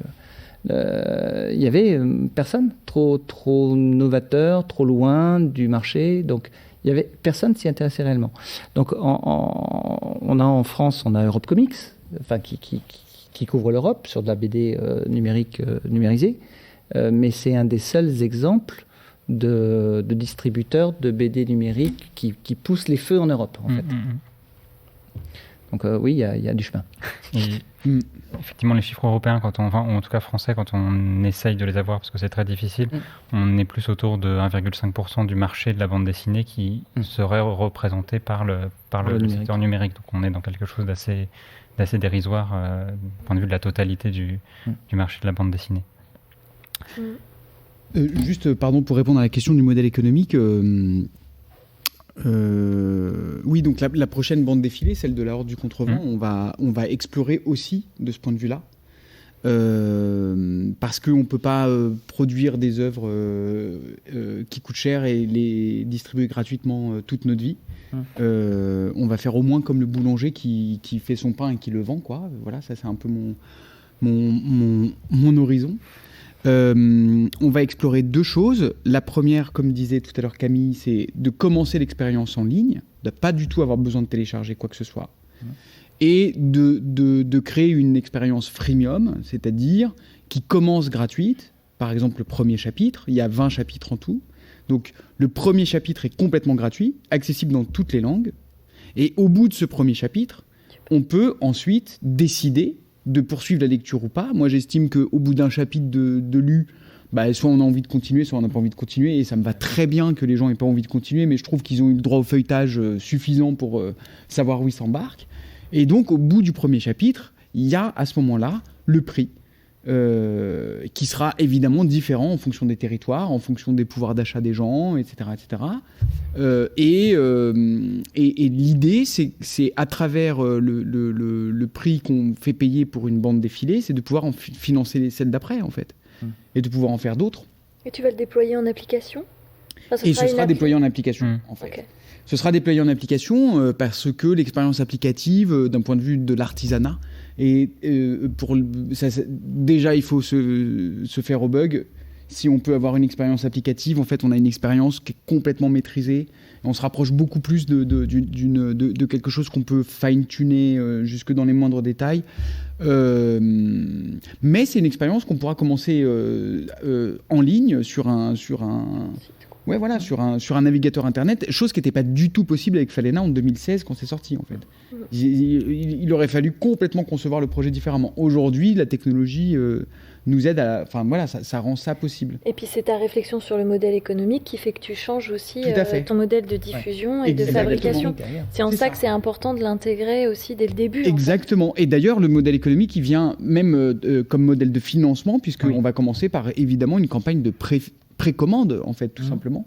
il y avait personne, trop novateur, trop loin du marché, donc il y avait personne s'y intéressait réellement. Donc on a en France, on a Europe Comics, qui couvre l'Europe sur de la BD numérique numérisée, mais c'est un des seuls exemples de distributeurs de BD numérique qui poussent les feux en Europe en fait. Donc oui, il y a du chemin. Effectivement, les chiffres européens, ou en tout cas français, quand on essaye de les avoir, parce que c'est très difficile, on est plus autour de 1,5% du marché de la bande dessinée qui serait représenté par le secteur numérique. Donc on est dans quelque chose d'assez dérisoire du point de vue de la totalité du marché de la bande dessinée. Juste, pardon, pour répondre à la question du modèle économique... oui, donc la prochaine bande défilée, celle de la Horde du Contrevent, on va explorer aussi de ce point de vue-là, parce qu'on ne peut pas produire des œuvres qui coûtent cher et les distribuer gratuitement toute notre vie. On va faire au moins comme le boulanger qui fait son pain et qui le vend, quoi. Voilà, ça c'est un peu mon horizon. On va explorer 2 choses. La première, comme disait tout à l'heure Camille, c'est de commencer l'expérience en ligne, de pas du tout avoir besoin de télécharger quoi que ce soit, et de créer une expérience freemium, c'est-à-dire qui commence gratuite. Par exemple, le premier chapitre, il y a 20 chapitres en tout, Donc le premier chapitre est complètement gratuit, accessible dans toutes les langues. Et au bout de ce premier chapitre, on peut ensuite décider de poursuivre la lecture ou pas. Moi, j'estime qu'au bout d'un chapitre de lu, soit on a envie de continuer, soit on n'a pas envie de continuer. Et ça me va très bien que les gens n'aient pas envie de continuer, mais je trouve qu'ils ont eu le droit au feuilletage suffisant pour savoir où ils s'embarquent. Et donc, au bout du premier chapitre, il y a à ce moment-là le prix, qui sera évidemment différent en fonction des territoires, en fonction des pouvoirs d'achat des gens, etc. etc. Et l'idée, c'est à travers le prix qu'on fait payer pour une bande défilée, c'est de pouvoir financer celles d'après, en fait, et de pouvoir en faire d'autres. Et tu vas le déployer en application ? Ce sera déployé en application, en fait. Okay. Ce sera déployé en application parce que l'expérience applicative, d'un point de vue de l'artisanat, déjà, il faut se faire au bug. Si on peut avoir une expérience applicative, en fait, on a une expérience qui est complètement maîtrisée. On se rapproche beaucoup plus de quelque chose qu'on peut fine-tuner jusque dans les moindres détails. Mais c'est une expérience qu'on pourra commencer en ligne sur un navigateur internet, chose qui n'était pas du tout possible avec Falena en 2016 quand c'est sorti, en fait. Il aurait fallu complètement concevoir le projet différemment. Aujourd'hui, la technologie nous aide ça rend ça possible. Et puis c'est ta réflexion sur le modèle économique qui fait que tu changes aussi ton modèle de diffusion et de fabrication. C'est en ça que c'est important de l'intégrer aussi dès le début. Exactement. Et d'ailleurs, le modèle économique, il vient même comme modèle de financement, puisqu'on va commencer par évidemment une campagne de précommande, en fait, tout simplement,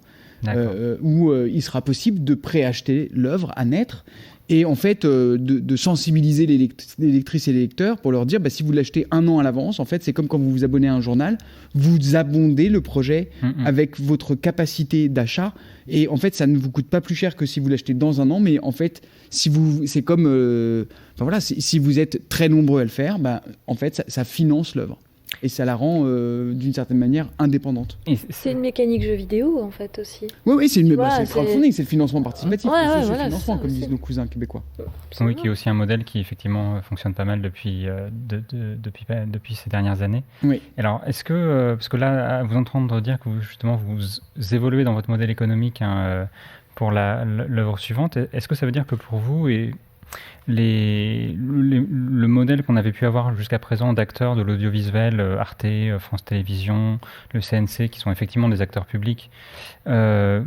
où il sera possible de préacheter l'œuvre à naître et en fait de sensibiliser les lectrices et les lecteurs pour leur dire si vous l'achetez 1 an à l'avance, en fait, c'est comme quand vous vous abonnez à un journal, vous abondez le projet avec votre capacité d'achat et en fait, ça ne vous coûte pas plus cher que si vous l'achetez dans 1 an, mais en fait, c'est comme si vous êtes très nombreux à le faire, en fait, ça finance l'œuvre. Et ça la rend, d'une certaine manière, indépendante. C'est une mécanique jeu vidéo, en fait, aussi. Oui, c'est le crowdfunding, c'est le financement participatif. C'est le financement, comme disent nos cousins québécois. Oui, qui est aussi un modèle qui, effectivement, fonctionne pas mal depuis ces dernières années. Oui. Alors, est-ce que, parce que là, à vous entendre dire que justement, vous évoluez dans votre modèle économique pour l'œuvre suivante, est-ce que ça veut dire que pour vous, le modèle qu'on avait pu avoir jusqu'à présent d'acteurs de l'audiovisuel, Arte, France Télévisions, le CNC, qui sont effectivement des acteurs publics, le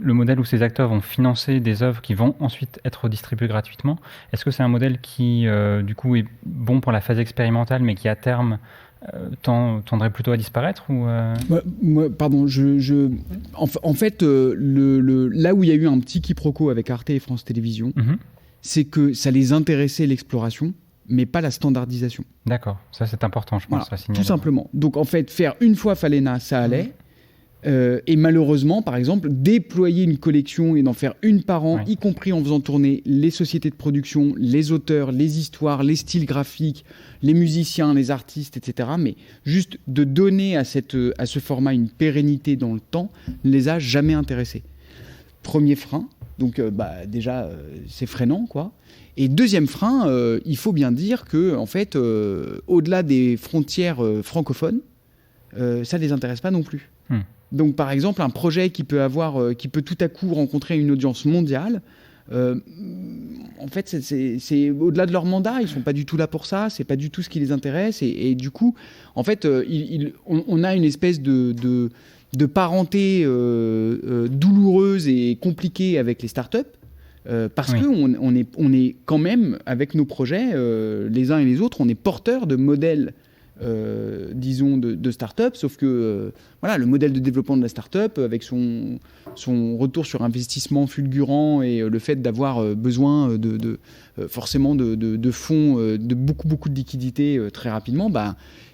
modèle où ces acteurs vont financer des œuvres qui vont ensuite être distribuées gratuitement, est-ce que c'est un modèle qui, du coup, est bon pour la phase expérimentale, mais qui, à terme, tendrait plutôt à disparaître ou pardon, en fait, là où il y a eu un petit quiproquo avec Arte et France Télévisions, c'est que ça les intéressait l'exploration, mais pas la standardisation. D'accord, ça c'est important, je pense. Tout simplement. Donc en fait, faire une fois Falena, ça allait. Et malheureusement, par exemple, déployer une collection et d'en faire une par an, y compris en faisant tourner les sociétés de production, les auteurs, les histoires, les styles graphiques, les musiciens, les artistes, etc. Mais juste de donner à ce format une pérennité dans le temps, ne les a jamais intéressés. Premier frein, donc déjà c'est freinant, quoi. Et deuxième frein, il faut bien dire que en fait, au-delà des frontières francophones, ça ne les intéresse pas non plus. Donc, par exemple, un projet qui peut tout à coup rencontrer une audience mondiale, en fait, c'est au-delà de leur mandat. Ils sont pas du tout là pour ça. C'est pas du tout ce qui les intéresse. Et du coup, en fait, on a une espèce de parenté douloureuse et compliquée avec les startups. Parce qu'on est quand même, avec nos projets, les uns et les autres, on est porteurs de modèles disons de start-up, sauf que le modèle de développement de la start-up avec son retour sur investissement fulgurant et le fait d'avoir besoin forcément de fonds, de beaucoup de liquidités très rapidement,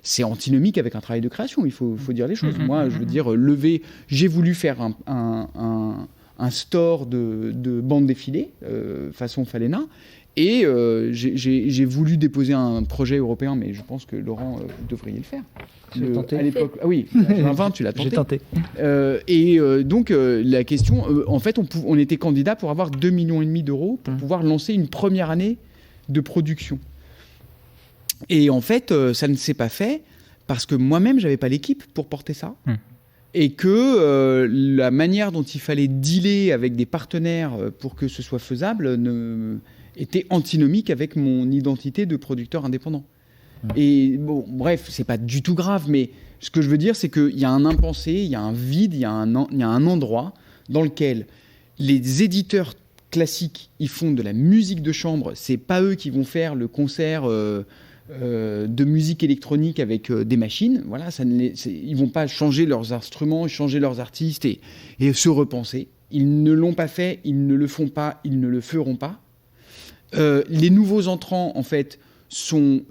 c'est antinomique avec un travail de création, il faut dire les choses. Moi, je veux dire, j'ai voulu faire un store de bande défilée façon Falena. Et j'ai voulu déposer un projet européen, mais je pense que Laurent, vous devriez le faire. J'ai tenté. À l'époque, oui, en 20, tu l'as tenté. J'ai tenté. Donc, la question, en fait, on était candidat pour avoir 2,5 millions d'euros pour pouvoir lancer une première année de production. Et en fait, ça ne s'est pas fait parce que moi-même, je n'avais pas l'équipe pour porter ça. et que la manière dont il fallait dealer avec des partenaires pour que ce soit faisable était antinomique avec mon identité de producteur indépendant. Et bon, bref, c'est pas du tout grave, mais ce que je veux dire, c'est qu'il y a un impensé, il y a un vide, il y a un endroit dans lequel les éditeurs classiques, ils font de la musique de chambre, c'est pas eux qui vont faire le concert de musique électronique avec des machines, voilà, ils vont pas changer leurs instruments, changer leurs artistes et se repenser. Ils ne l'ont pas fait, ils ne le font pas, ils ne le feront pas. Les nouveaux entrants, en fait, sont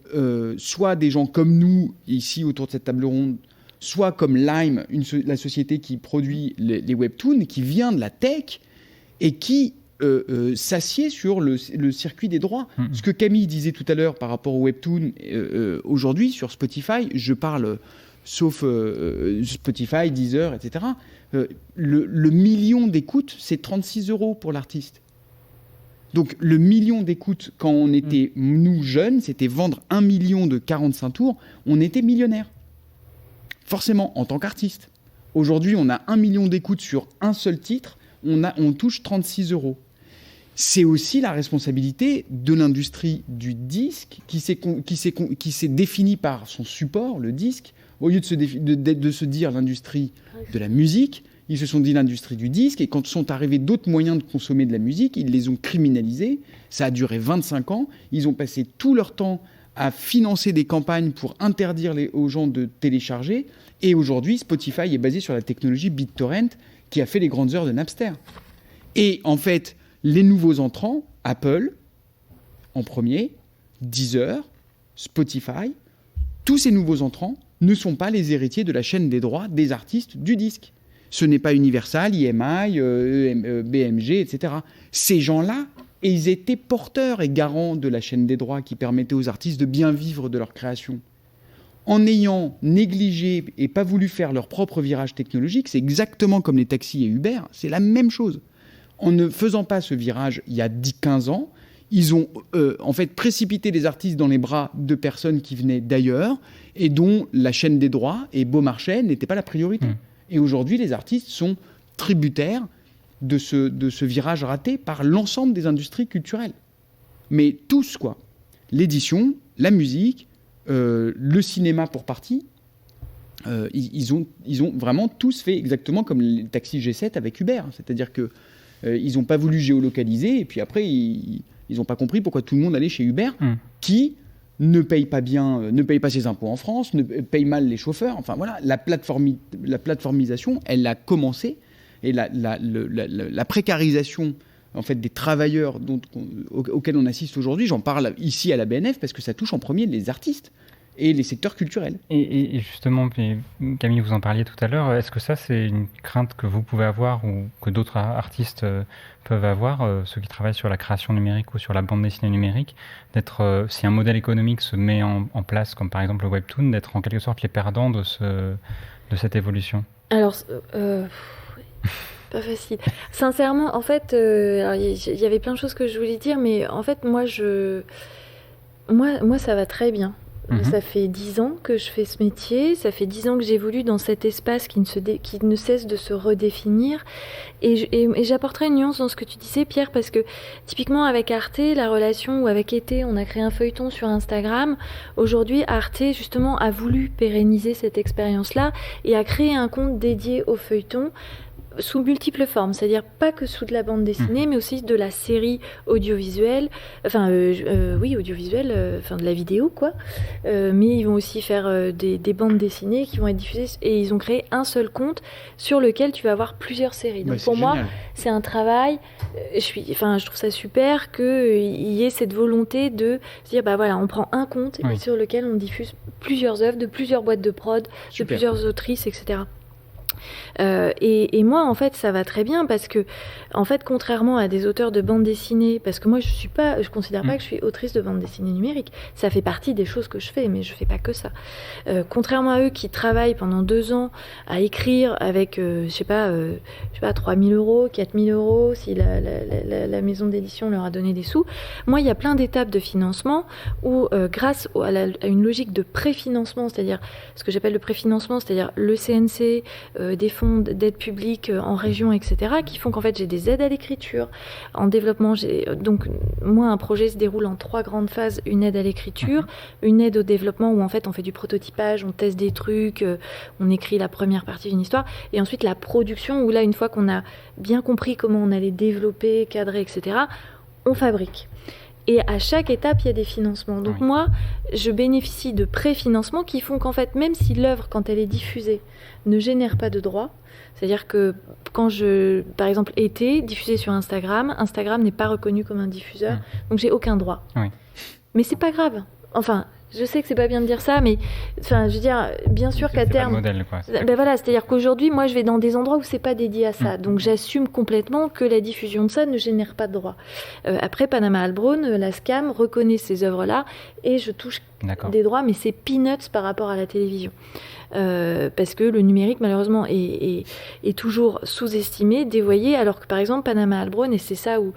soit des gens comme nous, ici, autour de cette table ronde, soit comme Lime, la société qui produit les webtoons, qui vient de la tech et qui s'assied sur le circuit des droits. Ce que Camille disait tout à l'heure par rapport au webtoon, aujourd'hui, sur Spotify, je parle, sauf Spotify, Deezer, etc., le million d'écoutes, c'est 36 € pour l'artiste. Donc, le million d'écoutes, quand on était, nous, jeunes, c'était vendre 1 million de 45 tours, on était millionnaire. Forcément, en tant qu'artiste. Aujourd'hui, on a 1 million d'écoutes sur un seul titre, on touche 36 €. C'est aussi la responsabilité de l'industrie du disque qui s'est définie par son support, le disque, au lieu de se dire l'industrie de la musique. Ils se sont dit l'industrie du disque, et quand sont arrivés d'autres moyens de consommer de la musique, ils les ont criminalisés. Ça a duré 25 ans. Ils ont passé tout leur temps à financer des campagnes pour interdire aux gens de télécharger. Et aujourd'hui, Spotify est basé sur la technologie BitTorrent qui a fait les grandes heures de Napster. Et en fait, les nouveaux entrants, Apple en premier, Deezer, Spotify, tous ces nouveaux entrants ne sont pas les héritiers de la chaîne des droits des artistes du disque. Ce n'est pas Universal, EMI, BMG, etc. Ces gens-là, ils étaient porteurs et garants de la chaîne des droits qui permettait aux artistes de bien vivre de leur création. En ayant négligé et pas voulu faire leur propre virage technologique, c'est exactement comme les taxis et Uber, c'est la même chose. En ne faisant pas ce virage il y a 10-15 ans, ils ont en fait précipité les artistes dans les bras de personnes qui venaient d'ailleurs et dont la chaîne des droits et Beaumarchais n'était pas la priorité. Et aujourd'hui, les artistes sont tributaires de ce virage raté par l'ensemble des industries culturelles. Mais tous, quoi. L'édition, la musique, le cinéma pour partie, ils ont vraiment tous fait exactement comme les taxis G7 avec Uber. C'est-à-dire qu'ils n'ont pas voulu géolocaliser, et puis après, ils n'ont pas compris pourquoi tout le monde allait chez Uber, qui ne paye pas bien, ne paye pas ses impôts en France, ne paye mal les chauffeurs. Enfin voilà, la plateformisation, elle a commencé, et la précarisation en fait des travailleurs auxquels on assiste aujourd'hui. J'en parle ici à la BNF parce que ça touche en premier les artistes et les secteurs culturels. Et justement, Camille, vous en parliez tout à l'heure, est-ce que ça, c'est une crainte que vous pouvez avoir ou que d'autres artistes peuvent avoir, ceux qui travaillent sur la création numérique ou sur la bande dessinée numérique, d'être, si un modèle économique se met en place, comme par exemple le webtoon, d'être en quelque sorte les perdants de cette évolution? Alors, pas facile. Sincèrement, en fait, il y avait plein de choses que je voulais dire, mais en fait, moi, ça va très bien. Ça fait 10 ans que je fais ce métier, ça fait 10 ans que j'évolue dans cet espace qui ne cesse de se redéfinir. Et j'apporterai une nuance dans ce que tu disais, Pierre, parce que typiquement avec Arte, la relation, ou avec Été, on a créé un feuilleton sur Instagram. Aujourd'hui, Arte, justement, a voulu pérenniser cette expérience-là et a créé un compte dédié au feuilleton, sous multiples formes, c'est-à-dire pas que sous de la bande dessinée, mais aussi de la série audiovisuelle, audiovisuelle, de la vidéo, quoi. Mais ils vont aussi faire des bandes dessinées qui vont être diffusées, et ils ont créé un seul compte sur lequel tu vas avoir plusieurs séries. Donc pour moi, c'est un travail, je trouve ça super qu'il y ait cette volonté de se dire, on prend un compte sur lequel on diffuse plusieurs œuvres de plusieurs boîtes de prod, de plusieurs autrices, etc. Et moi, en fait, ça va très bien parce que, en fait, contrairement à des auteurs de bande dessinée, parce que moi, je considère pas que je suis autrice de bande dessinée numérique. Ça fait partie des choses que je fais, mais je fais pas que ça. Contrairement à eux qui travaillent pendant 2 ans à écrire avec, 3 000 €, 4 000 €, si la maison d'édition leur a donné des sous. Moi, il y a plein d'étapes de financement où, grâce à une logique de préfinancement, c'est-à-dire ce que j'appelle le préfinancement, c'est-à-dire le CNC, des fonds d'aide publique en région, etc., qui font qu'en fait j'ai des aides à l'écriture, en développement. Donc moi, un projet se déroule en 3 grandes phases: une aide à l'écriture, une aide au développement où en fait on fait du prototypage, on teste des trucs, on écrit la première partie d'une histoire, et ensuite la production où là, une fois qu'on a bien compris comment on allait développer, cadrer, etc., on fabrique. Et à chaque étape, il y a des financements. Donc moi, je bénéficie de préfinancements qui font qu'en fait, même si l'œuvre, quand elle est diffusée, ne génère pas de droits, c'est-à-dire que quand par exemple, été, diffusé sur Instagram n'est pas reconnu comme un diffuseur, donc j'ai aucun droit. Oui. Mais c'est pas grave. Enfin, je sais que c'est pas bien de dire ça, mais enfin, je veux dire, bien sûr qu'à terme, c'est pas le modèle, quoi. Ben voilà, c'est-à-dire qu'aujourd'hui, moi, je vais dans des endroits où c'est pas dédié à ça, donc j'assume complètement que la diffusion de ça ne génère pas de droit. Après, Panama Albron, la SCAM reconnaît ces œuvres-là et je touche des droits, mais c'est peanuts par rapport à la télévision. Parce que le numérique, malheureusement, est toujours sous-estimé, dévoyé, alors que, par exemple, Panama Albron, et c'est ça où,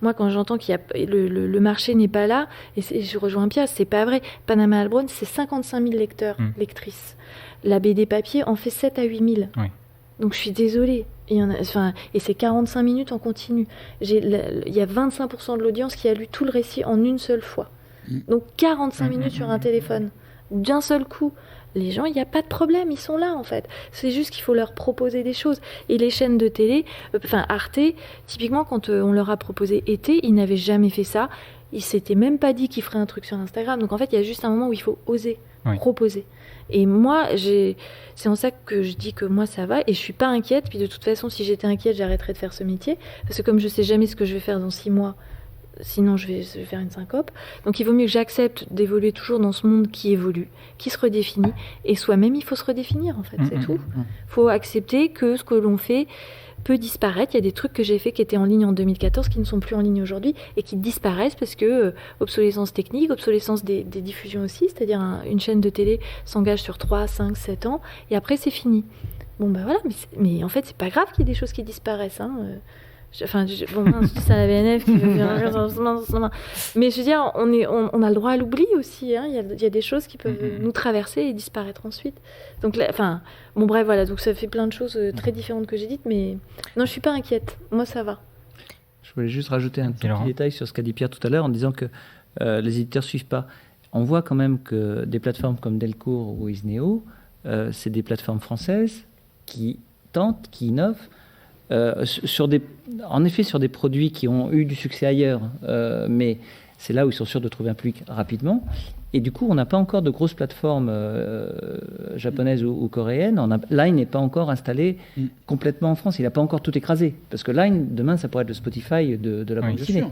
moi, quand j'entends qu'il y a le marché n'est pas là, et je rejoins Pia, c'est pas vrai. Panama Albron, c'est 55 000 lecteurs, lectrices. La BD papier en fait 7 à 8 000. Oui. Donc je suis désolée. Et c'est 45 minutes en continu. Il y a 25% de l'audience qui a lu tout le récit en une seule fois. Donc 45 minutes sur un téléphone, d'un seul coup. Les gens, il n'y a pas de problème, ils sont là en fait. C'est juste qu'il faut leur proposer des choses. Et les chaînes de télé, Arte, typiquement quand on leur a proposé Été, ils n'avaient jamais fait ça. Ils s'étaient même pas dit qu'ils feraient un truc sur Instagram. Donc en fait, il y a juste un moment où il faut oser proposer. Et moi, c'est en ça que je dis que moi ça va et je suis pas inquiète. Puis de toute façon, si j'étais inquiète, j'arrêterais de faire ce métier. Parce que comme je sais jamais ce que je vais faire dans 6 mois, sinon je vais faire une syncope. Donc il vaut mieux que j'accepte d'évoluer toujours dans ce monde qui évolue, qui se redéfinit. Et soi-même, il faut se redéfinir en fait, c'est tout. Il faut accepter que ce que l'on fait peut disparaître. Il y a des trucs que j'ai fait qui étaient en ligne en 2014 qui ne sont plus en ligne aujourd'hui et qui disparaissent parce que obsolescence technique, obsolescence des diffusions aussi, c'est-à-dire une chaîne de télé s'engage sur 3, 5, 7 ans et après c'est fini. Bon ben voilà, mais en fait c'est pas grave qu'il y ait des choses qui disparaissent. Je dis ça à la BNF qui veut faire... Mais je veux dire, on a le droit à l'oubli aussi. Il y a des choses qui peuvent nous traverser et disparaître ensuite. Donc, bref, voilà. Donc ça fait plein de choses très différentes que j'ai dites, mais non, je suis pas inquiète. Moi, ça va. Je voulais juste rajouter un petit détail sur ce qu'a dit Pierre tout à l'heure en disant que les éditeurs suivent pas. On voit quand même que des plateformes comme Delcourt ou Isneo, c'est des plateformes françaises qui tentent, qui innovent. Sur des produits qui ont eu du succès ailleurs, mais c'est là où ils sont sûrs de trouver un public rapidement. Et du coup, on n'a pas encore de grosses plateformes japonaises ou coréennes. Line n'est pas encore installé complètement en France. Il n'a pas encore tout écrasé. Parce que Line, demain, ça pourrait être le Spotify de la bande dessinée.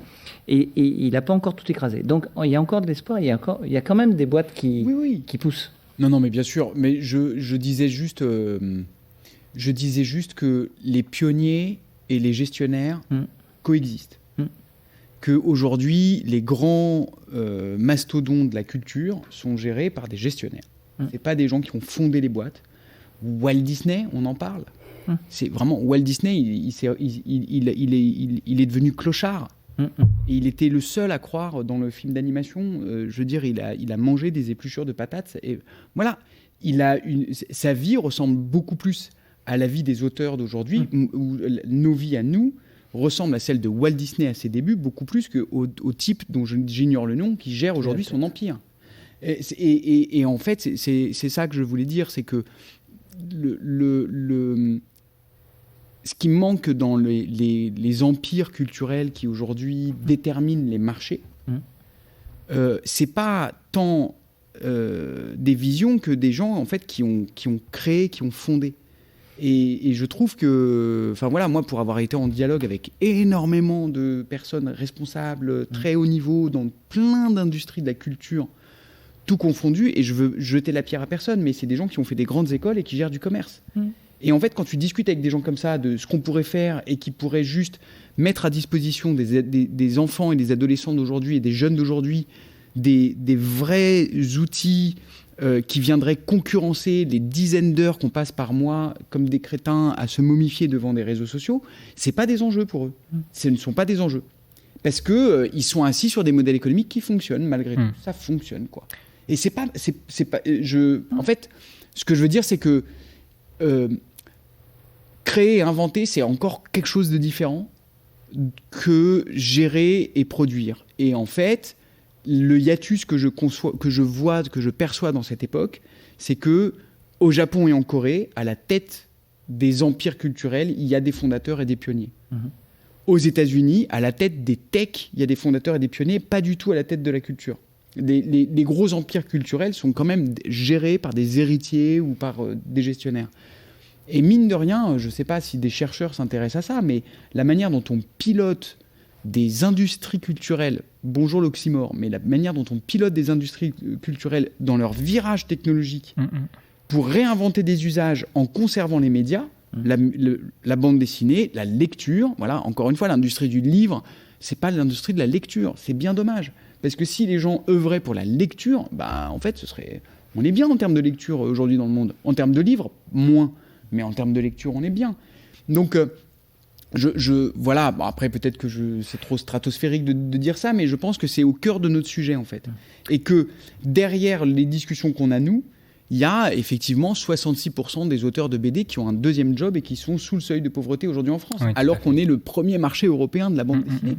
Et il n'a pas encore tout écrasé. Donc, il y a encore de l'espoir. Il y a quand même des boîtes qui poussent. Non, mais bien sûr. Mais je disais juste... Je disais juste que les pionniers et les gestionnaires coexistent. Qu'aujourd'hui, les grands mastodontes de la culture sont gérés par des gestionnaires. Ce n'est pas des gens qui ont fondé les boîtes. Walt Disney, on en parle. C'est vraiment... Walt Disney, il est devenu clochard. Et il était le seul à croire dans le film d'animation. Je veux dire, il a mangé des épluchures de patates. Et voilà, sa vie ressemble beaucoup plus à la vie des auteurs d'aujourd'hui, où nos vies à nous ressemblent à celle de Walt Disney à ses débuts, beaucoup plus qu'au type dont j'ignore le nom, qui gère aujourd'hui son empire. Et en fait, c'est ça que je voulais dire, c'est que ce qui manque dans les empires culturels qui aujourd'hui déterminent les marchés, c'est pas tant des visions que des gens en fait qui ont créé, qui ont fondé. Et je trouve que, enfin voilà, moi pour avoir été en dialogue avec énormément de personnes responsables, très haut niveau, dans plein d'industries de la culture, tout confondu, et je veux jeter la pierre à personne, mais c'est des gens qui ont fait des grandes écoles et qui gèrent du commerce. Et en fait, quand tu discutes avec des gens comme ça de ce qu'on pourrait faire et qui pourraient juste mettre à disposition des enfants et des adolescents d'aujourd'hui et des jeunes d'aujourd'hui des vrais outils qui viendraient concurrencer les dizaines d'heures qu'on passe par mois comme des crétins à se momifier devant des réseaux sociaux, c'est pas des enjeux pour eux. Ce ne sont pas des enjeux. Parce que ils sont assis sur des modèles économiques qui fonctionnent malgré tout. Ça fonctionne, quoi. Et en fait, ce que je veux dire, c'est que créer et inventer, c'est encore quelque chose de différent que gérer et produire. Et en fait, le hiatus que je perçois dans cette époque, c'est que au Japon et en Corée, à la tête des empires culturels, il y a des fondateurs et des pionniers. Aux États-Unis, à la tête des techs, il y a des fondateurs et des pionniers, pas du tout à la tête de la culture. Les gros empires culturels sont quand même gérés par des héritiers ou par des gestionnaires. Et mine de rien, je ne sais pas si des chercheurs s'intéressent à ça, mais la manière dont on pilote des industries culturelles, bonjour l'oxymore, mais la manière dont on pilote des industries culturelles dans leur virage technologique pour réinventer des usages en conservant les médias, la bande dessinée, la lecture, voilà, encore une fois, l'industrie du livre, c'est pas l'industrie de la lecture, c'est bien dommage. Parce que si les gens œuvraient pour la lecture, bah, en fait, on est bien en termes de lecture aujourd'hui dans le monde. En termes de livres, moins. Mais en termes de lecture, on est bien. Donc, voilà. Bon, après, peut-être que c'est trop stratosphérique de dire ça, mais je pense que c'est au cœur de notre sujet, en fait. Et que derrière les discussions qu'on a, nous, il y a effectivement 66% des auteurs de BD qui ont un deuxième job et qui sont sous le seuil de pauvreté aujourd'hui en France, alors qu'on est le premier marché européen de la bande dessinée.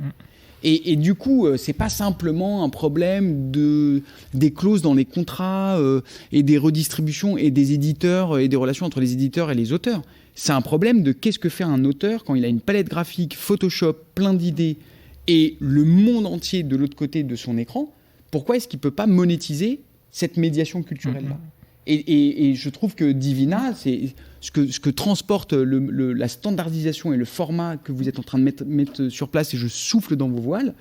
Et du coup, c'est pas simplement un problème des clauses dans les contrats et des redistributions et des éditeurs et des relations entre les éditeurs et les auteurs. C'est un problème de qu'est-ce que fait un auteur quand il a une palette graphique, Photoshop, plein d'idées et le monde entier de l'autre côté de son écran. Pourquoi est-ce qu'il peut pas monétiser cette médiation culturelle-là ? Et je trouve que Divina, c'est ce que transporte la standardisation et le format que vous êtes en train de mettre sur place, et je souffle dans vos voiles,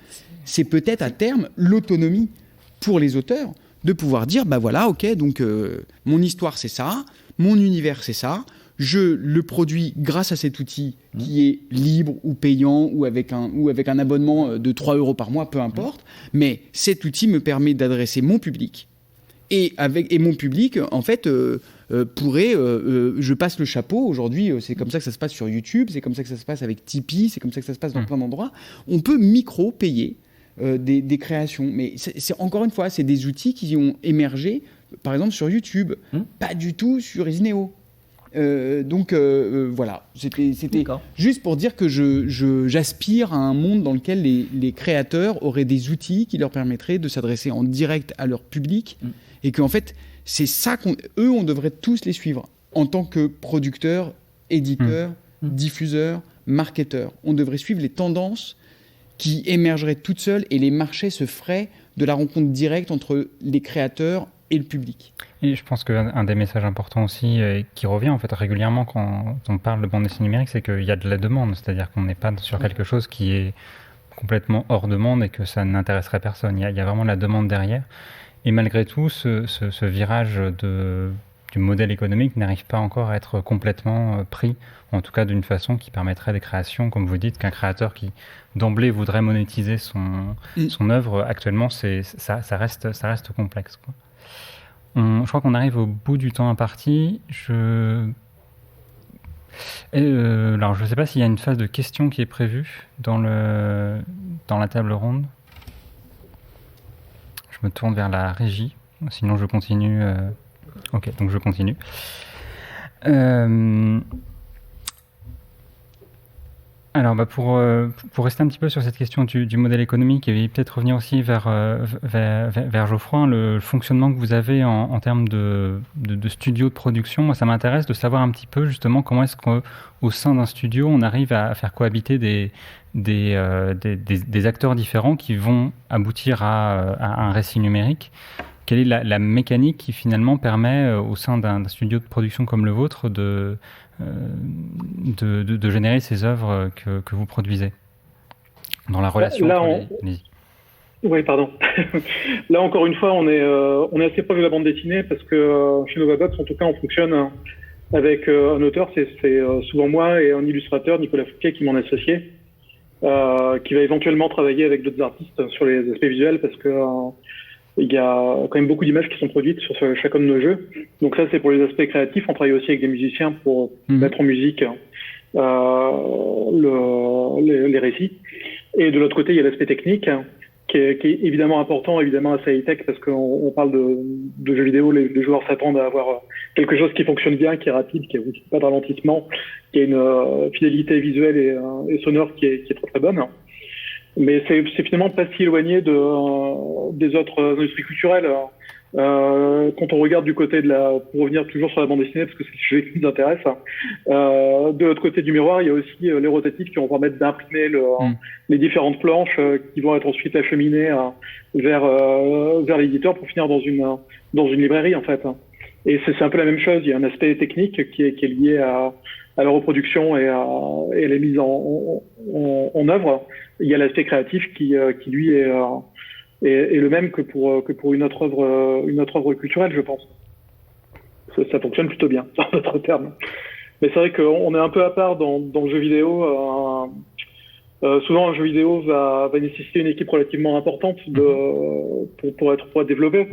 c'est peut-être à terme l'autonomie pour les auteurs de pouvoir dire, bah voilà, ok, donc mon histoire c'est ça, mon univers c'est ça, je le produis grâce à cet outil qui est libre ou payant ou avec un abonnement de 3 € par mois, peu importe, mais cet outil me permet d'adresser mon public. Et mon public, en fait, je passe le chapeau. Aujourd'hui, c'est comme ça que ça se passe sur YouTube, c'est comme ça que ça se passe avec Tipeee, c'est comme ça que ça se passe dans plein d'endroits. On peut micro-payer des créations. Mais encore une fois, c'est des outils qui ont émergé, par exemple, sur YouTube, pas du tout sur Isneo. Voilà, c'était juste pour dire que j'aspire à un monde dans lequel les créateurs auraient des outils qui leur permettraient de s'adresser en direct à leur public et qu'en fait, c'est ça on devrait tous les suivre en tant que producteurs, éditeurs, diffuseurs, marketeurs. On devrait suivre les tendances qui émergeraient toutes seules et les marchés se feraient de la rencontre directe entre les créateurs et le public. Et je pense qu'un des messages importants aussi, qui revient en fait régulièrement quand on parle de bande dessinée numérique, c'est qu'il y a de la demande, c'est-à-dire qu'on n'est pas sur quelque chose qui est complètement hors demande et que ça n'intéresserait personne. Il y a vraiment de la demande derrière. Et malgré tout, ce virage du modèle économique n'arrive pas encore à être complètement pris, en tout cas d'une façon qui permettrait des créations, comme vous dites, qu'un créateur qui d'emblée voudrait monétiser son œuvre, actuellement, ça reste complexe, quoi. Je crois qu'on arrive au bout du temps imparti. Alors, je ne sais pas s'il y a une phase de questions qui est prévue dans la table ronde. Je me tourne vers la régie. Sinon, je continue. Ok, donc je continue. Alors, pour rester un petit peu sur cette question du modèle économique et peut-être revenir aussi vers Geoffroy, le fonctionnement que vous avez en termes de studio de production, moi ça m'intéresse de savoir un petit peu justement comment est-ce qu'au sein d'un studio on arrive à faire cohabiter des acteurs différents qui vont aboutir à un récit numérique. Quelle est la mécanique qui finalement permet au sein d'un studio de production comme le vôtre de générer ces œuvres que vous produisez dans la relation Oui, pardon. Là, encore une fois, on est assez proche de la bande dessinée parce que chez Novabox, en tout cas, on fonctionne avec un auteur, c'est souvent moi, et un illustrateur, Nicolas Fouquet, qui m'en est associé, qui va éventuellement travailler avec d'autres artistes sur les aspects visuels parce que il y a quand même beaucoup d'images qui sont produites sur chacun de nos jeux. Donc ça, c'est pour les aspects créatifs. On travaille aussi avec des musiciens pour mettre en musique les récits. Et de l'autre côté, il y a l'aspect technique. qui est évidemment important, évidemment assez high-tech, parce qu'on parle de jeux vidéo, les joueurs s'attendent à avoir quelque chose qui fonctionne bien, qui est rapide, qui n'a pas de ralentissement, qui a une fidélité visuelle et sonore qui est très très bonne. Mais c'est finalement pas si éloigné des autres industries culturelles. Quand on regarde du côté pour revenir toujours sur la bande dessinée, parce que c'est le sujet qui nous intéresse, de l'autre côté du miroir, il y a aussi les rotatifs qui vont permettre d'imprimer les différentes planches qui vont être ensuite acheminées vers l'éditeur pour finir dans une librairie, en fait. Et c'est un peu la même chose. Il y a un aspect technique qui est lié à la reproduction et à la mise en œuvre. Il y a l'aspect créatif qui lui est le même que pour une autre œuvre culturelle, je pense. Ça fonctionne plutôt bien, en d'autres termes. Mais c'est vrai qu'on est un peu à part dans le jeu vidéo. Souvent, un jeu vidéo va nécessiter une équipe relativement importante pour être développé.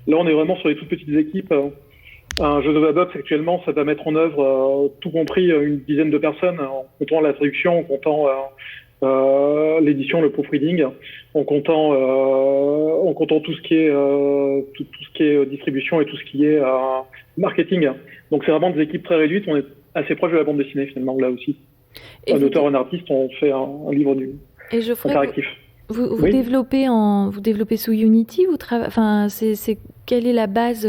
Là, on est vraiment sur les toutes petites équipes. Un jeu de Webbox, actuellement, ça va mettre en œuvre, tout compris, une dizaine de personnes, en comptant la traduction, en comptant l'édition, le proofreading, en comptant tout ce qui est distribution et tout ce qui est marketing. Donc c'est vraiment des équipes très réduites. On est assez proche de la bande dessinée finalement là aussi. Un auteur, un artiste, on fait un livre interactif. Vous développez sous Unity, quelle est la base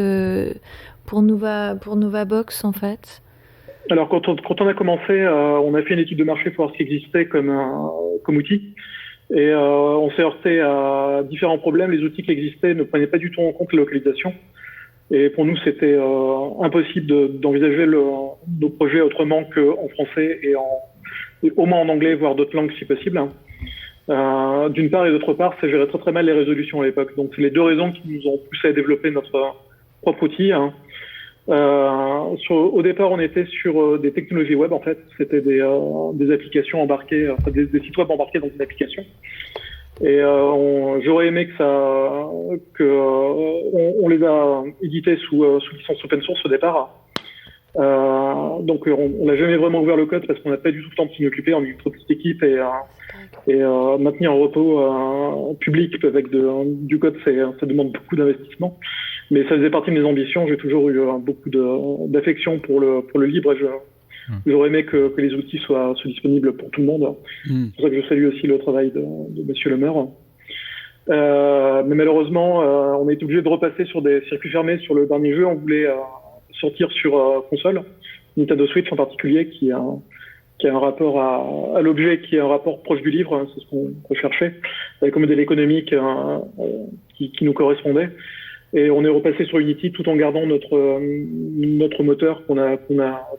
pour NovaBox en fait? Alors quand on a commencé, on a fait une étude de marché pour voir ce qui existait comme outil, et on s'est heurté à différents problèmes. Les outils qui existaient ne prenaient pas du tout en compte la localisation, et pour nous c'était impossible d'envisager nos projets autrement qu'en français et au moins en anglais, voire d'autres langues si possible. D'une part, et d'autre part, ça gérait très très mal les résolutions à l'époque. Donc c'est les deux raisons qui nous ont poussé à développer notre propre outil. Au départ, on était sur des technologies web, en fait. C'était des applications embarquées, des sites web embarqués dans une application. Et j'aurais aimé on les a édités sous licence open source au départ. Donc on n'a jamais vraiment ouvert le code parce qu'on n'a pas du tout le temps de s'y occuper. On est une trop petite équipe et maintenir un repos public avec du code, ça demande beaucoup d'investissement. Mais ça faisait partie de mes ambitions. J'ai toujours eu beaucoup d'affection pour le libre. J'aurais aimé que les outils soient disponibles pour tout le monde. C'est pour ça que je salue aussi le travail de Monsieur le maire. Mais malheureusement, on a été obligé de repasser sur des circuits fermés sur le dernier jeu. On voulait sortir sur console, Nintendo Switch en particulier, qui a un rapport à l'objet, qui est un rapport proche du livre, c'est ce qu'on recherchait, avec un modèle économique qui nous correspondait. Et on est repassé sur Unity tout en gardant notre moteur qu'on a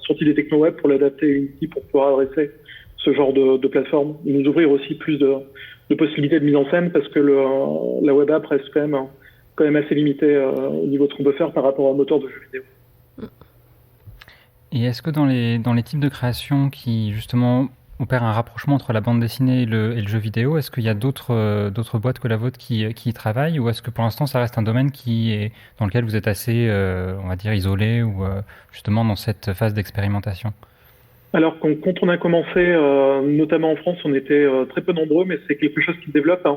sorti des techno-web pour l'adapter à Unity pour pouvoir adresser ce genre de plateforme. Et nous ouvrir aussi plus de possibilités de mise en scène parce que la web app reste quand même assez limitée au niveau de ce qu'on peut faire par rapport au moteur de jeux vidéo. Et est-ce que dans les types de création qui justement opèrent un rapprochement entre la bande dessinée et le jeu vidéo, est-ce qu'il y a d'autres boîtes que la vôtre qui y travaillent, ou est-ce que pour l'instant ça reste un domaine dans lequel vous êtes assez, on va dire, isolé, ou justement dans cette phase d'expérimentation? Alors quand on a commencé, notamment en France, on était très peu nombreux, mais c'est quelque chose qui se développe.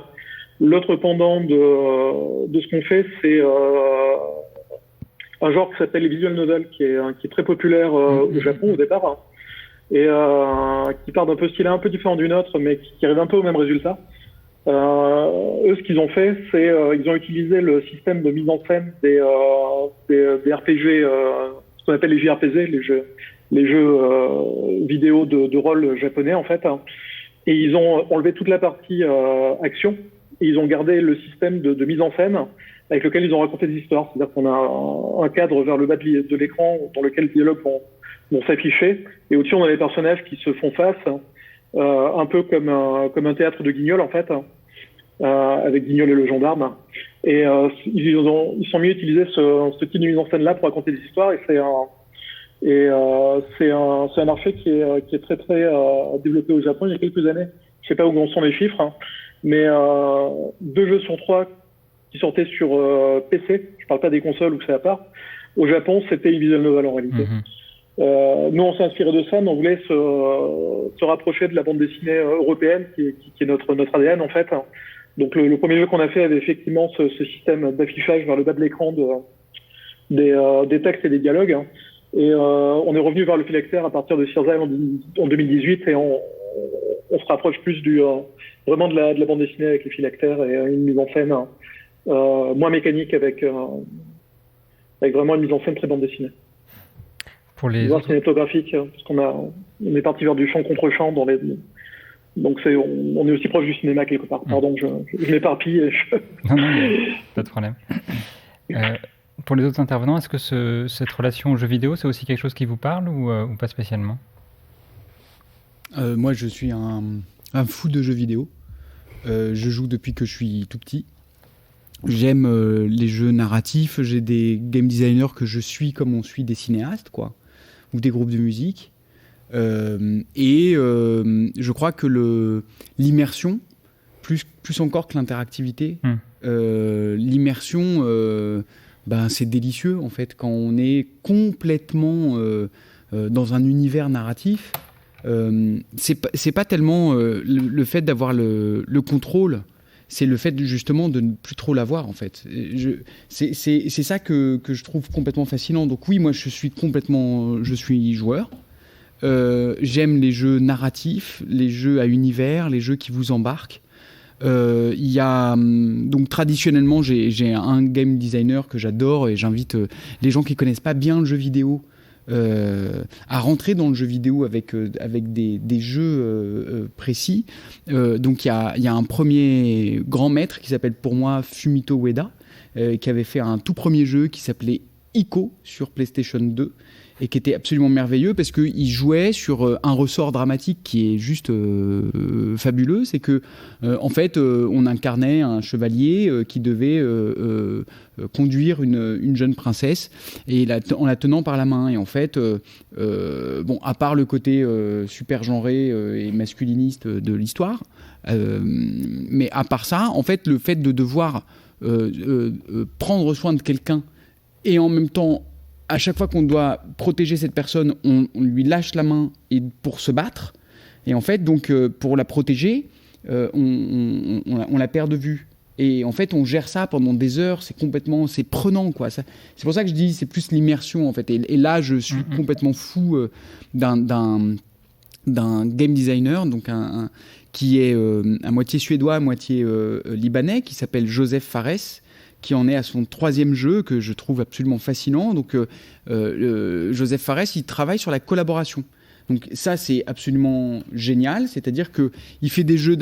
L'autre pendant de ce qu'on fait, c'est un genre qui s'appelle les visual novels, qui est très populaire au Japon au départ, et qui part d'un style un peu différent du nôtre, mais qui arrive un peu au même résultat. Eux, ce qu'ils ont fait, c'est ils ont utilisé le système de mise en scène des RPG, ce qu'on appelle les JRPG, les jeux vidéo de rôle japonais en fait, et ils ont enlevé toute la partie action, et ils ont gardé le système de mise en scène avec lequel ils ont raconté des histoires. C'est-à-dire qu'on a un cadre vers le bas de l'écran dans lequel les dialogues vont s'afficher, et au-dessus on a les personnages qui se font face, un peu comme un théâtre de Guignol en fait, avec Guignol et le gendarme. Et ils sont mieux utilisé ce type de mise en scène là pour raconter des histoires, et c'est un marché qui est très très développé au Japon il y a quelques années. Je sais pas où sont les chiffres, mais 2 jeux sur 3 qui sortaient sur PC, je parle pas des consoles où c'est à part, au Japon c'était une visual novel en réalité. Nous on s'est inspiré de ça, mais on voulait se rapprocher de la bande dessinée européenne qui est notre ADN en fait, Donc le premier jeu qu'on a fait avait effectivement ce système d'affichage vers le bas de l'écran des textes et des dialogues. Hein. Et on est revenu vers le phylactère à partir de Cirzail en 2018 et on se rapproche plus vraiment de la bande dessinée avec les phylactères et une mise en scène moins mécanique avec vraiment une mise en scène très bande dessinée. Pour les voir cinématographique, parce on est parti vers du champ contre champ donc on est aussi proche du cinéma quelque part. Pardon, je m'éparpille. Non, pas de problème. Pour les autres intervenants, est-ce que cette relation au jeu vidéo, c'est aussi quelque chose qui vous parle ou pas spécialement ? Moi, je suis un fou de jeux vidéo. Je joue depuis que je suis tout petit. J'aime les jeux narratifs. J'ai des game designers que je suis comme on suit des cinéastes, quoi, ou des groupes de musique. Je crois que l'immersion, plus encore que l'interactivité, l'immersion, c'est délicieux en fait quand on est complètement dans un univers narratif. C'est pas tellement le fait d'avoir le contrôle, c'est le fait justement de ne plus trop l'avoir en fait. C'est ça que je trouve complètement fascinant. Donc oui, moi je suis joueur. J'aime les jeux narratifs, les jeux à univers, les jeux qui vous embarquent. Donc traditionnellement, j'ai un game designer que j'adore et j'invite les gens qui connaissent pas bien le jeu vidéo à rentrer dans le jeu vidéo avec des jeux précis. Donc il y a un premier grand maître qui s'appelle pour moi Fumito Ueda, qui avait fait un tout premier jeu qui s'appelait Ico sur PlayStation 2 et qui était absolument merveilleux parce qu'il jouait sur un ressort dramatique qui est juste fabuleux. C'est que en fait on incarnait un chevalier qui devait conduire une jeune princesse et en la tenant par la main. Et en fait à part le côté super genré et masculiniste de l'histoire, mais à part ça, en fait le fait de devoir prendre soin de quelqu'un et en même temps à chaque fois qu'on doit protéger cette personne, on lui lâche la main pour se battre. Et en fait, donc, pour la protéger, on la perd de vue. Et en fait, on gère ça pendant des heures. C'est prenant, quoi. C'est pour ça que je dis, c'est plus l'immersion, en fait. Et là, je suis complètement fou d'un game designer, donc qui est à moitié suédois, à moitié libanais, qui s'appelle Joseph Fares, qui en est à son 3e jeu, que je trouve absolument fascinant. Donc, Joseph Fares, il travaille sur la collaboration. Donc ça, c'est absolument génial. C'est-à-dire qu'il fait des jeux,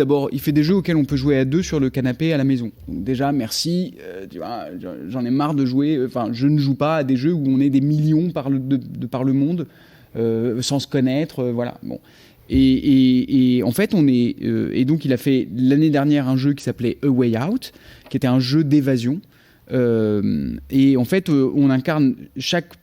auxquels on peut jouer à 2 sur le canapé à la maison. Donc déjà, merci. Tu vois, j'en ai marre de jouer. Je ne joue pas à des jeux où on est des millions par le monde, sans se connaître. Voilà. Bon. Et en fait, et donc, il a fait l'année dernière un jeu qui s'appelait A Way Out, qui était un jeu d'évasion. Et en fait, on incarne chaque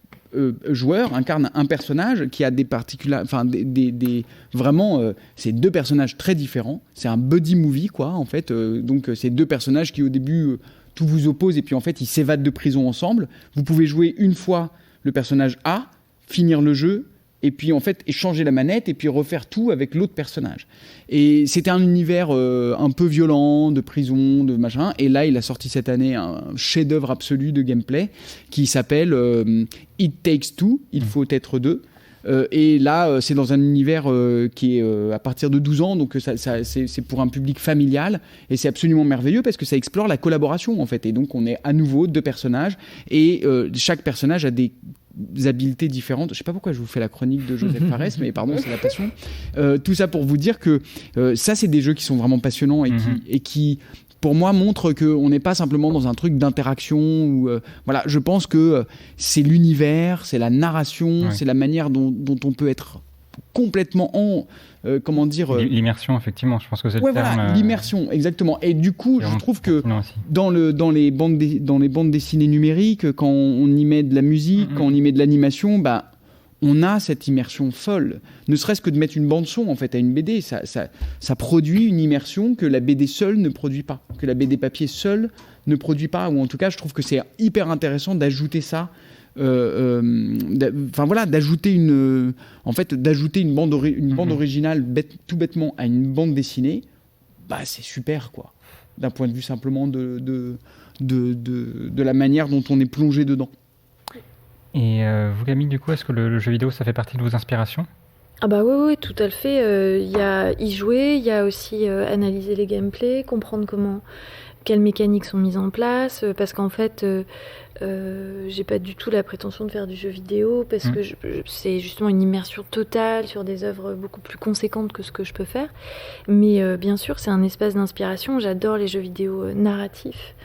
joueur incarne un personnage qui a des particularités, vraiment, c'est 2 personnages très différents. C'est un buddy movie, quoi, en fait. Donc, c'est 2 personnages qui, au début, tout vous oppose, et puis, en fait, ils s'évadent de prison ensemble. Vous pouvez jouer une fois le personnage A, finir le jeu, et puis, en fait, échanger la manette, et puis refaire tout avec l'autre personnage. Et c'était un univers un peu violent, de prison, de machin. Et là, il a sorti cette année un chef-d'œuvre absolu de gameplay qui s'appelle It Takes Two, il faut être 2. Et là, c'est dans un univers qui est à partir de 12 ans, donc c'est pour un public familial, et c'est absolument merveilleux parce que ça explore la collaboration, en fait. Et donc, on est à nouveau 2 personnages, et chaque personnage a des habiletés différentes. Je ne sais pas pourquoi je vous fais la chronique de Joseph Fares, mais pardon, c'est la passion. Tout ça pour vous dire que ça, c'est des jeux qui sont vraiment passionnants et qui pour moi, montrent qu'on n'est pas simplement dans un truc d'interaction. Voilà, je pense que c'est l'univers, c'est la narration, c'est la manière dont on peut être complètement comment dire l'immersion, effectivement, je pense que c'est le terme. Voilà, l'immersion, exactement. Et du coup, je trouve que dans les bandes dessinées numériques, quand on y met de la musique, quand on y met de l'animation, on a cette immersion folle. Ne serait-ce que de mettre une bande-son en fait, à une BD, ça produit une immersion que la BD seule ne produit pas, que la BD papier seule ne produit pas. Ou en tout cas, je trouve que c'est hyper intéressant d'ajouter ça. D'ajouter une bande originale tout bêtement à une bande dessinée, c'est super, quoi. d'un point de vue simplement de la manière dont on est plongé dedans. Et vous, Camille, du coup, est-ce que le jeu vidéo, ça fait partie de vos inspirations ? Ah bah oui, tout à fait. Il y a y jouer, il y a aussi analyser les gameplays, comprendre quelles mécaniques sont mises en place, parce qu'en fait, j'ai pas du tout la prétention de faire du jeu vidéo, parce que c'est justement une immersion totale sur des œuvres beaucoup plus conséquentes que ce que je peux faire. Mais bien sûr, c'est un espace d'inspiration. J'adore les jeux vidéo narratifs.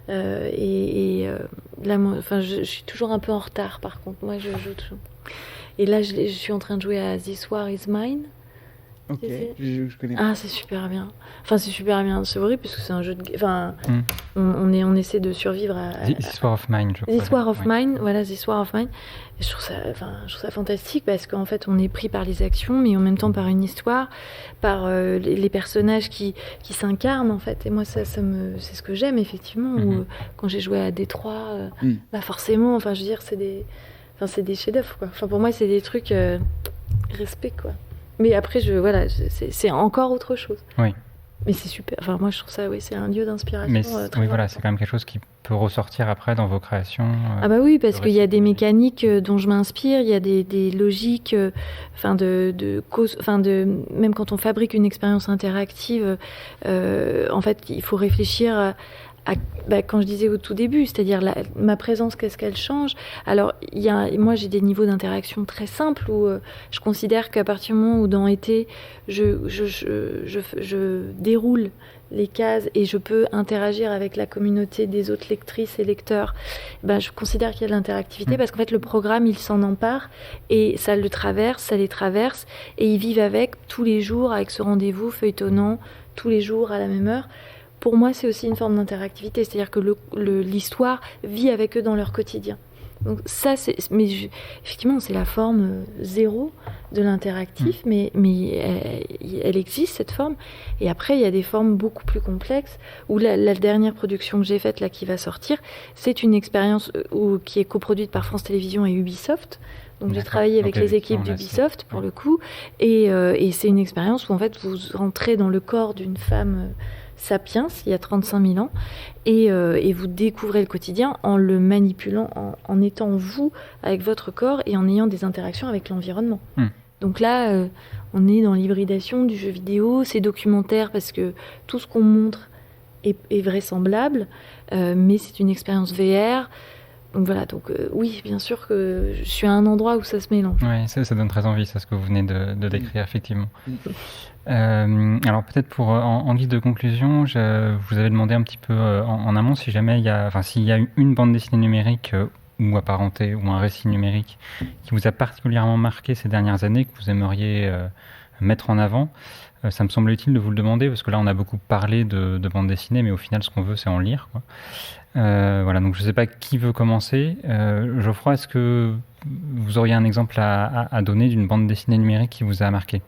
Là, je suis toujours un peu en retard, par contre. Moi, je joue toujours. Et là, je suis en train de jouer à This War Is Mine. Ok, je connais. Ah, c'est super bien. Enfin, c'est super bien. C'est horrible parce que c'est un jeu de. Enfin, on essaie de survivre à. This War of Mine, je crois. This War of Mine, voilà, This War of Mine. Et je trouve ça fantastique parce qu'en fait, on est pris par les actions, mais en même temps par une histoire, par les personnages qui s'incarnent en fait. Et moi, c'est ce que j'aime effectivement. Ou quand j'ai joué à Détroit, bah forcément, enfin, je veux dire, c'est des chefs-d'œuvre quoi. Enfin, pour moi, c'est des trucs respect quoi. Mais après, c'est encore autre chose. Oui. Mais c'est super. Enfin, moi, je trouve ça, oui, c'est un lieu d'inspiration. Mais oui, voilà, c'est quand même quelque chose qui peut ressortir après dans vos créations. Ah bah oui, parce qu'il y a des mécaniques dont je m'inspire, il y a des logiques, même quand on fabrique une expérience interactive, en fait, il faut réfléchir quand je disais au tout début, c'est-à-dire ma présence, qu'est-ce qu'elle change. Alors, moi, j'ai des niveaux d'interaction très simples où je considère qu'à partir du moment où dans Été, je déroule les cases et je peux interagir avec la communauté des autres lectrices et lecteurs, je considère qu'il y a de l'interactivité parce qu'en fait, le programme, il s'en empare et ça les traverse et ils vivent avec tous les jours, avec ce rendez-vous feuilletonnant, tous les jours à la même heure. Pour moi, c'est aussi une forme d'interactivité, c'est-à-dire que l'histoire vit avec eux dans leur quotidien. Donc ça, effectivement, c'est la forme zéro de l'interactif, mais elle existe, cette forme. Et après, il y a des formes beaucoup plus complexes, où la dernière production que j'ai faite, là, qui va sortir, c'est une expérience qui est coproduite par France Télévisions et Ubisoft. Donc j'ai travaillé avec les équipes d'Ubisoft, pour le coup, et c'est une expérience où, en fait, vous rentrez dans le corps d'une femme sapiens, il y a 35 000 ans, et vous découvrez le quotidien en le manipulant, en étant vous avec votre corps et en ayant des interactions avec l'environnement. Donc là, on est dans l'hybridation du jeu vidéo, c'est documentaire parce que tout ce qu'on montre est vraisemblable, mais c'est une expérience VR. Donc voilà, oui, bien sûr que je suis à un endroit où ça se mélange. Oui, ça donne très envie, c'est ce que vous venez de décrire, effectivement. Alors peut-être en guise de conclusion, je vous avais demandé un petit peu en amont s'il y a une bande dessinée numérique ou apparentée ou un récit numérique qui vous a particulièrement marqué ces dernières années, que vous aimeriez mettre en avant. Ça me semble utile de vous le demander parce que là on a beaucoup parlé de bande dessinée, mais au final ce qu'on veut c'est en lire, quoi. Voilà, donc je ne sais pas qui veut commencer. Geoffroy, est-ce que vous auriez un exemple à donner d'une bande dessinée numérique qui vous a marqué ?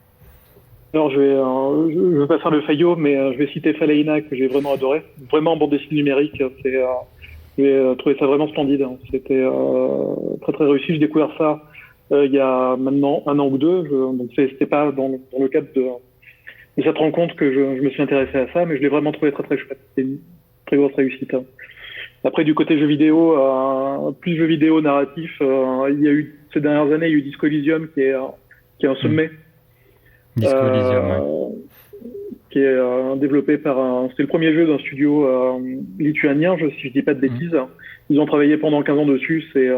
Alors je vais pas faire le faillot, mais je vais citer Falaina que j'ai vraiment adoré. Vraiment bande dessinée numérique, j'ai trouvé ça vraiment splendide. C'était très très réussi. J'ai découvert ça il y a maintenant 1 an ou 2. Donc c'était pas dans le cadre de cette rencontre que je me suis intéressé à ça, mais je l'ai vraiment trouvé très très chouette. C'était une très grosse réussite. Après, du côté jeux vidéo, plus jeux vidéo narratif, il y a eu ces dernières années, il y a eu Disco Elysium qui est un sommet. Disco Elysium, qui est développé c'était le premier jeu d'un studio lituanien, si je dis pas de bêtises. Ils ont travaillé pendant 15 ans dessus, c'est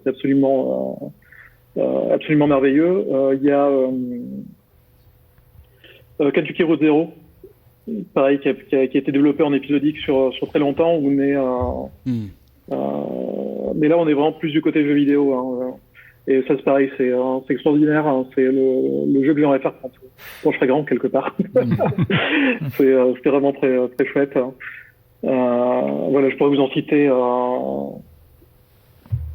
absolument merveilleux. Il y a Katukiro Zero, pareil, qui a été développé en épisodique sur très longtemps, où on est mais là on est vraiment plus du côté jeu vidéo. Et ça, c'est pareil, c'est extraordinaire. C'est le jeu que j'aimerais faire quand je serai grand, quelque part. C'était vraiment très, très chouette. Voilà, je pourrais vous en citer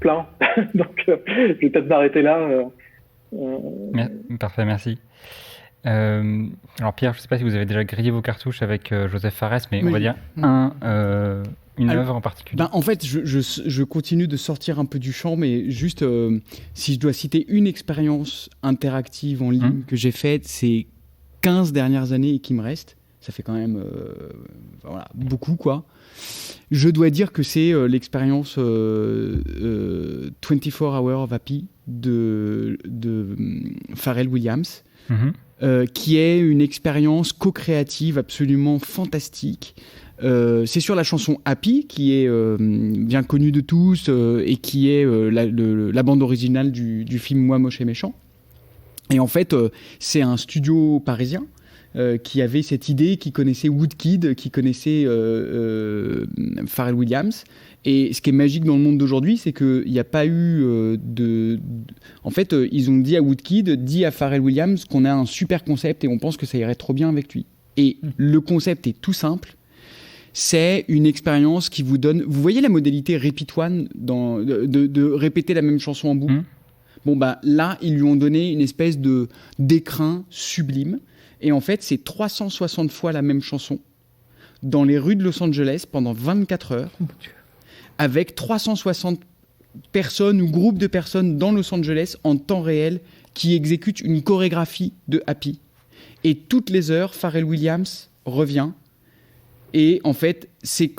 plein. Donc, je vais peut-être m'arrêter là. Parfait, merci. Alors Pierre, je ne sais pas si vous avez déjà grillé vos cartouches avec Joseph Fares, mais on va dire une œuvre en particulier. En fait, je continue de sortir un peu du champ, mais juste, si je dois citer une expérience interactive en ligne que j'ai faite ces 15 dernières années et qui me reste, Ça fait quand même beaucoup, quoi. Je dois dire que c'est l'expérience 24 Hours of Happy de Pharrell Williams, qui est une expérience co-créative absolument fantastique. C'est sur la chanson Happy, qui est bien connue de tous et qui est la bande originale du film Moi, moche et méchant. Et en fait, c'est un studio parisien qui avait cette idée, qui connaissait Woodkid, qui connaissait Pharrell Williams. Et ce qui est magique dans le monde d'aujourd'hui, c'est qu'il n'y a pas eu En fait, ils ont dit à Woodkid, dit à Pharrell Williams qu'on a un super concept et on pense que ça irait trop bien avec lui. Et le concept est tout simple. C'est une expérience qui vous donne... Vous voyez la modalité repeat one, de répéter la même chanson en boucle ? Bon, bah, là, ils lui ont donné une espèce d'écrin sublime. Et en fait, c'est 360 fois la même chanson dans les rues de Los Angeles pendant 24 heures, avec 360 personnes ou groupes de personnes dans Los Angeles en temps réel qui exécutent une chorégraphie de Happy. Et toutes les heures, Pharrell Williams revient. Et en fait, c'est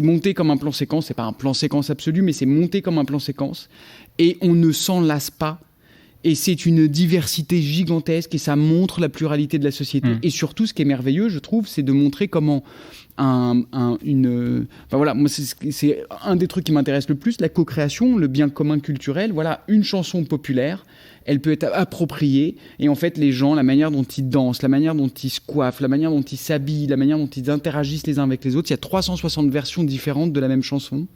monté comme un plan séquence. C'est pas un plan séquence absolu, mais c'est monté comme un plan séquence. Et on ne s'en lasse pas. Et c'est une diversité gigantesque et ça montre la pluralité de la société. Et surtout, ce qui est merveilleux, je trouve, c'est de montrer comment moi, c'est un des trucs qui m'intéresse le plus, la co-création, le bien commun culturel. Voilà, une chanson populaire, elle peut être appropriée. Et en fait, les gens, la manière dont ils dansent, la manière dont ils se coiffent, la manière dont ils s'habillent, la manière dont ils interagissent les uns avec les autres, il y a 360 versions différentes de la même chanson.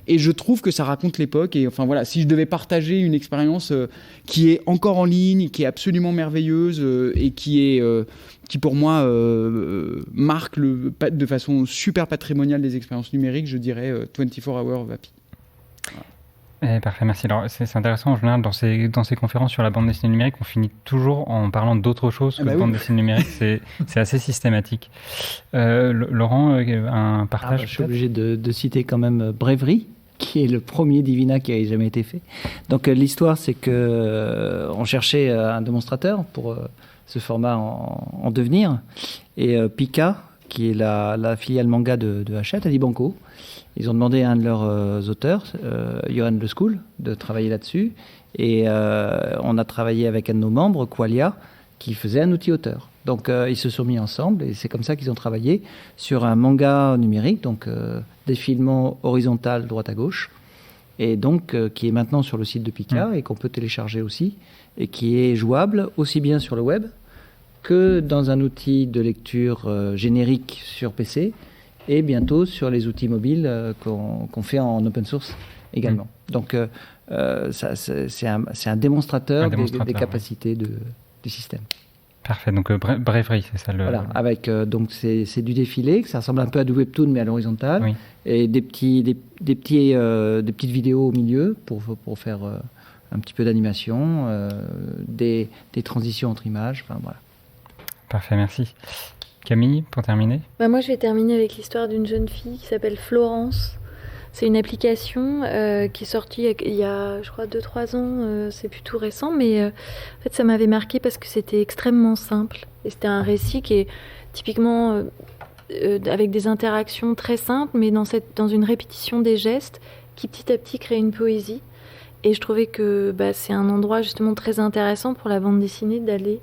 Et je trouve que ça raconte l'époque. Et enfin voilà, si je devais partager une expérience qui est encore en ligne, qui est absolument merveilleuse et qui pour moi marque de façon super patrimoniale des expériences numériques, je dirais 24 Hours of Happy. Parfait, merci. Alors, c'est intéressant, en général, dans ces conférences sur la bande dessinée numérique, on finit toujours en parlant d'autre chose que bande dessinée numérique. C'est assez systématique. Laurent, un partage je suis obligé de citer quand même Bravery, qui est le premier Divina qui a jamais été fait. Donc, l'histoire, c'est qu'on cherchait un démonstrateur pour ce format en devenir. Et Pika, qui est la filiale manga de Hachette, a dit banco. Ils ont demandé à un de leurs auteurs, Johan Le School, de travailler là-dessus. Et on a travaillé avec un de nos membres, Qualia, qui faisait un outil auteur. Donc ils se sont mis ensemble et c'est comme ça qu'ils ont travaillé sur un manga numérique, donc défilement horizontal droite à gauche, et donc qui est maintenant sur le site de Pika et qu'on peut télécharger aussi, et qui est jouable aussi bien sur le web que dans un outil de lecture générique sur PC, et bientôt sur les outils mobiles qu'on fait en open source également. Donc c'est un démonstrateur des capacités du système. Parfait, donc Bravery, c'est ça le... Voilà, avec, donc c'est du défilé, ça ressemble un peu à du webtoon mais à l'horizontale, et des petites vidéos au milieu pour faire un petit peu d'animation, des transitions entre images, enfin voilà. Parfait, merci. Camille, pour terminer ? Moi, je vais terminer avec l'histoire d'une jeune fille qui s'appelle Florence. C'est une application qui est sortie il y a, je crois, 2-3 ans. C'est plutôt récent, mais en fait, ça m'avait marqué parce que c'était extrêmement simple. Et c'était un récit qui est typiquement avec des interactions très simples, mais dans une répétition des gestes qui, petit à petit, crée une poésie. Et je trouvais que c'est un endroit justement très intéressant pour la bande dessinée d'aller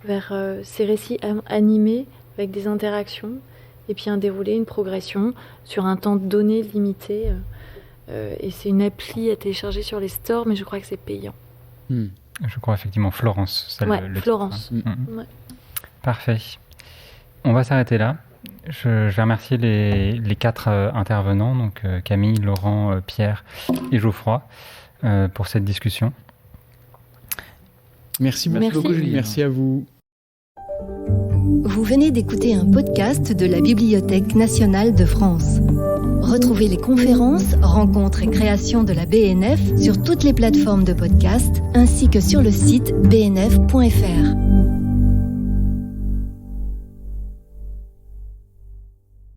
vers ces récits animés avec des interactions et puis un déroulé, une progression sur un temps donné limité. Et c'est une appli à télécharger sur les stores, mais je crois que c'est payant. Je crois effectivement Florence. Le Florence. Ouais. Parfait. On va s'arrêter là. Je vais remercier les 4 intervenants, donc Camille, Laurent, Pierre et Geoffroy, pour cette discussion. Merci beaucoup, Julien. Merci à vous. Vous venez d'écouter un podcast de la Bibliothèque nationale de France. Retrouvez les conférences, rencontres et créations de la BNF sur toutes les plateformes de podcast ainsi que sur le site bnf.fr.